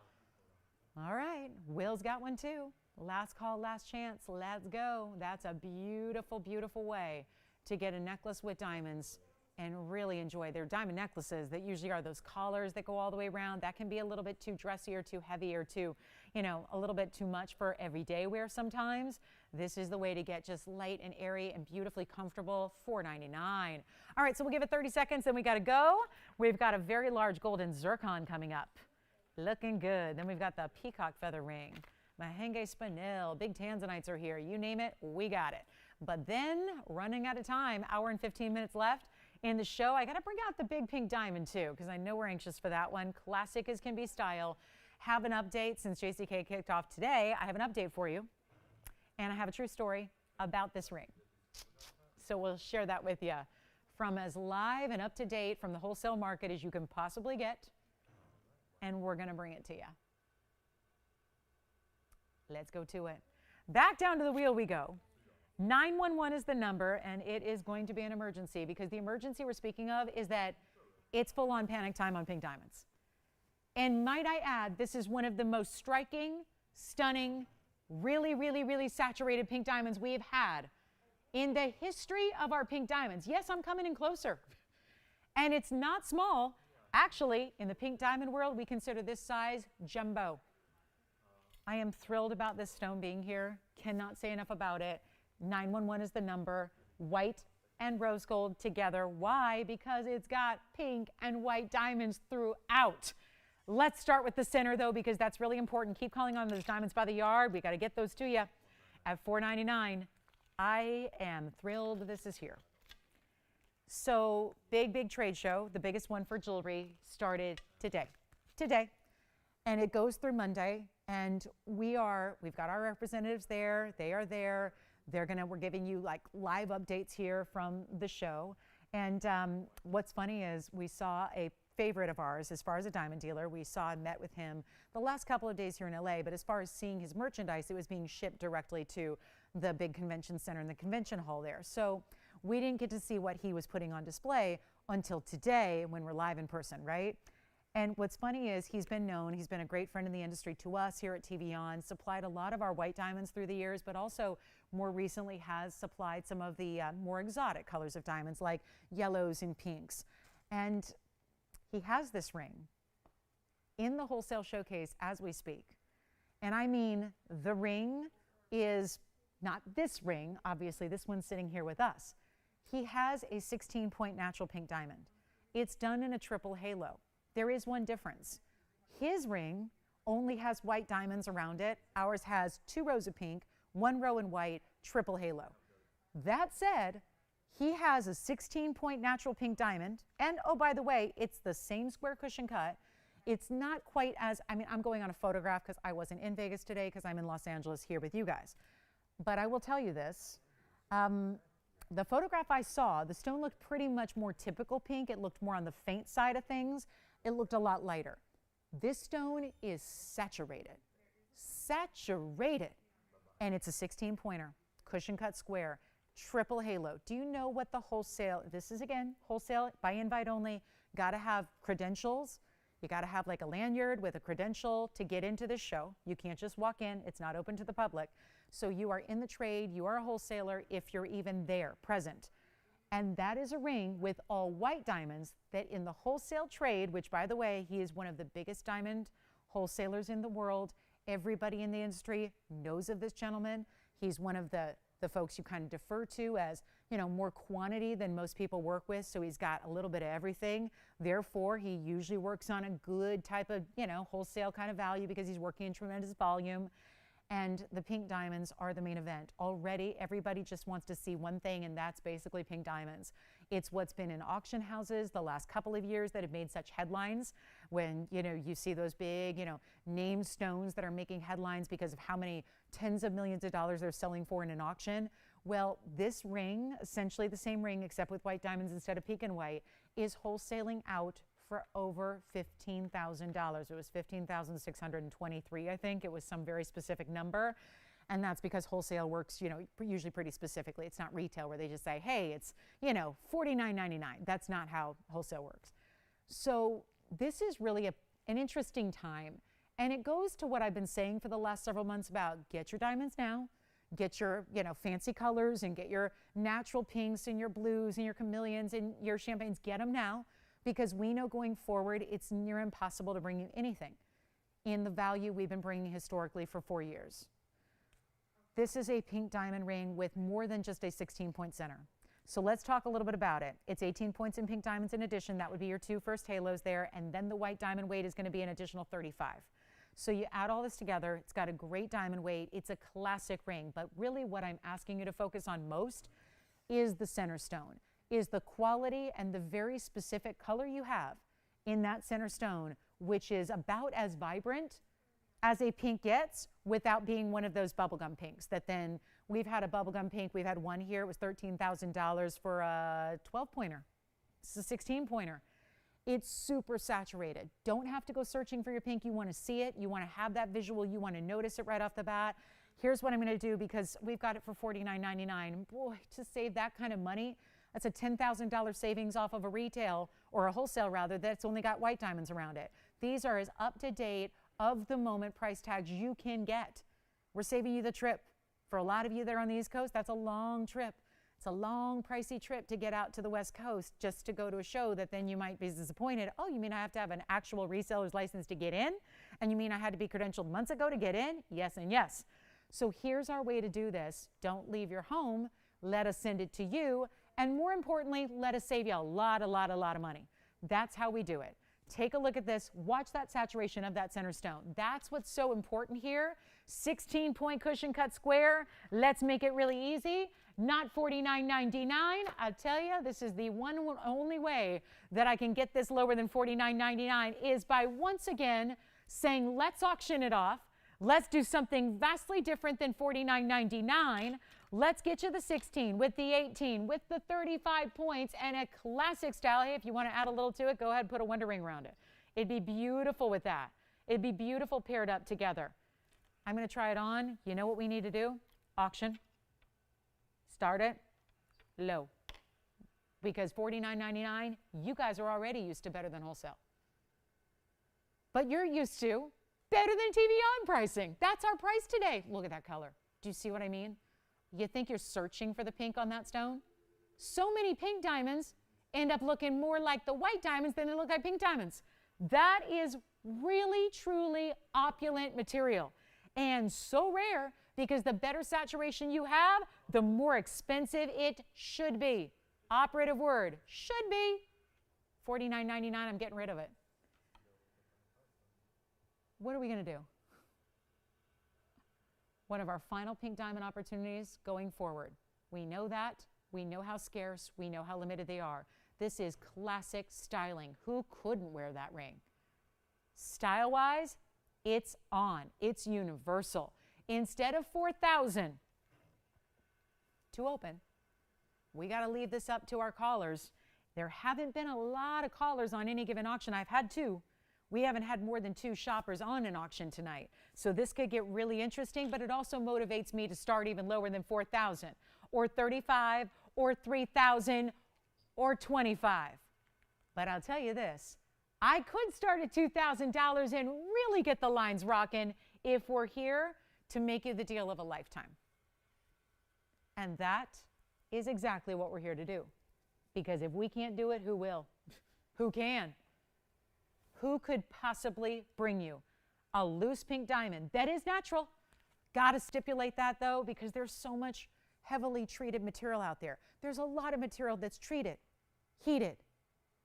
All right. Will's got one too. Last call, last chance. Let's go. That's a beautiful, beautiful way to get a necklace with diamonds and really enjoy their diamond necklaces that usually are those collars that go all the way around. That can be a little bit too dressy or too heavy or too, a little bit too much for everyday wear sometimes. This is the way to get just light and airy and beautifully comfortable. $4.99. All right, so we'll give it 30 seconds and we got to go. We've got a very large golden zircon coming up. Looking good. Then we've got the peacock feather ring. Mahenge spinel, big tanzanites are here. You name it, we got it. But then, running out of time, hour and 15 minutes left in the show. I got to bring out the big pink diamond too, because I know we're anxious for that one. Classic as can be style. Have an update since JCK kicked off today. I have an update for you, and I have a true story about this ring. So we'll share that with you from as live and up to date from the wholesale market as you can possibly get, and we're going to bring it to you. Let's go to it. Back down to the wheel we go. 911 is the number, and it is going to be an emergency because the emergency we're speaking of is that it's full-on panic time on pink diamonds. And might I add, this is one of the most striking, stunning, really, really, really saturated pink diamonds we've had in the history of our pink diamonds. Yes, I'm coming in closer. And it's not small. Actually, in the pink diamond world, we consider this size jumbo. I am thrilled about this stone being here. Cannot say enough about it. 911 is the number, white and rose gold together. Why? Because it's got pink and white diamonds throughout. Let's start with the center though, because that's really important. Keep calling on those diamonds by the yard. We got to get those to you at $4.99. I am thrilled this is here. So big trade show, the biggest one for jewelry, started today. And it goes through Monday, and we've got our representatives there. They are there. We're giving you like live updates here from the show. And what's funny is we saw a favorite of ours as far as a diamond dealer. We saw and met with him the last couple of days here in LA, but as far as seeing his merchandise, it was being shipped directly to the big convention center and the convention hall there. So we didn't get to see what he was putting on display until today when we're live in person, right? And what's funny is he's been a great friend in the industry to us here at TVON, supplied a lot of our white diamonds through the years, but also more recently has supplied some of the more exotic colors of diamonds like yellows and pinks. And he has this ring in the wholesale showcase as we speak. And I mean, the ring is not this ring, obviously, this one's sitting here with us. He has a 16-point natural pink diamond. It's done in a triple halo. There is one difference. His ring only has white diamonds around it. Ours has 2 rows of pink, 1 row in white, triple halo. That said, he has a 16-point natural pink diamond. And oh, by the way, it's the same square cushion cut. It's not quite as, I'm going on a photograph because I wasn't in Vegas today because I'm in Los Angeles here with you guys. But I will tell you this. The photograph I saw, the stone looked pretty much more typical pink. It looked more on the faint side of things. It looked a lot lighter. This stone is saturated. And it's a 16-pointer, cushion cut square, triple halo. Do you know what the wholesale, this is again, wholesale by invite only, got to have credentials. You got to have like a lanyard with a credential to get into this show. You can't just walk in. It's not open to the public. So you are in the trade. You are a wholesaler if you're even there, present. And that is a ring with all white diamonds that in the wholesale trade, which by the way, he is one of the biggest diamond wholesalers in the world. Everybody in the industry knows of this gentleman. He's one of the folks you kind of defer to as, more quantity than most people work with. So he's got a little bit of everything. Therefore, he usually works on a good type of, wholesale kind of value because he's working in tremendous volume. And the pink diamonds are the main event. Already, everybody just wants to see one thing, and that's basically pink diamonds. It's what's been in auction houses the last couple of years that have made such headlines when, you see those big, name stones that are making headlines because of how many tens of millions of dollars they're selling for in an auction. Well, this ring, essentially the same ring except with white diamonds instead of pink and white, is wholesaling out for over $15,000. It was $15,623, I think. It was some very specific number. And that's because wholesale works, usually pretty specifically. It's not retail where they just say, hey, it's, $49.99. That's not how wholesale works. So this is really an interesting time. And it goes to what I've been saying for the last several months about get your diamonds now, get your, fancy colors, and get your natural pinks and your blues and your chameleons and your champagnes. Get them now, because we know going forward it's near impossible to bring you anything in the value we've been bringing historically for 4 years. This is a pink diamond ring with more than just a 16-point center. So let's talk a little bit about it. It's 18 points in pink diamonds in addition. That would be your 2 first halos there, and then the white diamond weight is going to be an additional 35. So you add all this together, it's got a great diamond weight. It's a classic ring, but really what I'm asking you to focus on most is the center stone, is the quality and the very specific color you have in that center stone, which is about as vibrant as a pink gets without being one of those bubblegum pinks that then we've had a bubblegum pink. We've had one here. It was $13,000 for a 12-pointer. This is a 16-pointer. It's super saturated. Don't have to go searching for your pink. You want to see it. You want to have that visual. You want to notice it right off the bat. Here's what I'm going to do because we've got it for $49.99. Boy, to save that kind of money, that's a $10,000 savings off of a retail or a wholesale rather that's only got white diamonds around it. These are as up-to-date, of-the-moment price tags you can get. We're saving you the trip. For a lot of you there on the East Coast, that's a long trip. It's a long, pricey trip to get out to the West Coast just to go to a show that then you might be disappointed. Oh, you mean I have to have an actual reseller's license to get in? And you mean I had to be credentialed months ago to get in? Yes and yes. So here's our way to do this. Don't leave your home. Let us send it to you. And more importantly, let us save you a lot of money. That's how we do it. Take a look at this. Watch that saturation of that center stone. That's what's so important here. 16-point cushion cut square. Let's make it really easy. Not $49.99. I tell you, this is the one and only way that I can get this lower than $49.99 is by once again saying, let's auction it off. Let's do something vastly different than $49.99. Let's get you the 16 with the 18 with the 35 points and a classic style. Hey, if you want to add a little to it, go ahead and put a wonder ring around it. It'd be beautiful with that. It'd be beautiful paired up together. I'm going to try it on. You know what we need to do? Auction. Start it low. Because $49.99, you guys are already used to better than wholesale. But you're used to better than TVON pricing. That's our price today. Look at that color. Do you see what I mean? You think you're searching for the pink on that stone? So many pink diamonds end up looking more like the white diamonds than they look like pink diamonds. That is really, truly opulent material. And so rare because the better saturation you have, the more expensive it should be. Operative word, should be. $49.99, I'm getting rid of it. What are we going to do? One of our final pink diamond opportunities going forward. We know that. We know how scarce. We know how limited they are. This is classic styling. Who couldn't wear that ring? Style-wise, it's on. It's universal. Instead of $4,000 to open, we got to leave this up to our callers. There haven't been a lot of callers on any given auction. I've had 2. We haven't had more than 2 shoppers on an auction tonight. So this could get really interesting, but it also motivates me to start even lower than $4,000 or $35,000 or $3,000 or $25,000. But I'll tell you this, I could start at $2,000 and really get the lines rocking if we're here to make you the deal of a lifetime. And that is exactly what we're here to do. Because if we can't do it, who will? Who can? Who could possibly bring you a loose pink diamond that is natural? Got to stipulate that though, because there's so much heavily treated material out there. There's a lot of material that's treated, heated.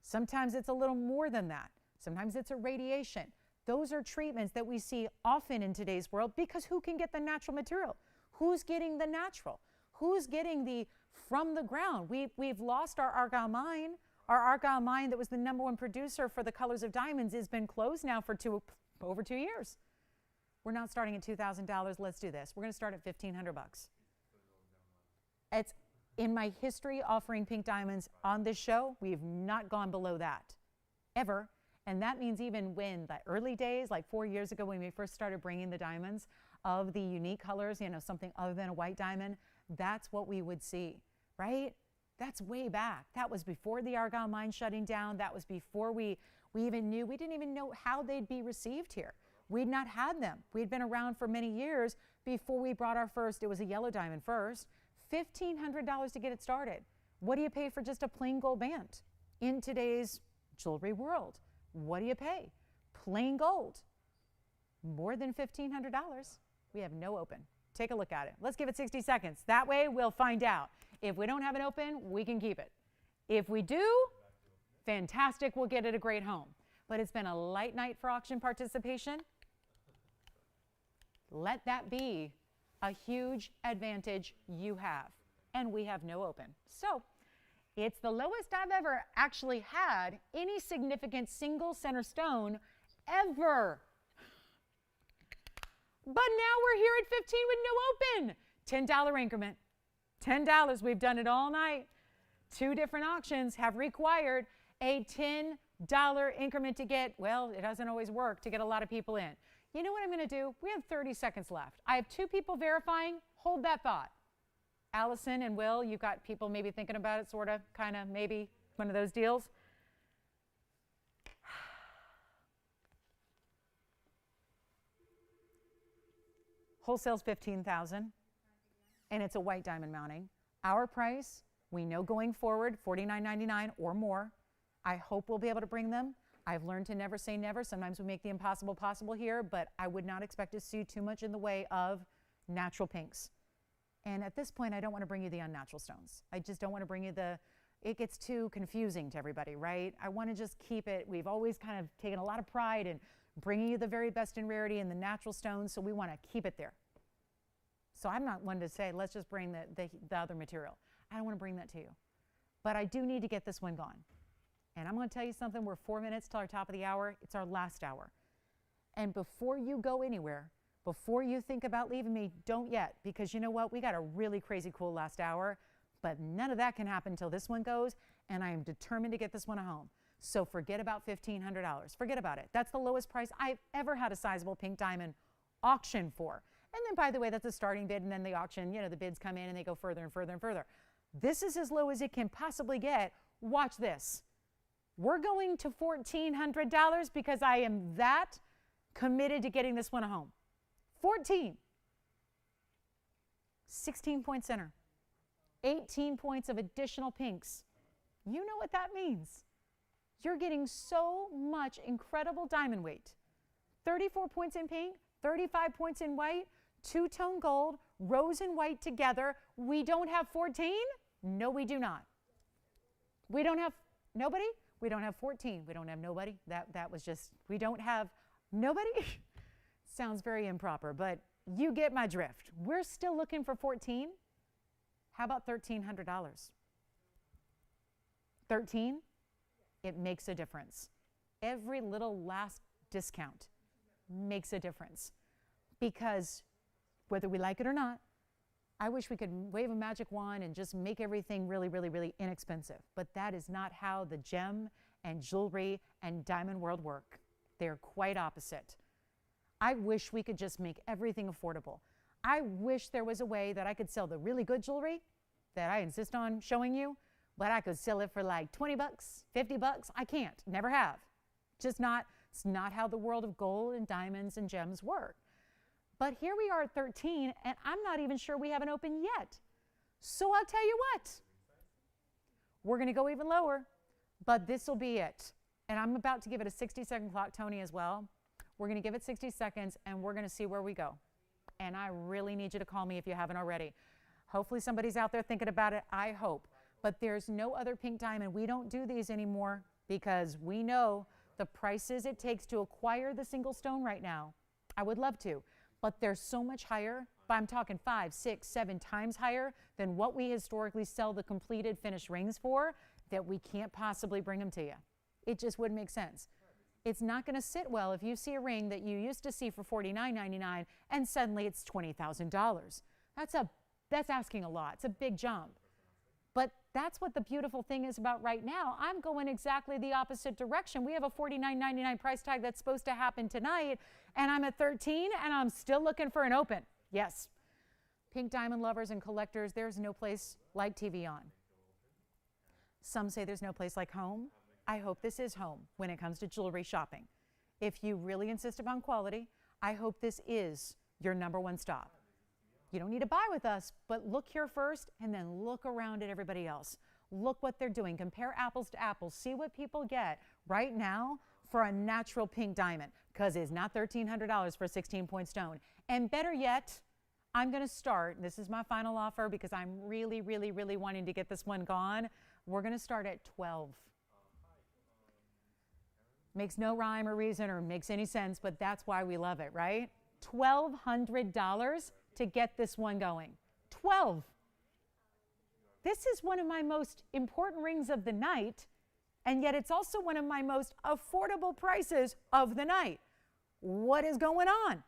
Sometimes it's a little more than that. Sometimes it's irradiation. Those are treatments that we see often in today's world because who can get the natural material? Who's getting the natural? Who's getting the from the ground? We've lost our Argyle mine. Our Argyle mine that was the #1 producer for the colors of diamonds has been closed now for over 2 years. We're not starting at $2,000. Let's do this. We're going to start at $1,500. It's in my history offering pink diamonds on this show, we've not gone below that ever. And that means even when the early days, like 4 years ago when we first started bringing the diamonds of the unique colors, you know, something other than a white diamond, that's what we would see, right? That's way back. That was before the Argyle mine shutting down. That was before we even knew, we didn't even know how they'd be received here. We'd not had them. We'd been around for many years before we brought our first, it was a yellow diamond first, $1,500 to get it started. What do you pay for just a plain gold band in today's jewelry world? What do you pay? Plain gold. More than $1,500. We have no open. Take a look at it. Let's give it 60 seconds. That way we'll find out. If we don't have an open, we can keep it. If we do, fantastic, we'll get it a great home. But it's been a light night for auction participation. Let that be a huge advantage you have. And we have no open. So it's the lowest I've ever actually had any significant single center stone ever. But now we're here at 15 with no open. $10 increment. $10. We've done it all night. 2 different auctions have required a $10 increment to get, well, it doesn't always work to get a lot of people in. You know what I'm going to do? We have 30 seconds left. I have 2 people verifying. Hold that thought. Allison and Will, you've got people maybe thinking about it, sort of, kind of, maybe one of those deals. Wholesale's $15,000, and it's a white diamond mounting. Our price, we know going forward, $49.99 or more. I hope we'll be able to bring them. I've learned to never say never. Sometimes we make the impossible possible here, but I would not expect to see too much in the way of natural pinks. And at this point, I don't want to bring you the unnatural stones. I just don't want to bring you it gets too confusing to everybody, right? I want to just keep it. We've always kind of taken a lot of pride in bringing you the very best in rarity and the natural stones, so we want to keep it there. So I'm not one to say, let's just bring the other material. I don't want to bring that to you. But I do need to get this one gone. And I'm going to tell you something. We're 4 minutes till our top of the hour. It's our last hour. And before you go anywhere, before you think about leaving me, don't yet. Because you know what? We got a really crazy cool last hour. But none of that can happen until this one goes. And I am determined to get this one home. So forget about $1,500. Forget about it. That's the lowest price I've ever had a sizable pink diamond auction for. And then, by the way, that's a starting bid, and then the auction, you know, the bids come in and they go further and further and further. This is as low as it can possibly get. Watch this. We're going to $1,400 because I am that committed to getting this one home. 14. 16-point center. 18 points of additional pinks. You know what that means. You're getting so much incredible diamond weight. 34 points in pink, 35 points in white, 2-tone gold, rose and white together. We don't have 14? No, we do not. We don't have nobody? We don't have 14. We don't have nobody. That was just, we don't have nobody? Sounds very improper, but you get my drift. We're still looking for 14. How about $1,300? 13? It makes a difference. Every little last discount makes a difference. Because whether we like it or not, I wish we could wave a magic wand and just make everything really, really, really inexpensive. But that is not how the gem and jewelry and diamond world work. They're quite opposite. I wish we could just make everything affordable. I wish there was a way that I could sell the really good jewelry that I insist on showing you, but I could sell it for like 20 bucks, 50 bucks. I can't, never have. Just not, it's not how the world of gold and diamonds and gems work. But here we are at 13, and I'm not even sure we haven't opened yet. So I'll tell you what, we're going to go even lower, but this will be it. And I'm about to give it a 60-second clock, Tony, as well. We're going to give it 60 seconds, and we're going to see where we go. And I really need you to call me if you haven't already. Hopefully somebody's out there thinking about it, I hope. But there's no other pink diamond. We don't do these anymore because we know the prices it takes to acquire the single stone right now, I would love to, but they're so much higher. But I'm talking 5, 6, 7 times higher than what we historically sell the completed finished rings for, that we can't possibly bring them to you. It just wouldn't make sense. It's not going to sit well if you see a ring that you used to see for $49.99 and suddenly it's $20,000. That's asking a lot. It's a big jump. But that's what the beautiful thing is about right now. I'm going exactly the opposite direction. We have a $49.99 price tag that's supposed to happen tonight, and I'm at $13, and I'm still looking for an open. Yes. Pink diamond lovers and collectors, there's no place like TVON. Some say there's no place like home. I hope this is home when it comes to jewelry shopping. If you really insist upon quality, I hope this is your #1 stop. You don't need to buy with us, but look here first and then look around at everybody else. Look what they're doing. Compare apples to apples. See what people get right now for a natural pink diamond, because it's not $1,300 for a 16-point stone. And better yet, I'm going to start, this is my final offer because I'm really, really, really wanting to get this one gone. We're going to start at 12. Makes no rhyme or reason or makes any sense, but that's why we love it, right? $1,200 to get this one going. 12. This is one of my most important rings of the night, and yet it's also one of my most affordable prices of the night. What is going on?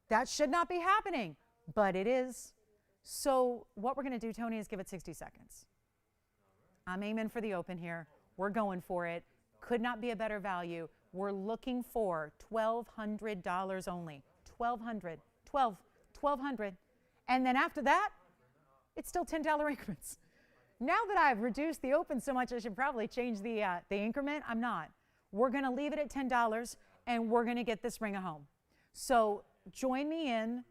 That should not be happening, but it is. So what we're going to do, Tony, is give it 60 seconds. I'm aiming for the open here. We're going for it. Could not be a better value. We're looking for $1,200 only. $1,200. And then after that, it's still $10 increments. Now that I've reduced the open so much, I should probably change the increment. I'm not. We're going to leave it at $10, and we're going to get this ring a home. So join me in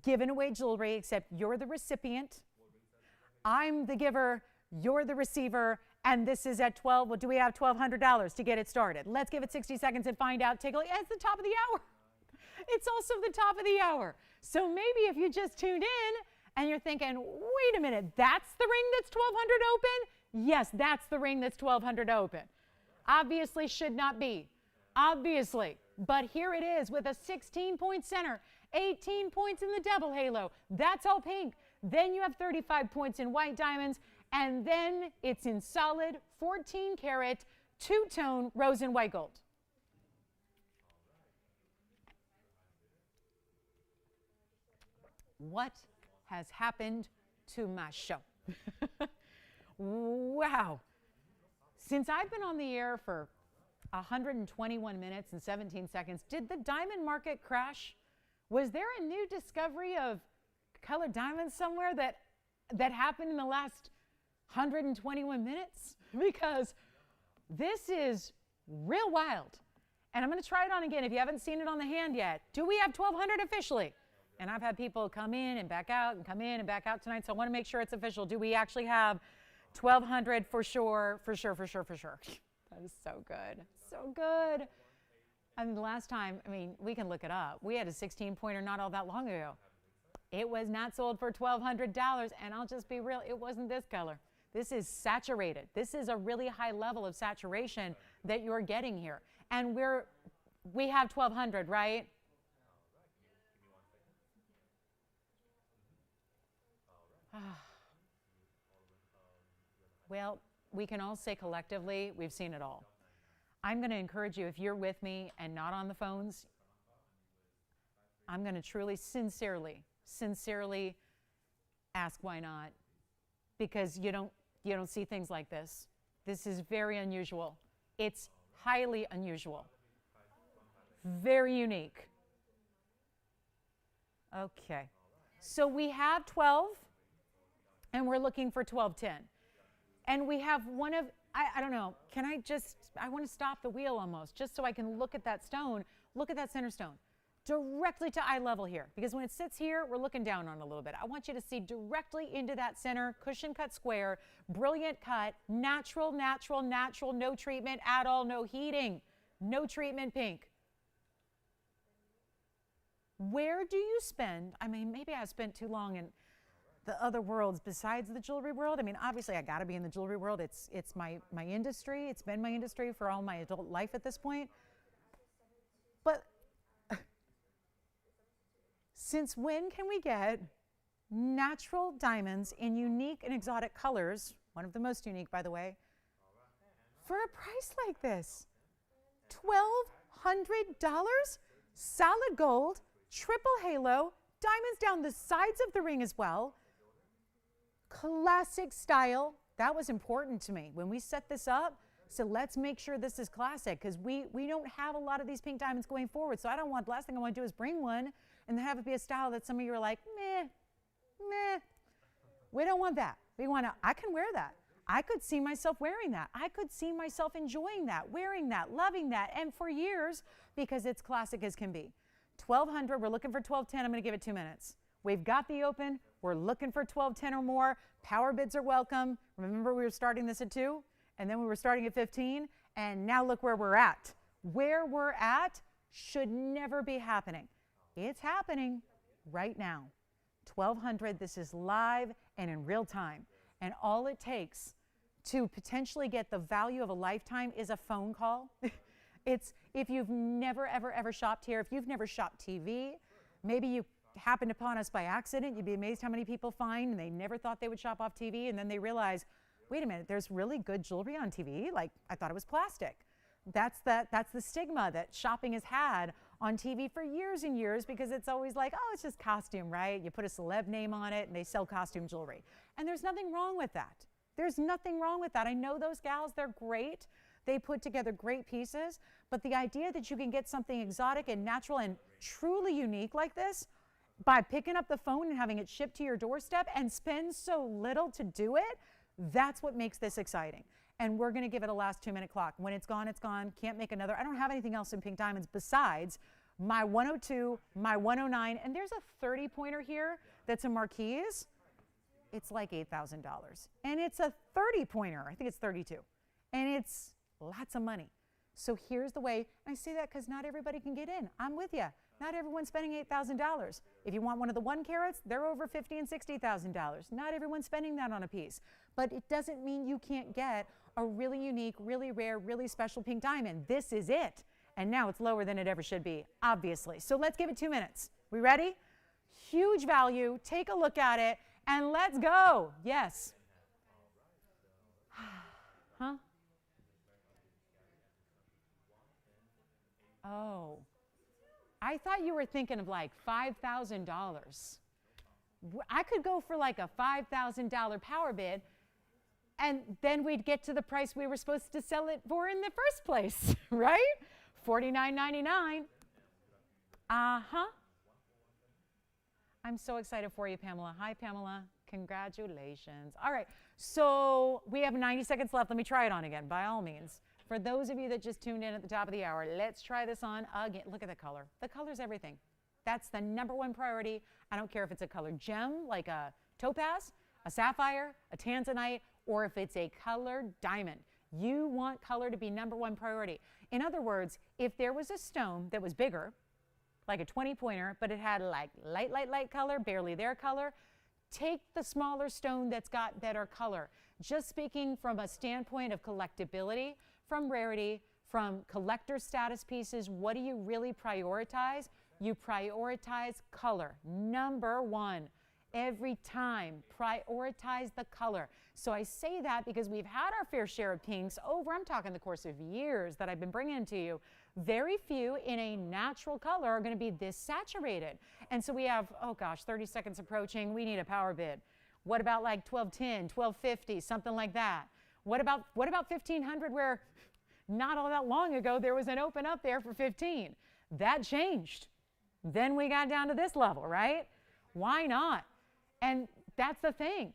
giving away jewelry, except you're the recipient. I'm the giver. You're the receiver. And this is at 12. Well, do we have $1,200 to get it started? Let's give it 60 seconds and find out. Take a look. It's the top of the hour. It's also the top of the hour. So maybe if you just tuned in and you're thinking, wait a minute, that's the ring that's $1,200 open? Yes, that's the ring that's $1,200 open. Obviously should not be. Obviously. But here it is with a 16-point center, 18 points in the double halo. That's all pink. Then you have 35 points in white diamonds. And then it's in solid 14-karat, two-tone rose and white gold. What has happened to my show? Wow. Since I've been on the air for 121 minutes and 17 seconds, did the diamond market crash? Was there a new discovery of colored diamonds somewhere that happened in the last 121 minutes? Because this is real wild. And I'm going to try it on again if you haven't seen it on the hand yet. Do we have 1,200 officially? And I've had people come in and back out and come in and back out tonight, so I want to make sure it's official. Do we actually have 1,200 for sure, for sure, for sure, for sure? That is so good. So good. I mean, the last time, I mean, we can look it up. We had a 16-pointer not all that long ago. It was not sold for $1,200, and I'll just be real, it wasn't this color. This is saturated. This is a really high level of saturation that you're getting here. And we have 1,200, right? Well, we can all say collectively, we've seen it all. I'm going to encourage you, if you're with me and not on the phones, I'm going to truly, sincerely ask why not. Because you don't see things like this. This is very unusual. It's highly unusual. Very unique. Okay. So we have 12, and we're looking for 1210. And we have one of, I don't know, I want to stop the wheel almost, just so I can look at that stone, look at that center stone, directly to eye level here. Because when it sits here, we're looking down on it a little bit. I want you to see directly into that center, cushion cut square, brilliant cut, natural, natural, natural, no treatment at all, no heating, no treatment pink. Where do you spend, I mean, maybe I spent too long in the other worlds besides the jewelry world. I mean, obviously I got to be in the jewelry world. It's my industry. It's been my industry for all my adult life at this point. But since when can we get natural diamonds in unique and exotic colors, one of the most unique, by the way, for a price like this? $1,200? Solid gold, triple halo, diamonds down the sides of the ring as well. Classic style. That was important to me when we set this up. So let's make sure this is classic, because we don't have a lot of these pink diamonds going forward. So I don't want, the last thing I want to do is bring one and then have it be a style that some of you are like, meh, meh. We don't want that. We want to, I can wear that. I could see myself wearing that. I could see myself enjoying that, wearing that, loving that, and for years, because it's classic as can be. 1,200, we're looking for 1,210. I'm going to give it 2 minutes. We've got the open. We're looking for 1,210 or more. Power bids are welcome. Remember, we were starting this at 2, and then we were starting at 15, and now look where we're at. Where we're at should never be happening. It's happening right now. 1,200, this is live and in real time. And all it takes to potentially get the value of a lifetime is a phone call. It's, if you've never, ever, ever shopped here, if you've never shopped TV, maybe you happened upon us by accident, you'd be amazed how many people find and they never thought they would shop off TV, and then they realize, wait a minute, there's really good jewelry on TV? Like, I thought it was plastic. That's the stigma that shopping has had on TV for years and years, because it's always like, oh, it's just costume, right? You put a celeb name on it and they sell costume jewelry. And there's nothing wrong with that. There's nothing wrong with that. I know those gals, they're great. They put together great pieces, but the idea that you can get something exotic and natural and truly unique like this by picking up the phone and having it shipped to your doorstep and spend so little to do it, that's what makes this exciting. And we're going to give it a last 2-minute clock. When it's gone, it's gone. Can't make another. I don't have anything else in pink diamonds besides my 102, my 109, and there's a 30-pointer here that's a Marquise. It's like $8,000. And it's a 30-pointer. I think it's 32. And it's lots of money. So here's the way. I say that because not everybody can get in. I'm with you. Not everyone's spending $8,000. If you want one of the 1 carats, they're over $50,000 and $60,000. Not everyone's spending that on a piece. But it doesn't mean you can't get a really unique, really rare, really special pink diamond. This is it. And now it's lower than it ever should be, obviously. So let's give it 2 minutes. We ready? Huge value. Take a look at it, and let's go. Yes. Huh? Oh. I thought you were thinking of like $5,000. I could go for like a $5,000 power bid, and then we'd get to the price we were supposed to sell it for in the first place, right? $49.99. Uh-huh. I'm so excited for you, Pamela. Hi, Pamela. Congratulations. All right, so we have 90 seconds left. Let me try it on again, by all means. For those of you that just tuned in at the top of the hour, let's try this on again. Look at the color. The color's everything. That's the #1 priority. I don't care if it's a colored gem, like a topaz, a sapphire, a tanzanite, or if it's a colored diamond. You want color to be #1 priority. In other words, if there was a stone that was bigger, like a 20-pointer, but it had like light color, barely their color, take the smaller stone that's got better color. Just speaking from a standpoint of collectability, from rarity, from collector status pieces, what do you really prioritize? You prioritize color. #1. Every time, prioritize the color. So I say that because we've had our fair share of pinks over, I'm talking the course of years that I've been bringing to you. Very few in a natural color are going to be this saturated. And so we have, oh gosh, 30 seconds approaching. We need a power bid. What about like 1210, 1250, something like that? What about 1500, where not all that long ago there was an open up there for 15? That changed. Then we got down to this level, right? Why not? And that's the thing.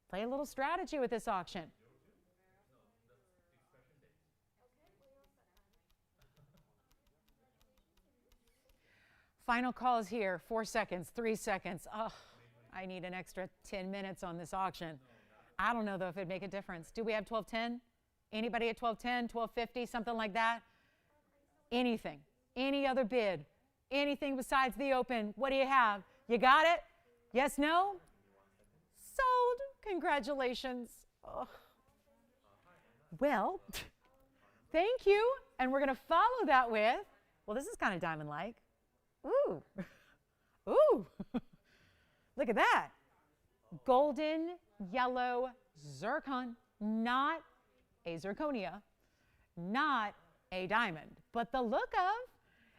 Play a little strategy with this auction. Final calls here. 4 seconds, 3 seconds. Oh, I need an extra 10 minutes on this auction. I don't know, though, if it'd make a difference. Do we have 1210? Anybody at 1210, 1250, something like that? Anything. Any other bid? Anything besides the open? What do you have? You got it? Yes, no? Sold. Congratulations. Oh. Well, thank you. And we're going to follow that with Well, this is kind of diamond-like. Ooh. Ooh. Look at that. Golden yellow zircon, not a zirconia, not a diamond, but the look of.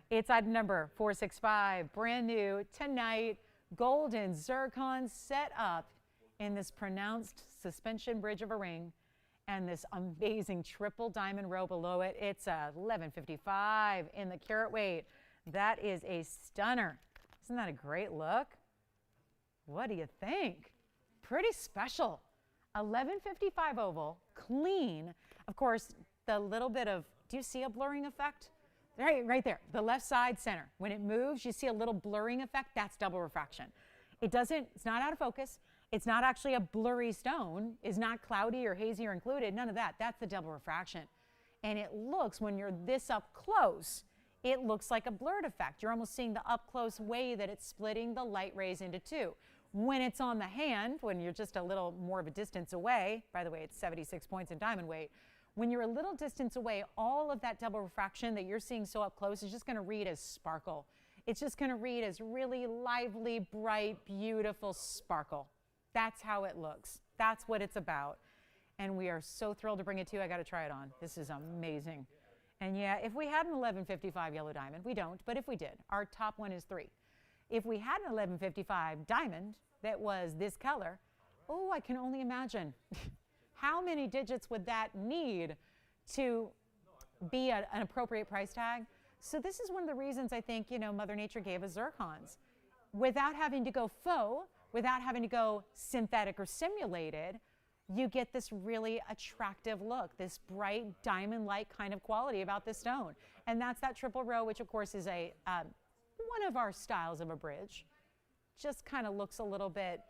It's item number 465, brand new tonight, golden zircon set up in this pronounced suspension bridge of a ring and this amazing triple diamond row below it. It's a 1155 in the carat weight. That is a stunner. Isn't that a great look? What do you think? Pretty special. 1155 oval, clean. Of course, the little bit of, do you see a blurring effect? Right there, the left side center. When it moves, you see a little blurring effect. That's double refraction. It's not out of focus. It's not actually a blurry stone. It's not cloudy or hazy or included. None of that. That's the double refraction. And it looks, when you're this up close, it looks like a blurred effect. You're almost seeing the up close way that it's splitting the light rays into two. When it's on the hand, when you're just a little more of a distance away, by the way, it's 76 points in diamond weight. When you're a little distance away, all of that double refraction that you're seeing so up close is just going to read as sparkle. It's just going to read as really lively, bright, beautiful sparkle. That's how it looks. That's what it's about. And we are so thrilled to bring it to you. I got to try it on. This is amazing. And yeah, if we had an 1155 yellow diamond, we don't, but if we did, our top one is 3. If we had an 1155 diamond that was this color, oh, I can only imagine. How many digits would that need to be an appropriate price tag? So this is one of the reasons I think, Mother Nature gave us zircons. Without having to go faux, without having to go synthetic or simulated, you get this really attractive look, this bright diamond-like kind of quality about this stone. And that's that triple row, which of course is one of our styles of a bridge. Just kind of looks a little bit,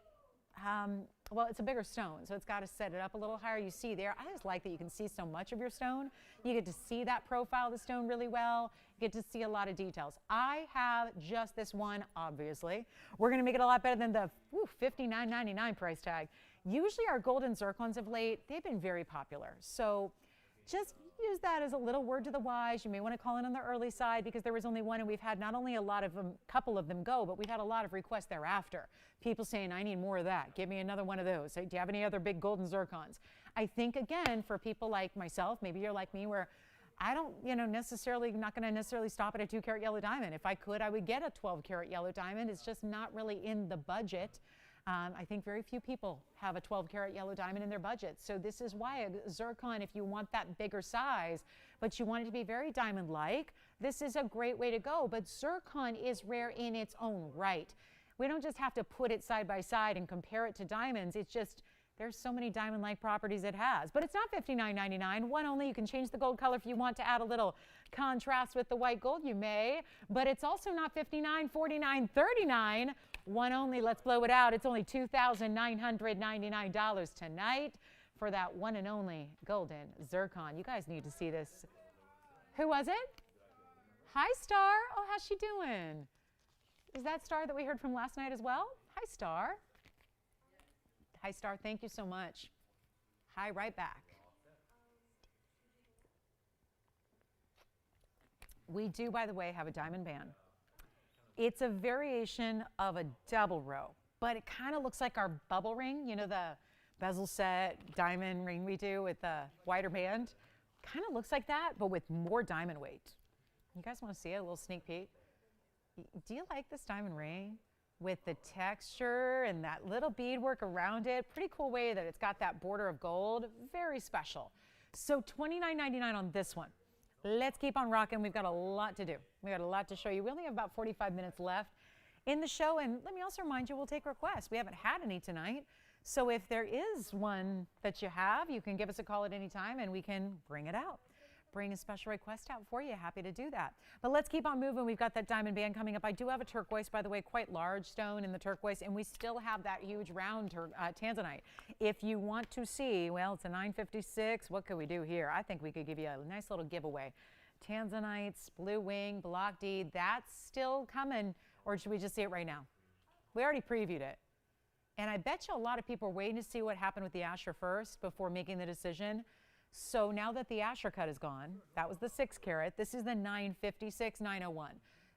well, it's a bigger stone, so it's got to set it up a little higher. You see there, I just like that you can see so much of your stone. You get to see that profile of the stone really well. You get to see a lot of details. I have just this one, obviously. We're going to make it a lot better than the $59.99 price tag. Usually our golden zircons of late, they've been very popular. So just use that as a little word to the wise. You may want to call in on the early side because there was only one, and we've had not only a couple of them go, but we've had a lot of requests thereafter. People saying, I need more of that. Give me another one of those. Do you have any other big golden zircons? I think, again, for people like myself, maybe you're like me, where I don't, not going to necessarily stop at a 2-carat yellow diamond. If I could, I would get a 12-carat yellow diamond. It's just not really in the budget. I think very few people have a 12-carat yellow diamond in their budget. So this is why a zircon, if you want that bigger size, but you want it to be very diamond-like, this is a great way to go. But zircon is rare in its own right. We don't just have to put it side by side and compare it to diamonds. It's just, there's so many diamond-like properties it has. But it's not $59.99. One only. You can change the gold color if you want to add a little contrast with the white gold, you may. But it's also not $59, $49, $39. One only. Let's blow it out. It's only $2,999 tonight for that one and only golden zircon. You guys need to see this. Who was it? Hi, Star. Oh, how's she doing? Is that Star that we heard from last night as well? Hi, Star. Hi, Star. Thank you so much. Hi, right back. We do, by the way, have a diamond band. It's a variation of a double row, but it kind of looks like our bubble ring, the bezel set diamond ring we do with the wider band. Kind of looks like that, but with more diamond weight. You guys want to see a little sneak peek? Do you like this diamond ring? With the texture and that little beadwork around it. Pretty cool way that it's got that border of gold. Very special. So $29.99 on this one. Let's keep on rocking. We've got a lot to do. We've got a lot to show you. We only have about 45 minutes left in the show. And let me also remind you, we'll take requests. We haven't had any tonight. So if there is one that you have, you can give us a call at any time and we can bring it out. Bring a special request out for you. Happy to do that. But let's keep on moving. We've got that diamond band coming up. I do have a turquoise, by the way, quite large stone in the turquoise, and we still have that huge round tanzanite. If you want to see, well, it's a 956. What could we do here? I think we could give you a nice little giveaway. Tanzanites, blue wing, block D, that's still coming, or should we just see it right now? We already previewed it. And I bet you a lot of people are waiting to see what happened with the Asher first before making the decision. So now that the Asher cut is gone, that was the 6 carat. This is the 956 901.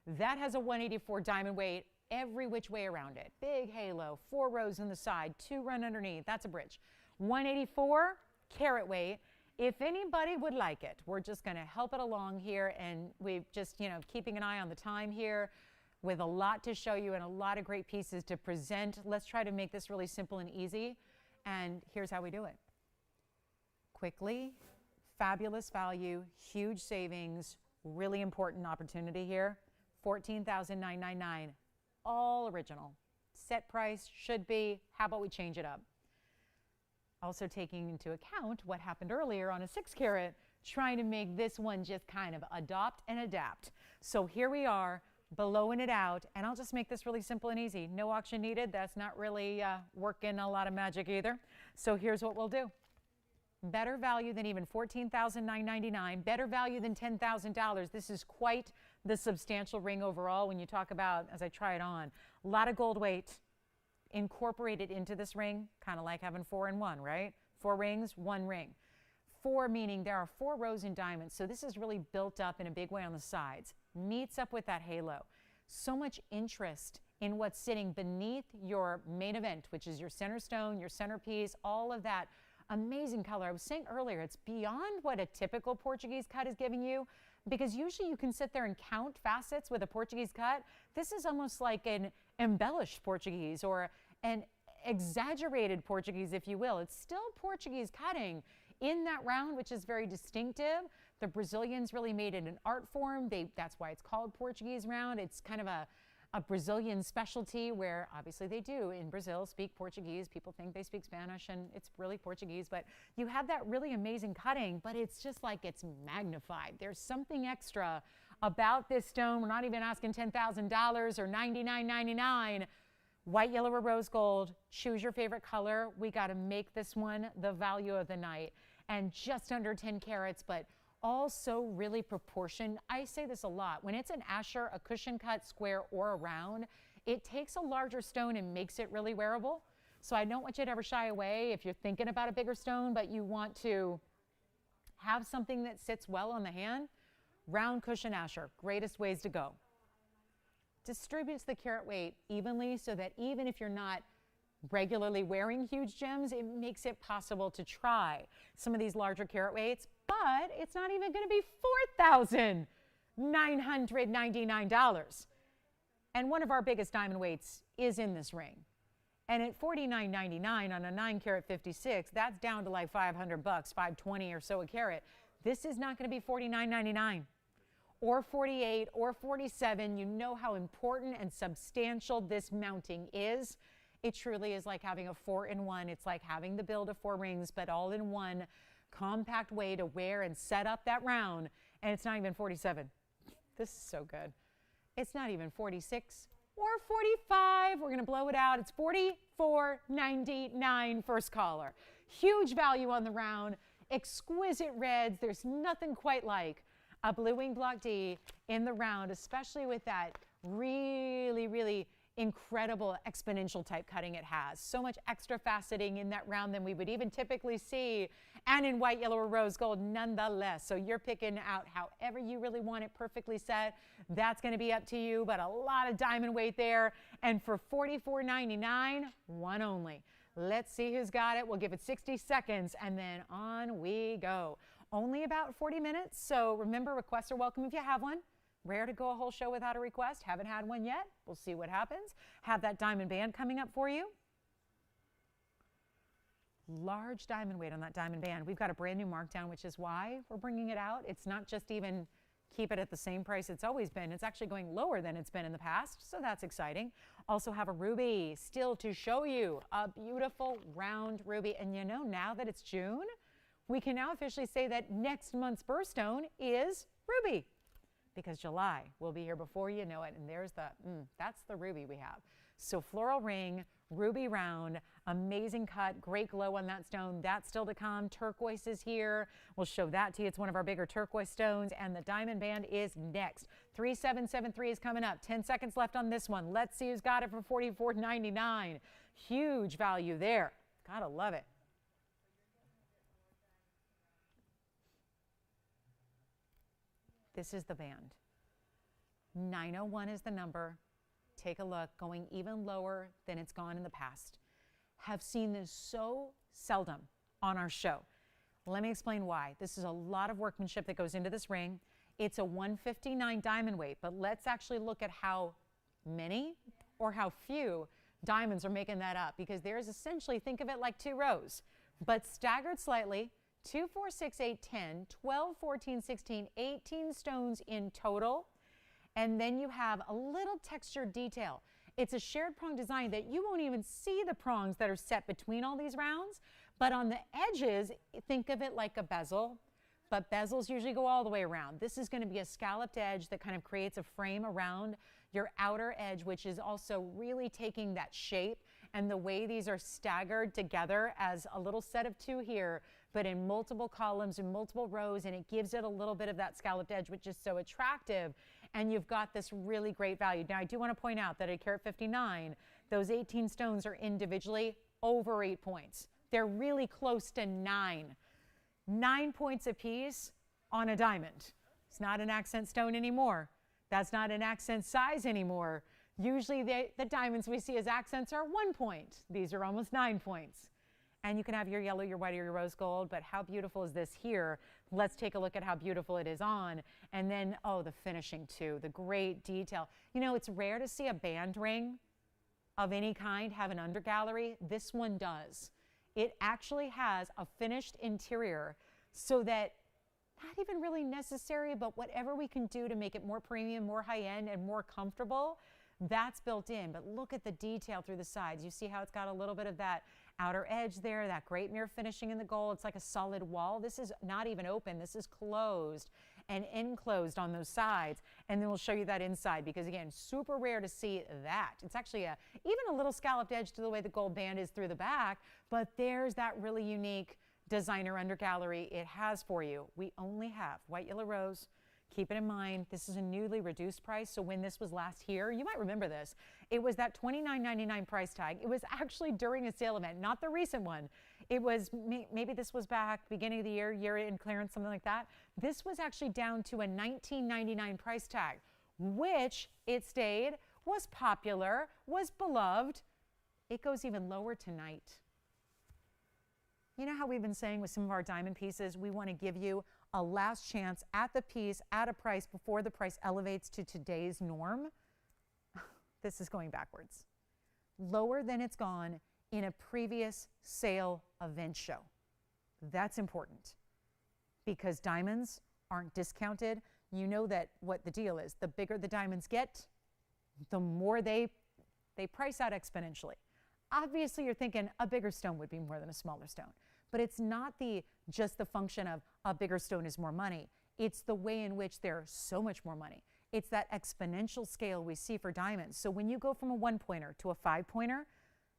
That has a 184 diamond weight every which way around it. Big halo, 4 rows on the side, 2 run underneath. That's a bridge. 184 carat weight. If anybody would like it, we're just going to help it along here, and we've just, keeping an eye on the time here with a lot to show you and a lot of great pieces to present. Let's try to make this really simple and easy, and here's how we do it. Quickly, fabulous value, huge savings, really important opportunity here. $14,999, all original. Set price should be. How about we change it up? Also taking into account what happened earlier on a 6 carat, trying to make this one just kind of adopt and adapt. So here we are, blowing it out, and I'll just make this really simple and easy. No auction needed. That's not really working a lot of magic either. So here's what we'll do. Better value than even $14,999, better value than $10,000. This is quite the substantial ring overall when you talk about, as I try it on, a lot of gold weight incorporated into this ring, kind of like having 4 in 1, right? 4 rings, 1 ring. 4 meaning there are 4 rows in diamonds, so this is really built up in a big way on the sides. Meets up with that halo. So much interest in what's sitting beneath your main event, which is your center stone, your centerpiece, all of that amazing color. I was saying earlier, it's beyond what a typical Portuguese cut is giving you, because usually you can sit there and count facets with a Portuguese cut. This is almost like an embellished Portuguese or an exaggerated Portuguese, if you will. It's still Portuguese cutting in that round, which is very distinctive. The Brazilians really made it an art form. That's why it's called Portuguese round. It's kind of a Brazilian specialty where obviously they do in Brazil speak Portuguese. People think they speak Spanish and it's really Portuguese, but you have that really amazing cutting, but it's just like it's magnified. There's something extra about this stone. We're not even asking $10,000 or $99.99. White, yellow, or rose gold. Choose your favorite color. We got to make this one the value of the night. And just under 10 carats, but also really proportioned. I say this a lot. When it's an Asher, a cushion cut, square, or a round, it takes a larger stone and makes it really wearable. So I don't want you to ever shy away if you're thinking about a bigger stone, but you want to have something that sits well on the hand. Round cushion Asher, greatest ways to go. Distributes the carat weight evenly so that even if you're not regularly wearing huge gems, it makes it possible to try some of these larger carat weights, but it's not even going to be $4,999. And one of our biggest diamond weights is in this ring. And at $49.99 on a 9 carat 56, that's down to like $500, $520 or so a carat. This is not going to be $49.99 or $48 or $47. You know how important and substantial this mounting is. It truly is like having a 4-in-1. It's like having the build of 4 rings, but all in one compact way to wear and set up that round. And it's not even 47. This is so good. It's not even 46 or 45. We're going to blow it out. It's $44.99 first caller. Huge value on the round. Exquisite reds. There's nothing quite like a blue wing block D in the round, especially with that really, really incredible exponential type cutting it has. So much extra faceting in that round than we would even typically see, and in white, yellow, or rose gold nonetheless. So you're picking out however you really want it perfectly set. That's going to be up to you, but a lot of diamond weight there. And for $44.99, one only. Let's see who's got it. We'll give it 60 seconds, and then on we go. Only about 40 minutes, so remember, requests are welcome if you have one. Rare to go a whole show without a request. Haven't had one yet. We'll see what happens. Have that diamond band coming up for you. Large diamond weight on that diamond band. We've got a brand new markdown, which is why we're bringing it out. It's not just even keep it at the same price it's always been. It's actually going lower than it's been in the past, so that's exciting. Also have a ruby still to show you. A beautiful round ruby. And you know, now that it's June, we can now officially say that next month's birthstone is ruby, because July will be here before you know it. And there's that's the ruby we have. So floral ring, ruby round, amazing cut, great glow on that stone. That's still to come. Turquoise is here. We'll show that to you. It's one of our bigger turquoise stones, and the diamond band is next. 3773 is coming up. 10 seconds left on this one. Let's see who's got it for $44.99. Huge value there. Gotta love it. This is the band. 901 is the number. Take a look, going even lower than it's gone in the past. Have seen this so seldom on our show. Let me explain why. This is a lot of workmanship that goes into this ring. It's a 159 diamond weight, but let's actually look at how many or how few diamonds are making that up, because there's essentially, think of it like 2 rows, but staggered slightly, 2, 4, 6, 8, 10, 12, 14, 16, 18 stones in total. And then you have a little textured detail. It's a shared prong design that you won't even see the prongs that are set between all these rounds, but on the edges, think of it like a bezel, but bezels usually go all the way around. This is going to be a scalloped edge that kind of creates a frame around your outer edge, which is also really taking that shape and the way these are staggered together as a little set of 2 here, but in multiple columns and multiple rows, and it gives it a little bit of that scalloped edge, which is so attractive. And you've got this really great value. Now, I do want to point out that at carat 59, those 18 stones are individually over 8 points. They're really close to 9. 9 points apiece on a diamond. It's not an accent stone anymore. That's not an accent size anymore. Usually the diamonds we see as accents are 1 point. These are almost 9 points. And you can have your yellow, your white, or your rose gold, but how beautiful is this here? Let's take a look at how beautiful it is on. And then, oh, the finishing too, the great detail. You know, it's rare to see a band ring of any kind have an undergallery. This one does. It actually has a finished interior so that not even really necessary, but whatever we can do to make it more premium, more high-end, and more comfortable, that's built in. But look at the detail through the sides. You see how it's got a little bit of that outer edge there, that great mirror finishing in the gold. It's like a solid wall. This is not even open. This is closed and enclosed on those sides. And then we'll show you that inside, because again, super rare to see that. It's actually even a little scalloped edge to the way the gold band is through the back, but there's that really unique designer undergallery it has for you. We only have white, yellow, rose. Keep it in mind, this is a newly reduced price, so when this was last here, you might remember this, it was that $29.99 price tag. It was actually during a sale event, not the recent one. It was, maybe this was back beginning of the year in clearance, something like that. This was actually down to a $19.99 price tag, which it stayed, was popular, was beloved. It goes even lower tonight. You know how we've been saying with some of our diamond pieces, we want to give you a last chance at the piece, at a price before the price elevates to today's norm. This is going backwards. Lower than it's gone in a previous sale event show. That's important because diamonds aren't discounted. You know that what the deal is. The bigger the diamonds get, the more they price out exponentially. Obviously, you're thinking a bigger stone would be more than a smaller stone. But it's not just the function of a bigger stone is more money. It's the way in which they're so much more money. It's that exponential scale we see for diamonds. So when you go from a 1-pointer to a 5-pointer,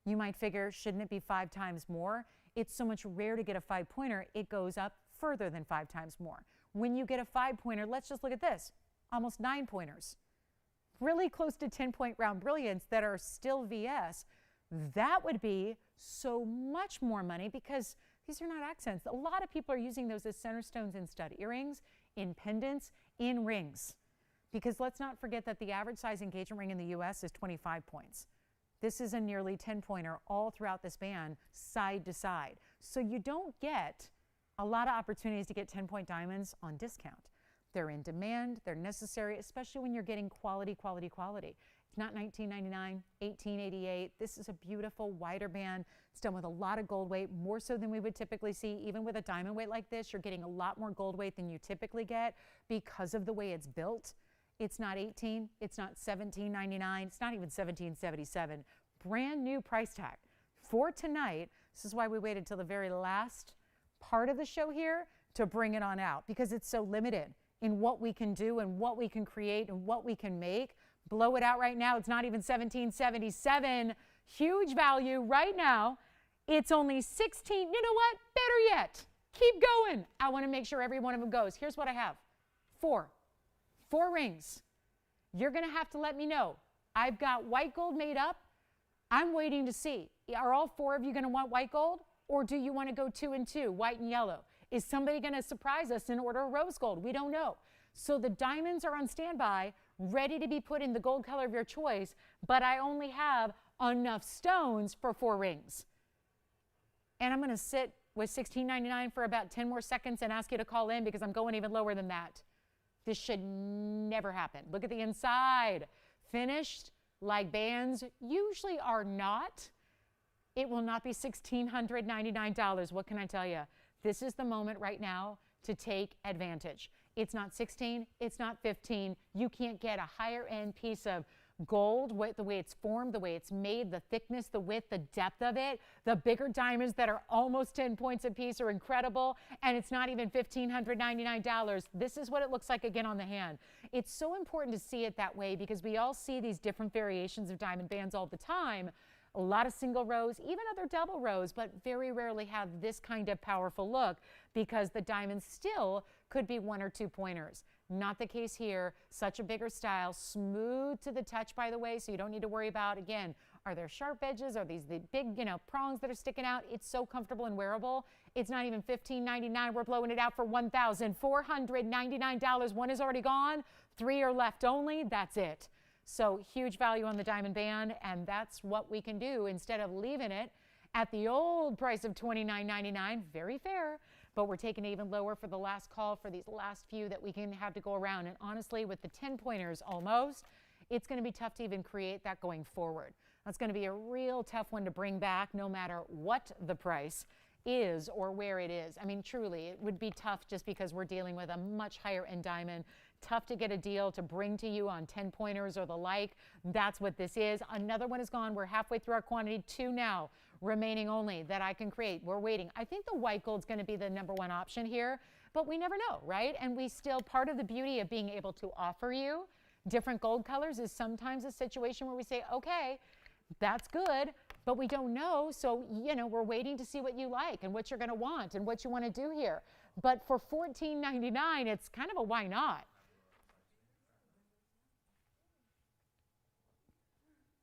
you might figure, shouldn't it be 5 times more? It's so much rare to get a 5-pointer, it goes up further than 5 times more. When you get a 5-pointer, let's just look at this, almost 9 pointers. Really close to 10-point round brilliants that are still VS. That would be so much more money because these are not accents. A lot of people are using those as center stones in stud earrings, in pendants, in rings. Because let's not forget that the average size engagement ring in the US is 25 points. This is a nearly 10-pointer all throughout this band, side to side. So you don't get a lot of opportunities to get 10-point diamonds on discount. They're in demand, they're necessary, especially when you're getting quality, quality, quality. It's not $19.99, $18.88. This is a beautiful wider band. It's done with a lot of gold weight, more so than we would typically see. Even with a diamond weight like this, you're getting a lot more gold weight than you typically get because of the way it's built. It's not $18, it's not $17.99, it's not even $17.77. Brand new price tag. For tonight, this is why we waited till the very last part of the show here to bring it on out, because it's so limited in what we can do and what we can create and what we can make. Blow it out right now. It's not even $17.77. Huge value right now. It's only $16. You know what? Better yet. Keep going. I want to make sure every one of them goes. Here's what I have. 4 rings. You're going to have to let me know. I've got white gold made up. I'm waiting to see. Are all 4 of you going to want white gold? Or do you want to go 2 and 2, white and yellow? Is somebody going to surprise us and order a rose gold? We don't know. So the diamonds are on standby, ready to be put in the gold color of your choice, but I only have enough stones for 4 rings. And I'm going to sit with $16.99 for about 10 more seconds and ask you to call in because I'm going even lower than that. This should never happen. Look at the inside. Finished like bands usually are not. It will not be $1,699. What can I tell you? This is the moment right now to take advantage. It's not 16, it's not 15. You can't get a higher end piece of gold, the way it's formed, the way it's made, the thickness, the width, the depth of it. The bigger diamonds that are almost 10 points a piece are incredible, and it's not even $1,599. This is what it looks like again on the hand. It's so important to see it that way because we all see these different variations of diamond bands all the time. A lot of single rows, even other double rows, but very rarely have this kind of powerful look because the diamonds still could be 1 or 2 pointers. Not the case here. Such a bigger style, smooth to the touch, by the way, so you don't need to worry about, again, are there sharp edges? Are these the big, prongs that are sticking out? It's so comfortable and wearable. It's not even $15.99. We're blowing it out for $1,499. 1 is already gone. 3 are left only. That's it. So huge value on the diamond band, and that's what we can do instead of leaving it at the old price of $29.99. Very fair, but we're taking it even lower for the last call for these last few that we can have to go around. And honestly, with the 10 pointers almost, it's going to be tough to even create that going forward. That's going to be a real tough one to bring back no matter what the price is or where it is. I mean, truly, it would be tough just because we're dealing with a much higher end diamond. Tough to get a deal to bring to you on 10 pointers or the like. That's what this is. Another one is gone. We're halfway through our quantity. 2 now remaining only that I can create. We're waiting. I think the white gold's going to be the #1 option here, but we never know, right? And we still, part of the beauty of being able to offer you different gold colors is sometimes a situation where we say, okay, that's good, but we don't know. So, we're waiting to see what you like and what you're going to want and what you want to do here. But for $14.99, it's kind of a why not?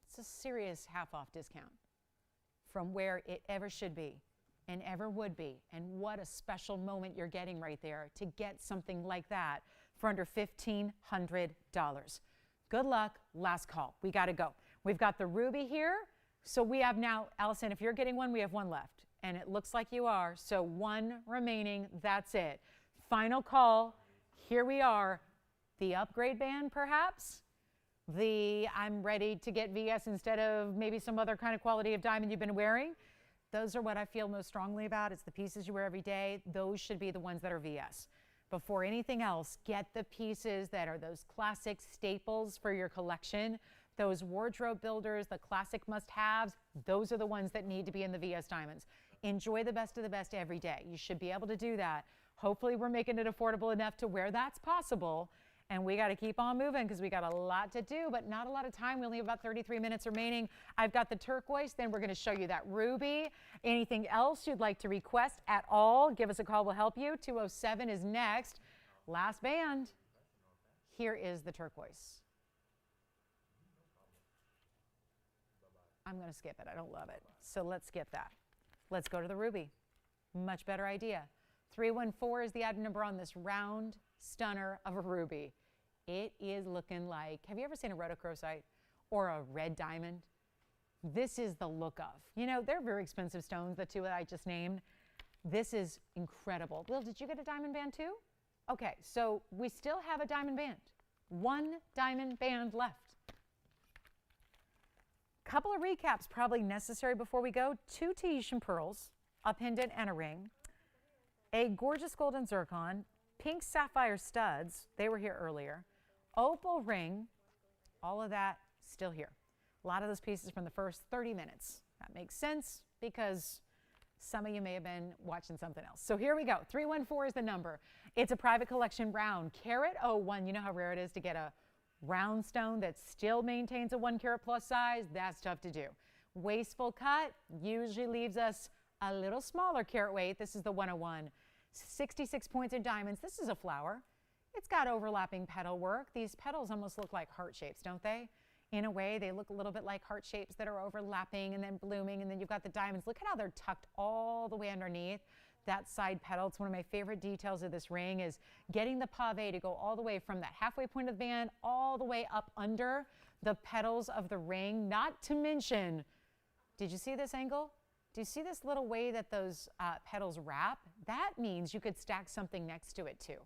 It's a serious half-off discount from where it ever should be and ever would be. And what a special moment you're getting right there to get something like that for under $1,500. Good luck. Last call. We got to go. We've got the ruby here. So we have now, Allison, if you're getting one, we have 1 left. And it looks like you are. So 1 remaining. That's it. Final call. Here we are. The upgrade band, perhaps? I'm ready to get VS instead of maybe some other kind of quality of diamond you've been wearing. Those are what I feel most strongly about. It's the pieces you wear every day. Those should be the ones that are VS. Before anything else, get the pieces that are those classic staples for your collection, those wardrobe builders, the classic must-haves. Those are the ones that need to be in the VS diamonds. Enjoy the best of the best every day. You should be able to do that. Hopefully we're making it affordable enough to where that's possible. And we got to keep on moving because we got a lot to do, but not a lot of time. We only have about 33 minutes remaining. I've got the turquoise. Then we're going to show you that ruby. Anything else you'd like to request at all, give us a call. We'll help you. 207 is next. Last band. Here is the turquoise. I'm going to skip it. I don't love it. So let's skip that. Let's go to the ruby. Much better idea. 314 is the item number on this round stunner of a ruby. It is looking like, have you ever seen a rhodochrosite or a red diamond? This is the look of. They're very expensive stones, the 2 that I just named. This is incredible. Will, did you get a diamond band too? Okay, so we still have a diamond band. 1 diamond band left. Couple of recaps probably necessary before we go. 2 Tahitian pearls, a pendant and a ring, a gorgeous golden zircon, pink sapphire studs, they were here earlier, opal ring, all of that still here. A lot of those pieces from the first 30 minutes. That makes sense because some of you may have been watching something else. So here we go. 314 is the number. It's a private collection round. Carat 01. You know how rare it is to get a round stone that still maintains a 1 carat plus size? That's tough to do. Wasteful cut usually leaves us a little smaller carat weight. This is the 101. 66 points in diamonds. This is a flower. It's got overlapping petal work. These petals almost look like heart shapes, don't they? In a way, they look a little bit like heart shapes that are overlapping and then blooming, and then you've got the diamonds. Look at how they're tucked all the way underneath. that side petal. It's one of my favorite details of this ring is getting the pave to go all the way from that halfway point of the band all the way up under the petals of the ring. Not to mention, did you see this angle? Do you see this little way that those petals wrap? That means you could stack something next to it too.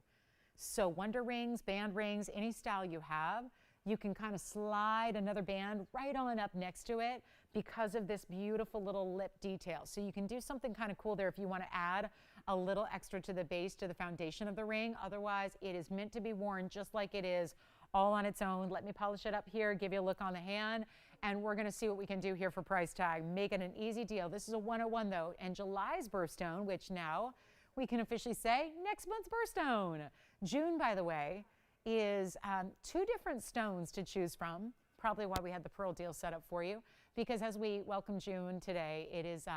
So wonder rings, band rings, any style you have, you can kind of slide another band right on up next to it because of this beautiful little lip detail. So you can do something kind of cool there if you want to add a little extra to the base, to the foundation of the ring. Otherwise, it is meant to be worn just like it is, all on its own. Let me polish it up here, give you a look on the hand, and we're going to see what we can do here for price tag. Make it an easy deal. This is a 101 though, and July's birthstone, which now we can officially say next month's birthstone. June, by the way, is 2 different stones to choose from. Probably why we had the pearl deal set up for you, because as we welcome June today, it is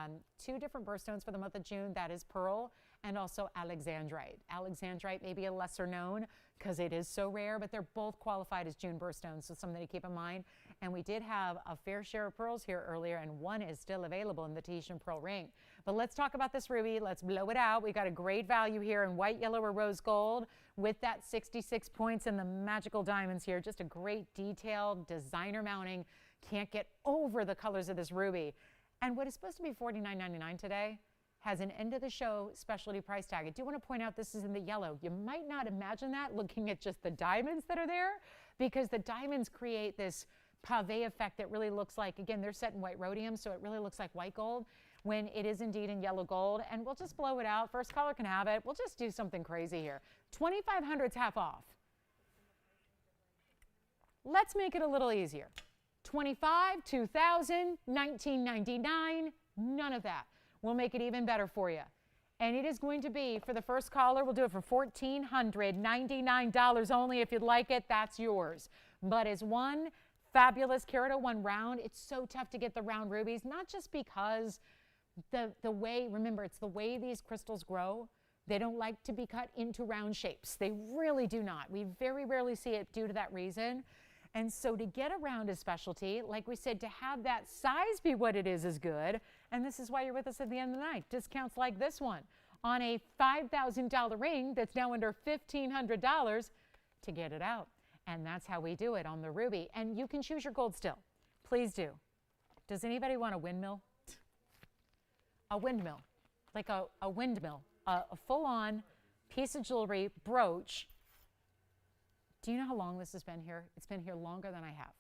2 different birthstones for the month of June. That is pearl and also alexandrite. Alexandrite may be a lesser known because it is so rare, but they're both qualified as June birthstones, so something to keep in mind. And we did have a fair share of pearls here earlier, and one is still available in the Tahitian pearl ring. But let's talk about this ruby. Let's blow it out. We got a great value here in white, yellow, or rose gold with that 66 points and the magical diamonds here. Just a great detailed designer mounting. Can't get over the colors of this ruby. And what is supposed to be $49.99 today has an end of the show specialty price tag. I do want to point out this is in the yellow. You might not imagine that looking at just the diamonds that are there, because the diamonds create this pave effect that really looks like, again, they're set in white rhodium, so it really looks like white gold when it is indeed in yellow gold. And we'll just blow it out. First caller can have it. We'll just do something crazy here. $2,500 is half off. Let's make it a little easier. $25, $2,000, $19.99, none of that. We'll make it even better for you. And it is going to be, for the first caller, we'll do it for $1,499 only. If you'd like it, that's yours. But as one fabulous carat 01 round, it's so tough to get the round rubies, not just because the way, remember, it's the way these crystals grow. They don't like to be cut into round shapes. They really do not. We very rarely see it due to that reason. And so to get around a specialty, like we said, to have that size be what it is good. And this is why you're with us at the end of the night. Discounts like this one on a $5,000 ring that's now under $1,500 to get it out. And that's how we do it on the ruby. And you can choose your gold still. Please do. Does anybody want a windmill? A windmill, like a windmill, a full-on piece of jewelry, brooch. Do you know how long this has been here? It's been here longer than I have.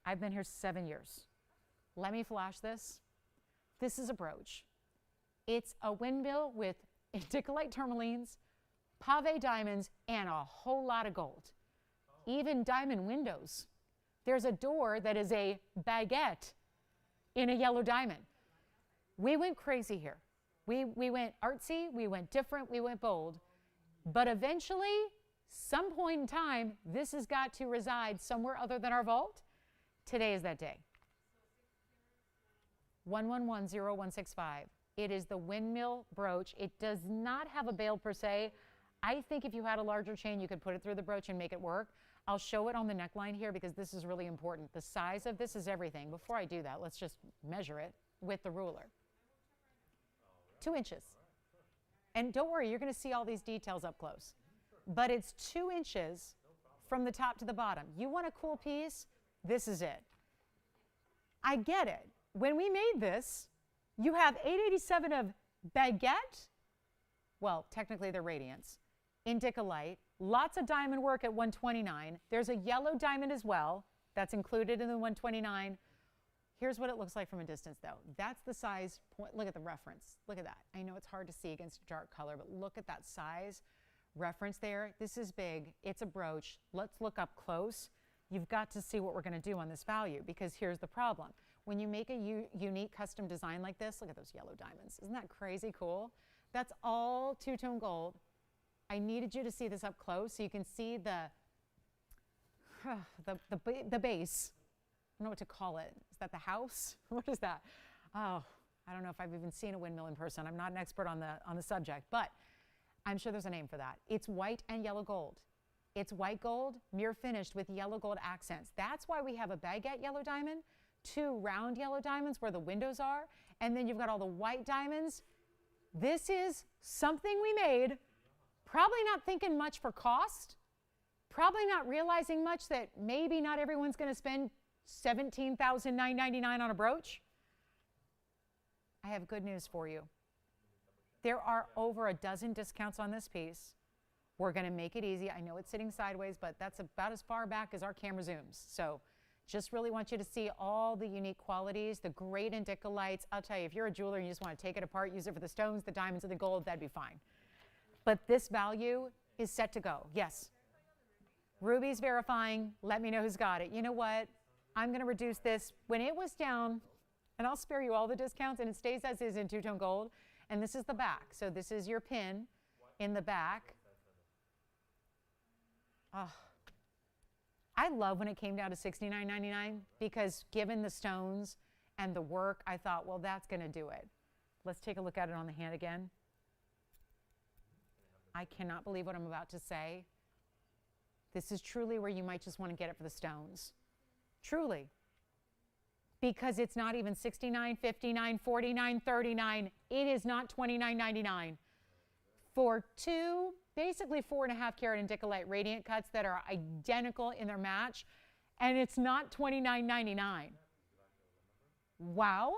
I've been here 7 years. Let me flash this. This is a brooch. It's a windmill with indicolite tourmalines, pave diamonds, and a whole lot of gold. Even diamond windows. There's a door that is a baguette in a yellow diamond. We went crazy here. We went artsy, we went different, we went bold. But eventually, some point in time, this has got to reside somewhere other than our vault. Today is that day. 1110165. It is the windmill brooch. It does not have a bail per se. I think if you had a larger chain, you could put it through the brooch and make it work. I'll show it on the neckline here because this is really important. The size of this is everything. Before I do that, let's just measure it with the ruler. 2 inches. And don't worry, you're going to see all these details up close. But it's 2 inches from the top to the bottom. You want a cool piece? This is it. I get it. When we made this, you have 887 of baguette. Well, technically they're radiance. Indicolite. Lots of diamond work at 129. There's a yellow diamond as well. That's included in the 129. Here's what it looks like from a distance, though. That's the size point. Look at the reference. Look at that. I know it's hard to see against a dark color, but look at that size reference there. This is big. It's a brooch. Let's look up close. You've got to see what we're going to do on this value, because here's the problem. When you make a unique custom design like this, look at those yellow diamonds. Isn't that crazy cool? That's all two-tone gold. I needed you to see this up close so you can see the base. I don't know what to call it. Is that the house? What is that? Oh, I don't know if I've even seen a windmill in person. I'm not an expert on the subject, but I'm sure there's a name for that. It's white and yellow gold. It's white gold, mirror finished with yellow gold accents. That's why we have a baguette yellow diamond, 2 round yellow diamonds where the windows are, and then you've got all the white diamonds This is something we made, probably not thinking much for cost, probably not realizing much that maybe not everyone's going to spend $17,999 on a brooch. I have good news for you. There are over a dozen discounts on this piece. We're going to make it easy. I know it's sitting sideways, but that's about as far back as our camera zooms. So just really want you to see all the unique qualities, the great indica lights. I'll tell you, if you're a jeweler and you just want to take it apart, use it for the stones, the diamonds, and the gold, that'd be fine. But this value is set to go. Yes. Ruby's verifying. Let me know who's got it. You know what? I'm going to reduce this. When it was down, and I'll spare you all the discounts, and it stays as is in two-tone gold. And this is the back. So this is your pin in the back. Oh, I love when it came down to $69.99 because given the stones and the work, I thought, well, that's going to do it. Let's take a look at it on the hand again. I cannot believe what I'm about to say. This is truly where you might just want to get it for the stones. Truly. Because it's not even $69, $59, $49, $39. It is not $29.99. For two, basically 4.5 carat Indicolite radiant cuts that are identical in their match, and it's not $29.99. Wow,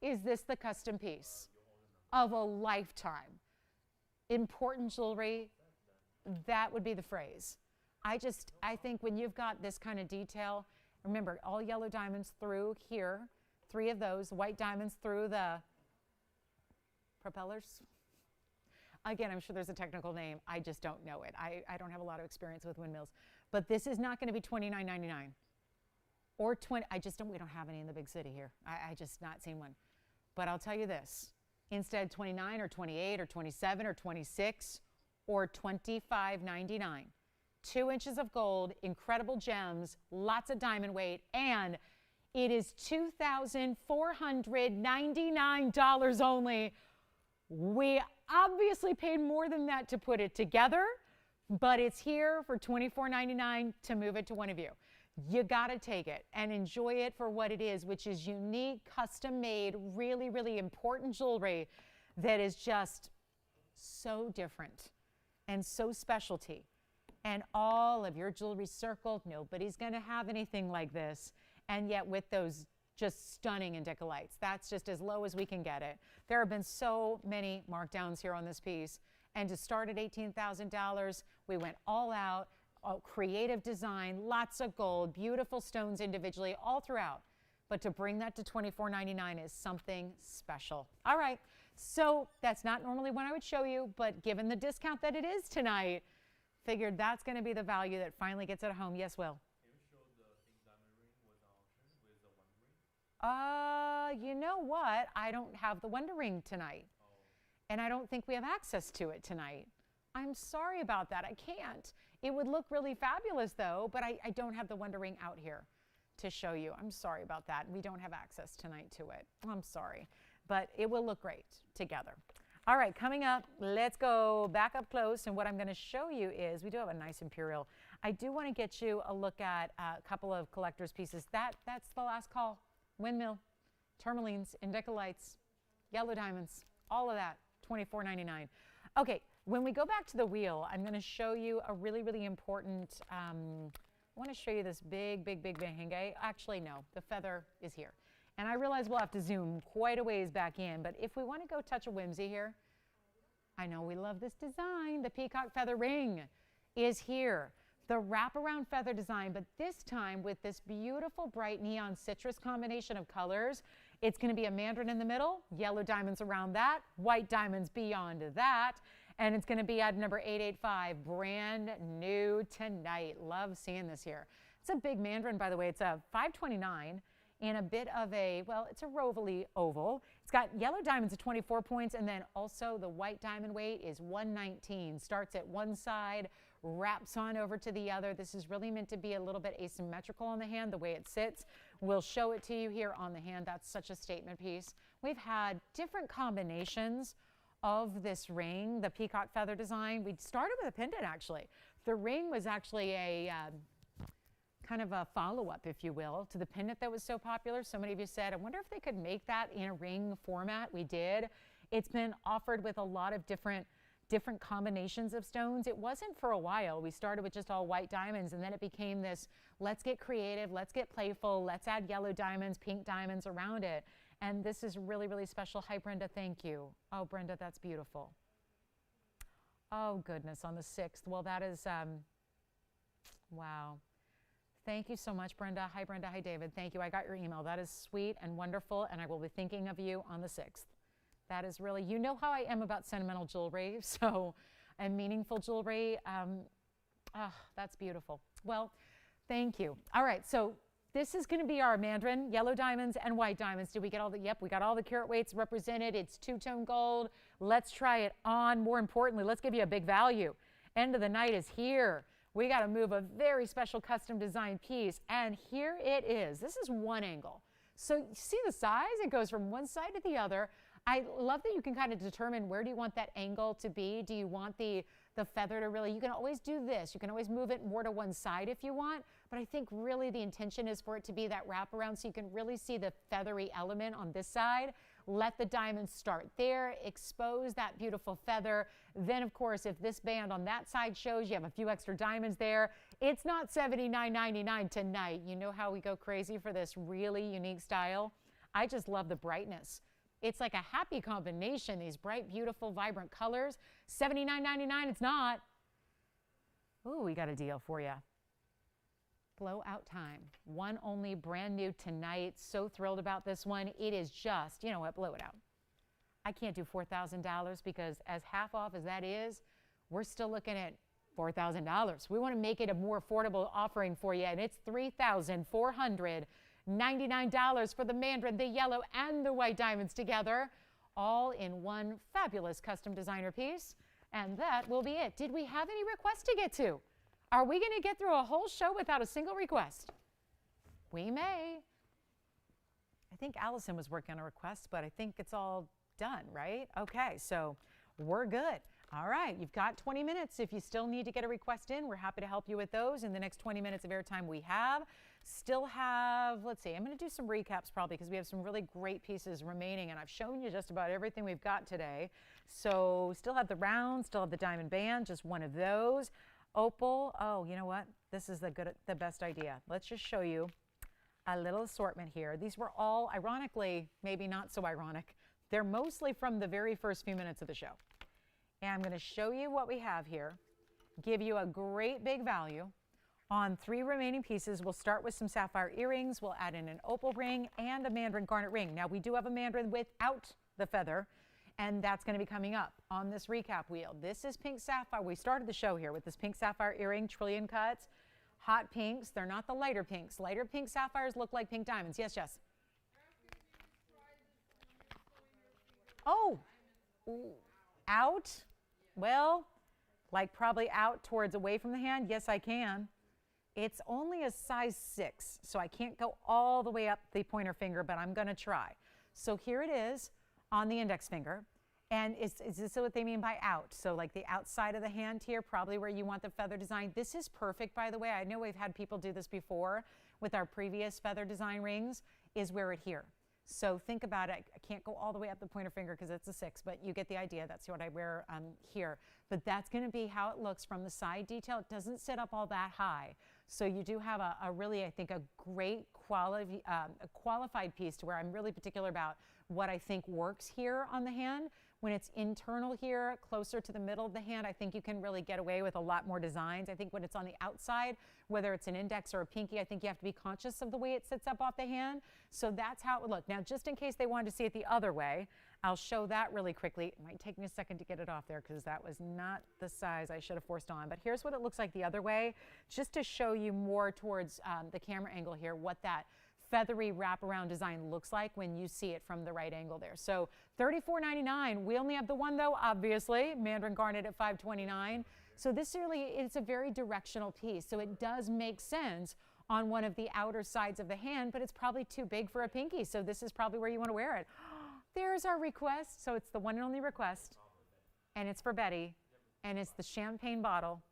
is this the custom piece of a lifetime? Important jewelry, that would be the phrase. I think when you've got this kind of detail, remember, all yellow diamonds through here, 3 of those, white diamonds through the propellers. Again, I'm sure there's a technical name. I just don't know it. I don't have a lot of experience with windmills. But this is not going to be $29.99 or $20. We don't have any in the big city here. I just not seen one. But I'll tell you this. Instead, 29 or 28 or 27 or 26 or $25.99. 2 inches of gold, incredible gems, lots of diamond weight, and it is $2,499 only. We obviously paid more than that to put it together, but it's here for $24.99 to move it to one of you. You got to take it and enjoy it for what it is, which is unique, custom-made, really, really important jewelry that is just so different and so specialty. And all of your jewelry circled. Nobody's going to have anything like this. And yet with those just stunning indica lights, that's just as low as we can get it. There have been so many markdowns here on this piece. And to start at $18,000, we went all out, creative design, lots of gold, beautiful stones individually, all throughout. But to bring that to $24.99 is something special. All right, so that's not normally what I would show you, but given the discount that it is tonight, figured that's going to be the value that finally gets it home. Yes, Will? Can you show the pink diamond ring was an auction with the Wonder ring? You know what? I don't have the Wonder ring tonight. Oh. And I don't think we have access to it tonight. I'm sorry about that. I can't. It would look really fabulous, though, but I don't have the Wonder ring out here to show you. I'm sorry about that. We don't have access tonight to it. I'm sorry. But it will look great together. All right, coming up, let's go back up close. And what I'm going to show you is, we do have a nice imperial. I do want to get you a look at a couple of collector's pieces. That's the last call. Windmill, tourmalines, indica lights, yellow diamonds, all of that, $24.99. Okay, when we go back to the wheel, I'm going to show you a really, really important, I want to show you this big Mahenge. Actually, no, the feather is here. And I realize we'll have to zoom quite a ways back in, but if we want to go touch a whimsy here, I know we love this design. The peacock feather ring is here. The wraparound feather design, but this time with this beautiful bright neon citrus combination of colors. It's going to be a mandarin in the middle, yellow diamonds around that, white diamonds beyond that, and it's going to be at number 885, brand new tonight. Love seeing this here. It's a big mandarin, by the way. It's a 529. In a bit of a, well, it's a rovely oval. It's got yellow diamonds at 24 points, and then also the white diamond weight is 119. Starts at one side, wraps on over to the other. This is really meant to be a little bit asymmetrical on the hand, the way it sits. We'll show it to you here on the hand. That's such a statement piece. We've had different combinations of this ring, the peacock feather design. We started with a pendant, actually. The ring was actually a kind of a follow-up, if you will, to the pendant that was so popular. So many of you said, I wonder if they could make that in a ring format. We did. It's been offered with a lot of different combinations of stones. It wasn't for a while. We started with just all white diamonds, and then it became this, let's get creative, let's get playful, let's add yellow diamonds, pink diamonds around it. And this is really, really special. Hi, Brenda, thank you. Oh, Brenda, that's beautiful. Oh, goodness, on the 6th. Well, that is, wow. Thank you so much, Brenda. Hi, Brenda. Hi, David. Thank you. I got your email. That is sweet and wonderful, and I will be thinking of you on the 6th. That is really, you know how I am about sentimental jewelry, so, and meaningful jewelry. That's beautiful. Well, thank you. All right, so this is going to be our mandarin, yellow diamonds and white diamonds. Did we get all the, yep, we got all the carat weights represented. It's two-tone gold. Let's try it on. More importantly, let's give you a big value. End of the night is here. We got to move a very special custom design piece, and here it is. This is one angle. So you see the size? It goes from one side to the other. I love that you can kind of determine where do you want that angle to be. Do you want the feather to really, you can always do this. You can always move it more to one side if you want, but I think really the intention is for it to be that wraparound so you can really see the feathery element on this side. Let the diamonds start there, expose that beautiful feather. Then, of course, if this band on that side shows you have a few extra diamonds there, it's not $79.99 tonight. You know how we go crazy for this really unique style? I just love the brightness. It's like a happy combination, these bright, beautiful, vibrant colors. $79.99, it's not. Ooh, we got a deal for you. Blowout time. One only, brand new tonight. So thrilled about this one. It is just, you know what, blow it out. I can't do $4,000 because as half off as that is, we're still looking at $4,000. We want to make it a more affordable offering for you, and it's $3,499 for the mandarin, the yellow, and the white diamonds together, all in one fabulous custom designer piece. And that will be it. Did we have any requests to get to? Are we going to get through a whole show without a single request? We may. I think Allison was working on a request, but I think it's all done, right? Okay, so we're good. All right, you've got 20 minutes. If you still need to get a request in, we're happy to help you with those in the next 20 minutes of airtime we have. Still have, let's see, I'm going to do some recaps probably because we have some really great pieces remaining, and I've shown you just about everything we've got today. So still have the round, still have the diamond band, just one of those. Opal, oh, you know what? This is the best idea. Let's just show you a little assortment here. These were all, ironically, maybe not so ironic, they're mostly from the very first few minutes of the show. And I'm going to show you what we have here, give you a great big value on 3 remaining pieces. We'll start with some sapphire earrings. We'll add in an opal ring and a mandarin garnet ring. Now, we do have a mandarin without the feather, and that's going to be coming up on this recap wheel. This is pink sapphire. We started the show here with this pink sapphire earring, trillion cuts, hot pinks. They're not the lighter pinks. Lighter pink sapphires look like pink diamonds. Yes, Jess? Oh, out? Well, like probably out towards away from the hand? Yes, I can. It's only a size 6, so I can't go all the way up the pointer finger, but I'm going to try. So here it is on the index finger. And is this what they mean by out? So like the outside of the hand here, probably where you want the feather design. This is perfect, by the way. I know we've had people do this before with our previous feather design rings, is wear it here. So think about it. I can't go all the way up the pointer finger because it's a 6, but you get the idea. That's what I wear here. But that's going to be how it looks from the side detail. It doesn't sit up all that high. So you do have a really, I think, a great quality, a qualified piece to where I'm really particular about what I think works here on the hand. When it's internal here, closer to the middle of the hand, I think you can really get away with a lot more designs. I think when it's on the outside, whether it's an index or a pinky, I think you have to be conscious of the way it sits up off the hand. So that's how it would look. Now, just in case they wanted to see it the other way, I'll show that really quickly. It might take me a second to get it off there because that was not the size I should have forced on. But here's what it looks like the other way, just to show you more towards the camera angle here, what that feathery wraparound design looks like when you see it from the right angle there. So $34.99. We only have the one though, obviously. Mandarin garnet at $529. So this really, it's a very directional piece. So it does make sense on one of the outer sides of the hand, but it's probably too big for a pinky. So this is probably where you want to wear it. There's our request. So it's the one and only request. And it's for Betty. And it's the champagne bottle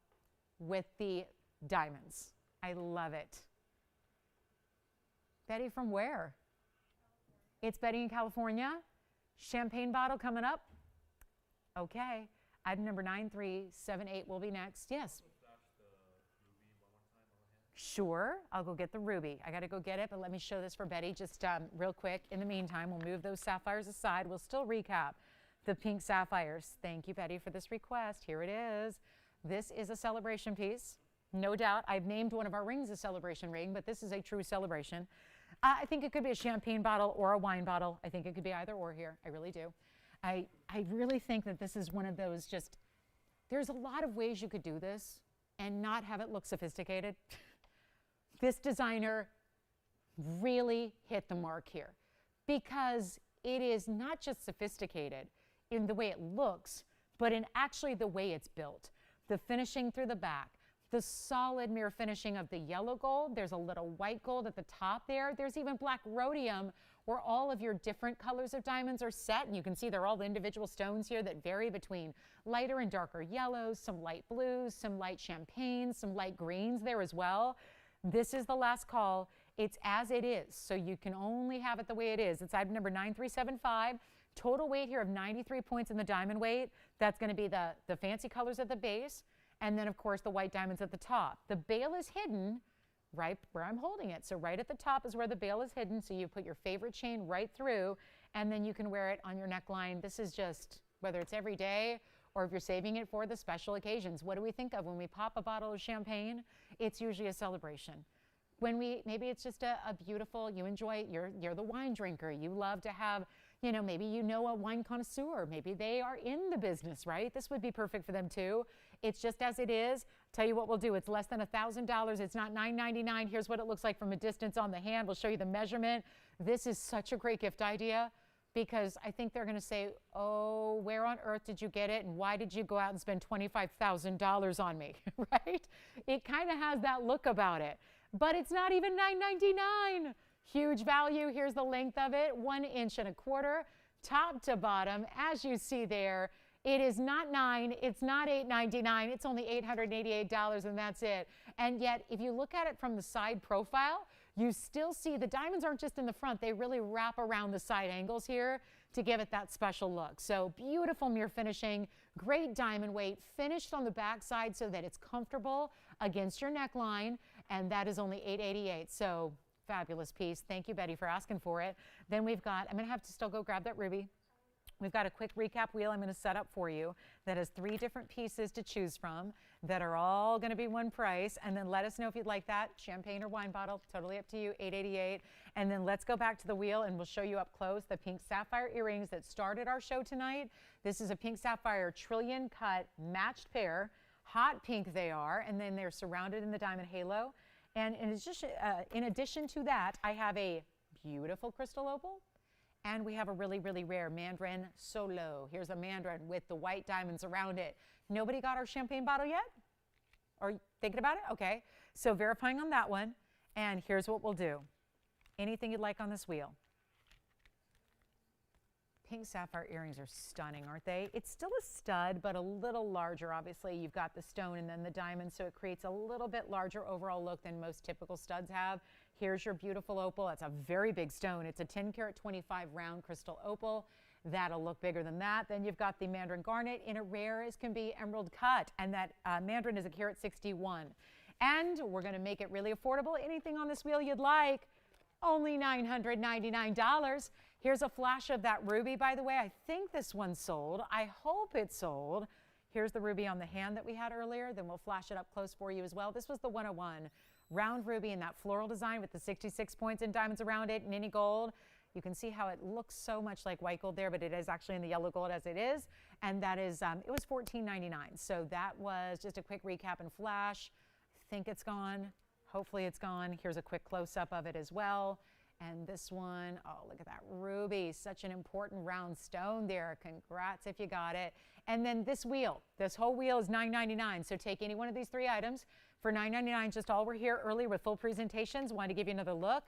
with the diamonds. I love it. Betty from where? It's Betty in California. Champagne bottle coming up. Okay. Item number 9378 will be next. Yes. Flash the ruby one more time on the hand. Sure. I'll go get the ruby. I got to go get it, but let me show this for Betty just real quick. In the meantime, we'll move those sapphires aside. We'll still recap the pink sapphires. Thank you, Betty, for this request. Here it is. This is a celebration piece. No doubt. I've named one of our rings a celebration ring, but this is a true celebration. I think it could be a champagne bottle or a wine bottle. I think it could be either or here. I really do. I really think that this is one of those just, there's a lot of ways you could do this and not have it look sophisticated. This designer really hit the mark here because it is not just sophisticated in the way it looks, but in actually the way it's built. The finishing through the back, the solid mirror finishing of the yellow gold. There's a little white gold at the top there. There's even black rhodium where all of your different colors of diamonds are set. And you can see they're all the individual stones here that vary between lighter and darker yellows, some light blues, some light champagnes, some light greens there as well. This is the last call. It's as it is, so you can only have it the way it is. It's item number 9375. Total weight here of 93 points in the diamond weight. That's going to be the fancy colors at the base, and then, of course, the white diamonds at the top. The bail is hidden right where I'm holding it. So right at the top is where the bail is hidden. So you put your favorite chain right through, and then you can wear it on your neckline. This is just, whether it's every day or if you're saving it for the special occasions. What do we think of when we pop a bottle of champagne? It's usually a celebration. When maybe it's just a beautiful, you enjoy, you're the wine drinker. You love to have, maybe a wine connoisseur. Maybe they are in the business, right? This would be perfect for them too. It's just as it is. Tell you what we'll do. It's less than $1,000. It's not $9.99. Here's what it looks like from a distance on the hand. We'll show you the measurement. This is such a great gift idea because I think they're going to say, oh, where on earth did you get it? And why did you go out and spend $25,000 on me, right? It kind of has that look about it. But it's not even $9.99. Huge value. Here's the length of it, 1.25 inches, top to bottom. As you see there, it is not $9, it's not $8.99, it's only $888, and that's it. And yet, if you look at it from the side profile, you still see the diamonds aren't just in the front, they really wrap around the side angles here to give it that special look. So beautiful mirror finishing, great diamond weight, finished on the back side so that it's comfortable against your neckline, and that is only $888. So fabulous piece. Thank you, Betty, for asking for it. Then we've got, I'm going to have to still go grab that ruby. We've got a quick recap wheel I'm going to set up for you that has 3 different pieces to choose from that are all going to be one price. And then let us know if you'd like that. Champagne or wine bottle, totally up to you, $888. And then let's go back to the wheel and we'll show you up close the pink sapphire earrings that started our show tonight. This is a pink sapphire trillion cut matched pair. Hot pink they are. And then they're surrounded in the diamond halo. And in addition to that, I have a beautiful crystal opal. And we have a really, really rare mandarin solo. Here's a mandarin with the white diamonds around it. Nobody got our champagne bottle yet? Or thinking about it? Okay. So verifying on that one. And here's what we'll do. Anything you'd like on this wheel. Pink sapphire earrings are stunning, aren't they? It's still a stud, but a little larger. Obviously, you've got the stone and then the diamond, so it creates a little bit larger overall look than most typical studs have. Here's your beautiful opal. It's a very big stone. It's a 10 karat 25 round crystal opal. That'll look bigger than that. Then you've got the mandarin garnet in a rare as can be emerald cut, and that mandarin is a carat 61. And we're going to make it really affordable. Anything on this wheel you'd like, only $999. Here's a flash of that ruby, by the way. I think this one's sold. I hope it's sold. Here's the ruby on the hand that we had earlier. Then we'll flash it up close for you as well. This was the 101 round ruby in that floral design with the 66 points and diamonds around it and any gold. You can see how it looks so much like white gold there, but it is actually in the yellow gold as it is. And that is, it was $14.99. So that was just a quick recap and flash. I think it's gone. Hopefully it's gone. Here's a quick close-up of it as well. And this one, oh, look at that ruby. Such an important round stone there. Congrats if you got it. And then this wheel, this whole wheel is $9.99. So take any one of these 3 items for $9.99. Just all we're here early with full presentations. Wanted to give you another look.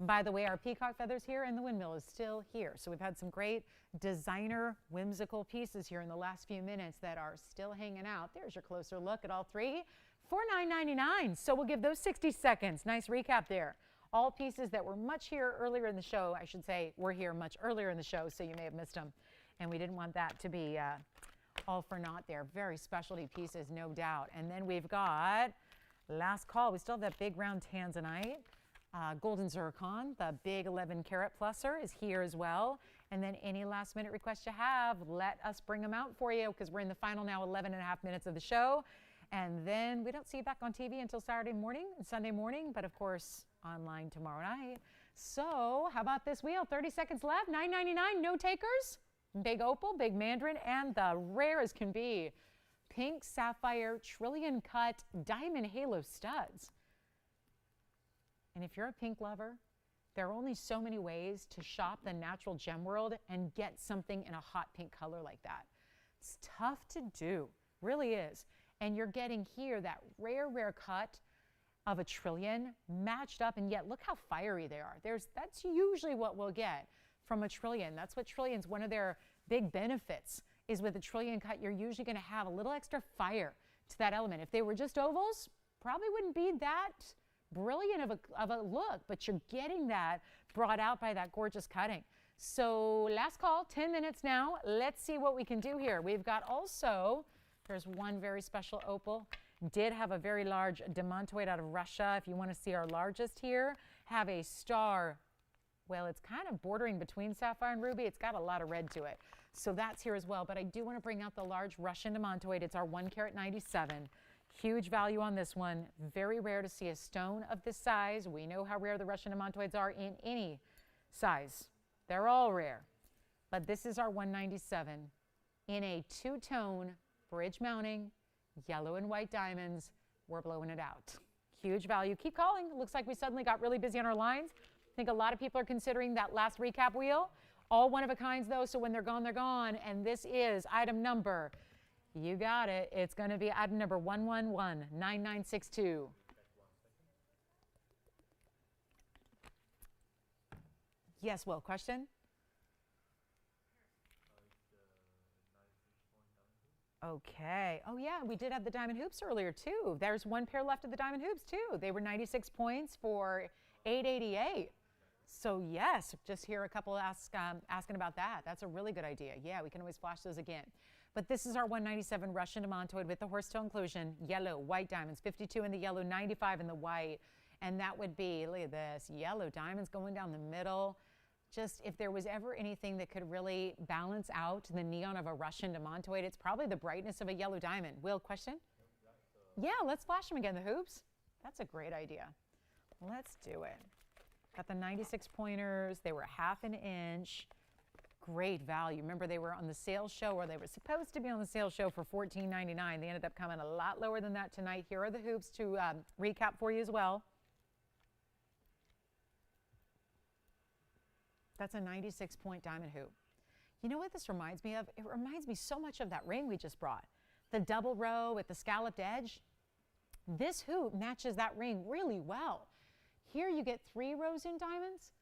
By the way, our peacock feathers here and the windmill is still here. So we've had some great designer whimsical pieces here in the last few minutes that are still hanging out. There's your closer look at all 3 for $9.99. So we'll give those 60 seconds. Nice recap there. All pieces that were much here earlier in the show, I should say, were here much earlier in the show, so you may have missed them. And we didn't want that to be all for naught there. Very specialty pieces, no doubt. And then we've got last call. We still have that big round tanzanite. Golden zircon, the big 11 karat pluser is here as well. And then any last minute requests you have, let us bring them out for you because we're in the final now 11 and a half minutes of the show. And then we don't see you back on TV until Saturday morning and Sunday morning, but of course online tomorrow night. So how about this wheel? 30 seconds left, $9.99, no takers. Big opal, big mandarin, and the rare as can be, pink sapphire trillion cut diamond halo studs. And if you're a pink lover, there are only so many ways to shop the natural gem world and get something in a hot pink color like that. It's tough to do, really is. And you're getting here that rare cut of a trillion matched up, and yet look how fiery they are. That's usually what we'll get from a trillion. That's what trillions, one of their big benefits is with a trillion cut, you're usually going to have a little extra fire to that element. If they were just ovals, probably wouldn't be that brilliant of a look, but you're getting that brought out by that gorgeous cutting. So last call, 10 minutes now. Let's see what we can do here. We've got also, there's one very special opal. Did have a very large demantoid out of Russia. If you want to see our largest here, have a star. Well, it's kind of bordering between sapphire and ruby. It's got a lot of red to it. So that's here as well. But I do want to bring out the large Russian demantoid. It's our 1 carat 97. Huge value on this one. Very rare to see a stone of this size. We know how rare the Russian demantoids are in any size. They're all rare. But this is our 197 in a two-tone bridge mounting, yellow and white diamonds. We're blowing it out. Huge value. Keep calling. It looks like we suddenly got really busy on our lines. I think a lot of people are considering that last recap wheel. All one of a kinds though, so when they're gone, they're gone. And this is item number, you got it. It's going to be item number 1119962. Yes, Will, question? Okay. Oh, yeah, we did have the diamond hoops earlier, too. There's one pair left of the diamond hoops, too. They were 96 points for $888. So, yes, just hear a couple asking about that. That's a really good idea. Yeah, we can always flash those again. But this is our 197 Russian demantoid with the horsetail inclusion, yellow, white diamonds, 52 in the yellow, 95 in the white. And that would be, look at this, yellow diamonds going down the middle. Just if there was ever anything that could really balance out the neon of a Russian demantoid, it's probably the brightness of a yellow diamond. Will, question? Yeah, let's flash them again, the hoops. That's a great idea. Let's do it. Got the 96 pointers. They were ½ an inch. Great value. Remember, they were on the sales show, or they were supposed to be on the sales show for $14.99. They ended up coming a lot lower than that tonight. Here are the hoops to recap for you as well. That's a 96-point diamond hoop. You know what this reminds me of? It reminds me so much of that ring we just brought. The double row with the scalloped edge. This hoop matches that ring really well. Here you get 3 rows in diamonds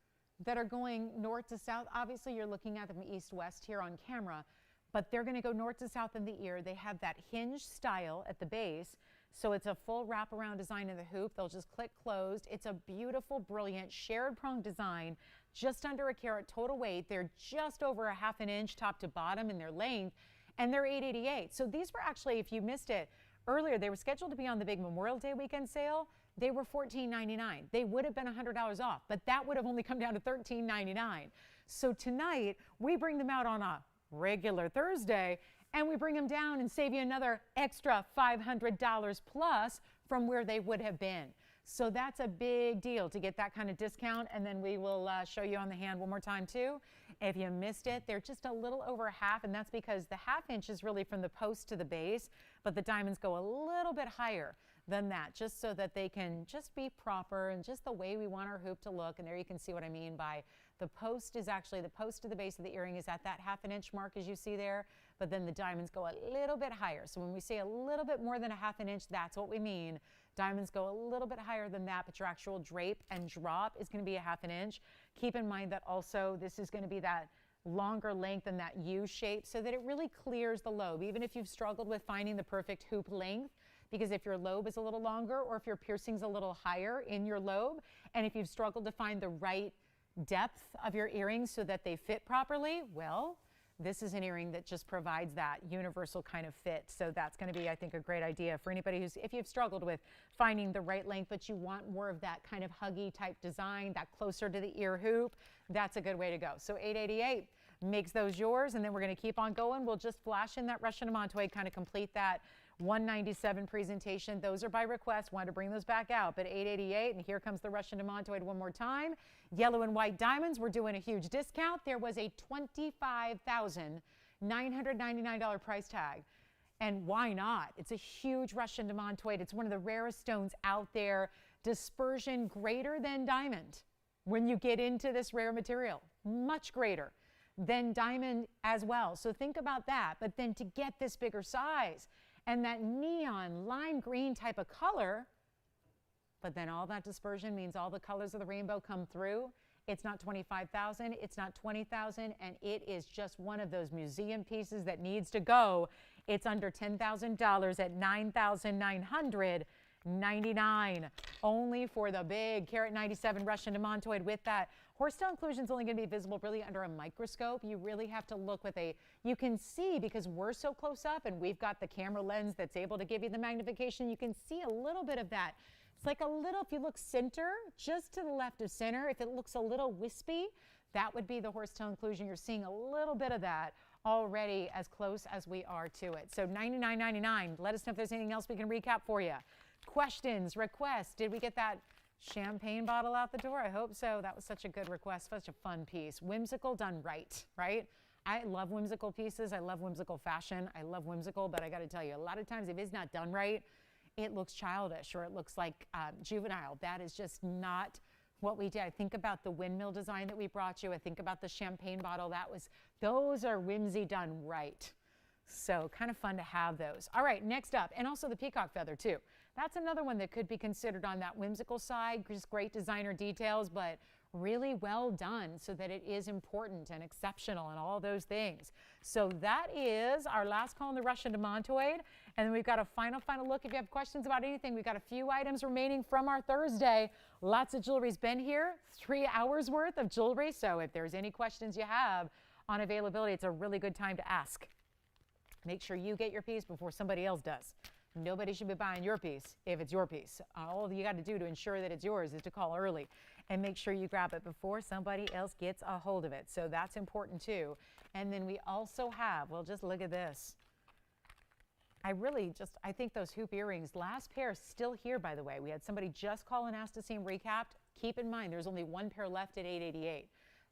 that are going north to south. Obviously, you're looking at them east-west here on camera, but they're going to go north to south in the ear. They have that hinge style at the base, so it's a full wraparound design in the hoop. They'll just click closed. It's a beautiful, brilliant, shared prong design, just under a carat total weight. They're just over ½ an inch top to bottom in their length, and they're $888. So these were actually, if you missed it earlier, they were scheduled to be on the big Memorial Day weekend sale. They were $14.99. They would have been $100 off, but that would have only come down to $13.99. So tonight, we bring them out on a regular Thursday, and we bring them down and save you another extra $500 plus from where they would have been. So that's a big deal to get that kind of discount, and then we will show you on the hand one more time too. If you missed it, they're just a little over ½ and that's because the ½ inch is really from the post to the base, but the diamonds go a little bit higher than that, just so that they can just be proper and just the way we want our hoop to look. And there you can see what I mean by the post is actually, the post to the base of the earring is at that ½ an inch mark as you see there, but then the diamonds go a little bit higher. So when we say a little bit more than ½ an inch, that's what we mean. Diamonds go a little bit higher than that, but your actual drape and drop is going to be ½ an inch. Keep in mind that also this is going to be that longer length and that U shape so that it really clears the lobe. Even if you've struggled with finding the perfect hoop length, because if your lobe is a little longer or if your piercing's a little higher in your lobe, and if you've struggled to find the right depth of your earrings so that they fit properly, well, This is an earring that just provides that universal kind of fit. So that's going to be, I think, a great idea for anybody who's, if you've struggled with finding the right length, but you want more of that kind of huggy type design, that closer to the ear hoop, that's a good way to go. So $888 makes those yours, and then we're going to keep on going. We'll just flash in that Russian Montoid, kind of complete that $197 presentation. Those are by request. Wanted to bring those back out, but $888, and here comes the Russian Montoid one more time. Yellow and white diamonds. We're doing a huge discount. There was a $25,999 price tag, and why not? It's a huge Russian Montoid. It's one of the rarest stones out there. Dispersion greater than diamond when you get into this rare material, much greater than diamond as well. So think about that. But then to get this bigger size and that neon lime green type of color, but then all that dispersion means all the colors of the rainbow come through. It's not 25,000, it's not 20,000, and it is just one of those museum pieces that needs to go. It's under $10,000 at $9,999, only for the big carat 97 Russian Demontoid with that. Horsetail inclusion is only going to be visible really under a microscope. You really have to look with a, you can see because we're so close up and we've got the camera lens that's able to give you the magnification, you can see a little bit of that. It's like a little, if you look center, just to the left of center, if it looks a little wispy, that would be the horsetail inclusion. You're seeing a little bit of that already as close as we are to it. So $99.99. Let us know if there's anything else we can recap for you. Questions, requests. Did we get that champagne bottle out the door? I hope so. That was such a good request, such a fun piece. Whimsical done right, right? I love whimsical pieces. I love whimsical fashion. I love whimsical, but I got to tell you, a lot of times if it's not done right, it looks childish or it looks like juvenile. That is just not what we did. I think about the windmill design that we brought you. I think about the champagne bottle. Those are whimsy done right. So kind of fun to have those. All right, next up, and also the peacock feather too. That's another one that could be considered on that whimsical side. Just great designer details, but really well done so that it is important and exceptional and all those things. So that is our last call on the Russian Demontoid. And then we've got a final look. If you have questions about anything, we've got a few items remaining from our Thursday. Lots of jewelry's been here, 3 hours worth of jewelry. So if there's any questions you have on availability, it's a really good time to ask. Make sure you get your piece before somebody else does. Nobody should be buying your piece if it's your piece. All you got to do to ensure that it's yours is to call early and make sure you grab it before somebody else gets a hold of it. So that's important too. And then we also have, well, just look at this. I think those hoop earrings, last pair still here, by the way. We had somebody just call and ask to see them recapped. Keep in mind, there's only one pair left at $888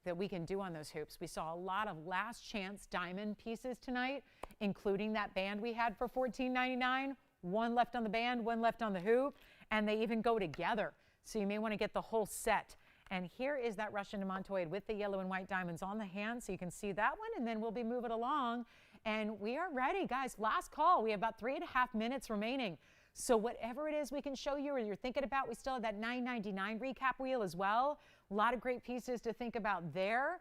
that we can do on those hoops. We saw a lot of last chance diamond pieces tonight, including that band we had for $14.99. One left on the band, one left on the hoop, and they even go together. So you may want to get the whole set. And here is that Russian Demontoid with the yellow and white diamonds on the hand, so you can see that one, and then we'll be moving along. And we are ready, guys. Last call. We have about 3.5 minutes remaining. So whatever it is we can show you or you're thinking about, we still have that $9.99 recap wheel as well. A lot of great pieces to think about there.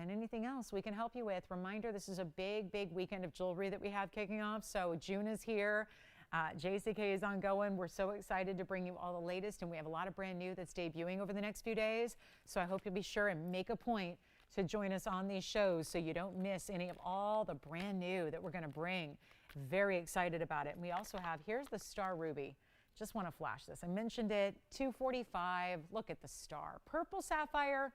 And anything else we can help you with. Reminder, this is a big, big weekend of jewelry that we have kicking off. So June is here. JCK is ongoing. We're so excited to bring you all the latest, and we have a lot of brand new that's debuting over the next few days. So I hope you'll be sure and make a point to join us on these shows so you don't miss any of all the brand new that we're going to bring. Very excited about it. And we also have, here's the Star Ruby. Just want to flash this. I mentioned it, $245. Look at the star. Purple sapphire.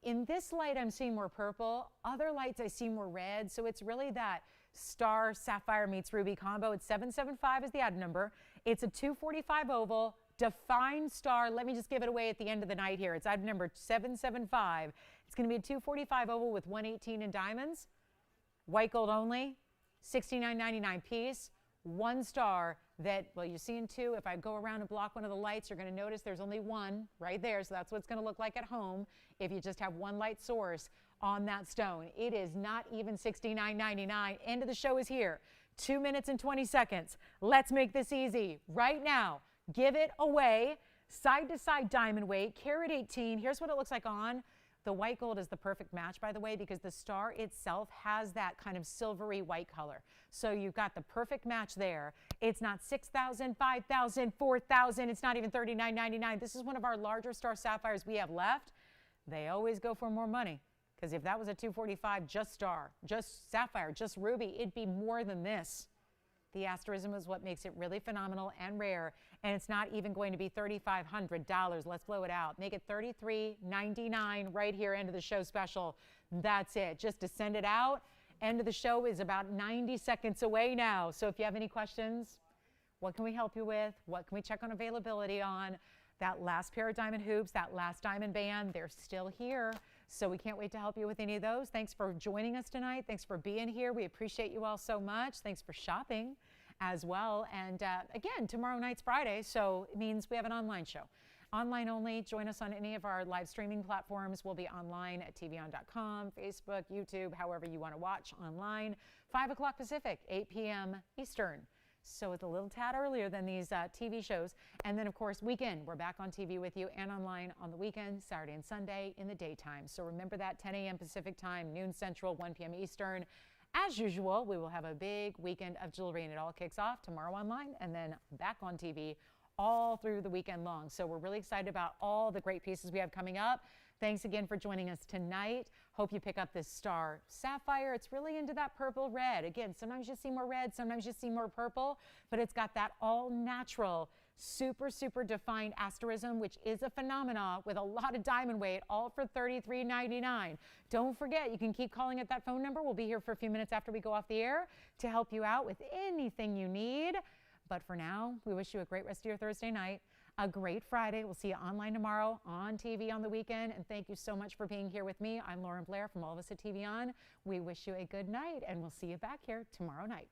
In this light, I'm seeing more purple. Other lights, I see more red. So it's really that star sapphire meets ruby combo. It's 775 is the item number. It's a 245 oval, defined star. Let me just give it away at the end of the night here. It's item number 775. It's going to be a 245 oval with 118 in diamonds. White gold only, $69.99 piece. One star that, well, you're seeing two. If I go around and block one of the lights, you're going to notice there's only one right there. So that's what it's going to look like at home if you just have one light source on that stone. It is not even $69.99. End of the show is here. 2 minutes and 20 seconds. Let's make this easy. Right now, give it away. Side to side diamond weight, carat 18. Here's what it looks like on. The white gold is the perfect match, by the way, because the star itself has that kind of silvery white color. So you've got the perfect match there. It's not $6,000, $5,000, $4,000. It's not even $39.99. This is one of our larger star sapphires we have left. They always go for more money. Because if that was a 245, just star, just sapphire, just ruby, it'd be more than this. The asterism is what makes it really phenomenal and rare, and it's not even going to be $3,500. Let's blow it out. Make it $33.99 right here, end of the show special. That's it. Just to send it out. End of the show is about 90 seconds away now. So if you have any questions, what can we help you with? What can we check on availability on? That last pair of diamond hoops, that last diamond band, they're still here. So we can't wait to help you with any of those. Thanks for joining us tonight. Thanks for being here. We appreciate you all so much. Thanks for shopping as well. And again, tomorrow night's Friday, so it means we have an online show. Online only. Join us on any of our live streaming platforms. We'll be online at tvon.com, Facebook, YouTube, however you want to watch online. 5 o'clock Pacific, 8 p.m. Eastern. So it's a little tad earlier than these TV shows. And then, of course, weekend. We're back on TV with you and online on the weekend, Saturday and Sunday in the daytime. So remember that, 10 a.m. Pacific time, noon Central, 1 p.m. Eastern. As usual, we will have a big weekend of jewelry, and it all kicks off tomorrow online and then back on TV all through the weekend long. So we're really excited about all the great pieces we have coming up. Thanks again for joining us tonight. Hope you pick up this star sapphire. It's really into that purple red. Again, sometimes you see more red, sometimes you see more purple, but it's got that all natural, super, super defined asterism, which is a phenomena with a lot of diamond weight, all for $33.99. Don't forget, you can keep calling at that phone number. We'll be here for a few minutes after we go off the air to help you out with anything you need. But for now, we wish you a great rest of your Thursday night, a great Friday. We'll see you online tomorrow, on TV on the weekend. And thank you so much for being here with me. I'm Lauren Blair from all of us at TVON. We wish you a good night, and we'll see you back here tomorrow night.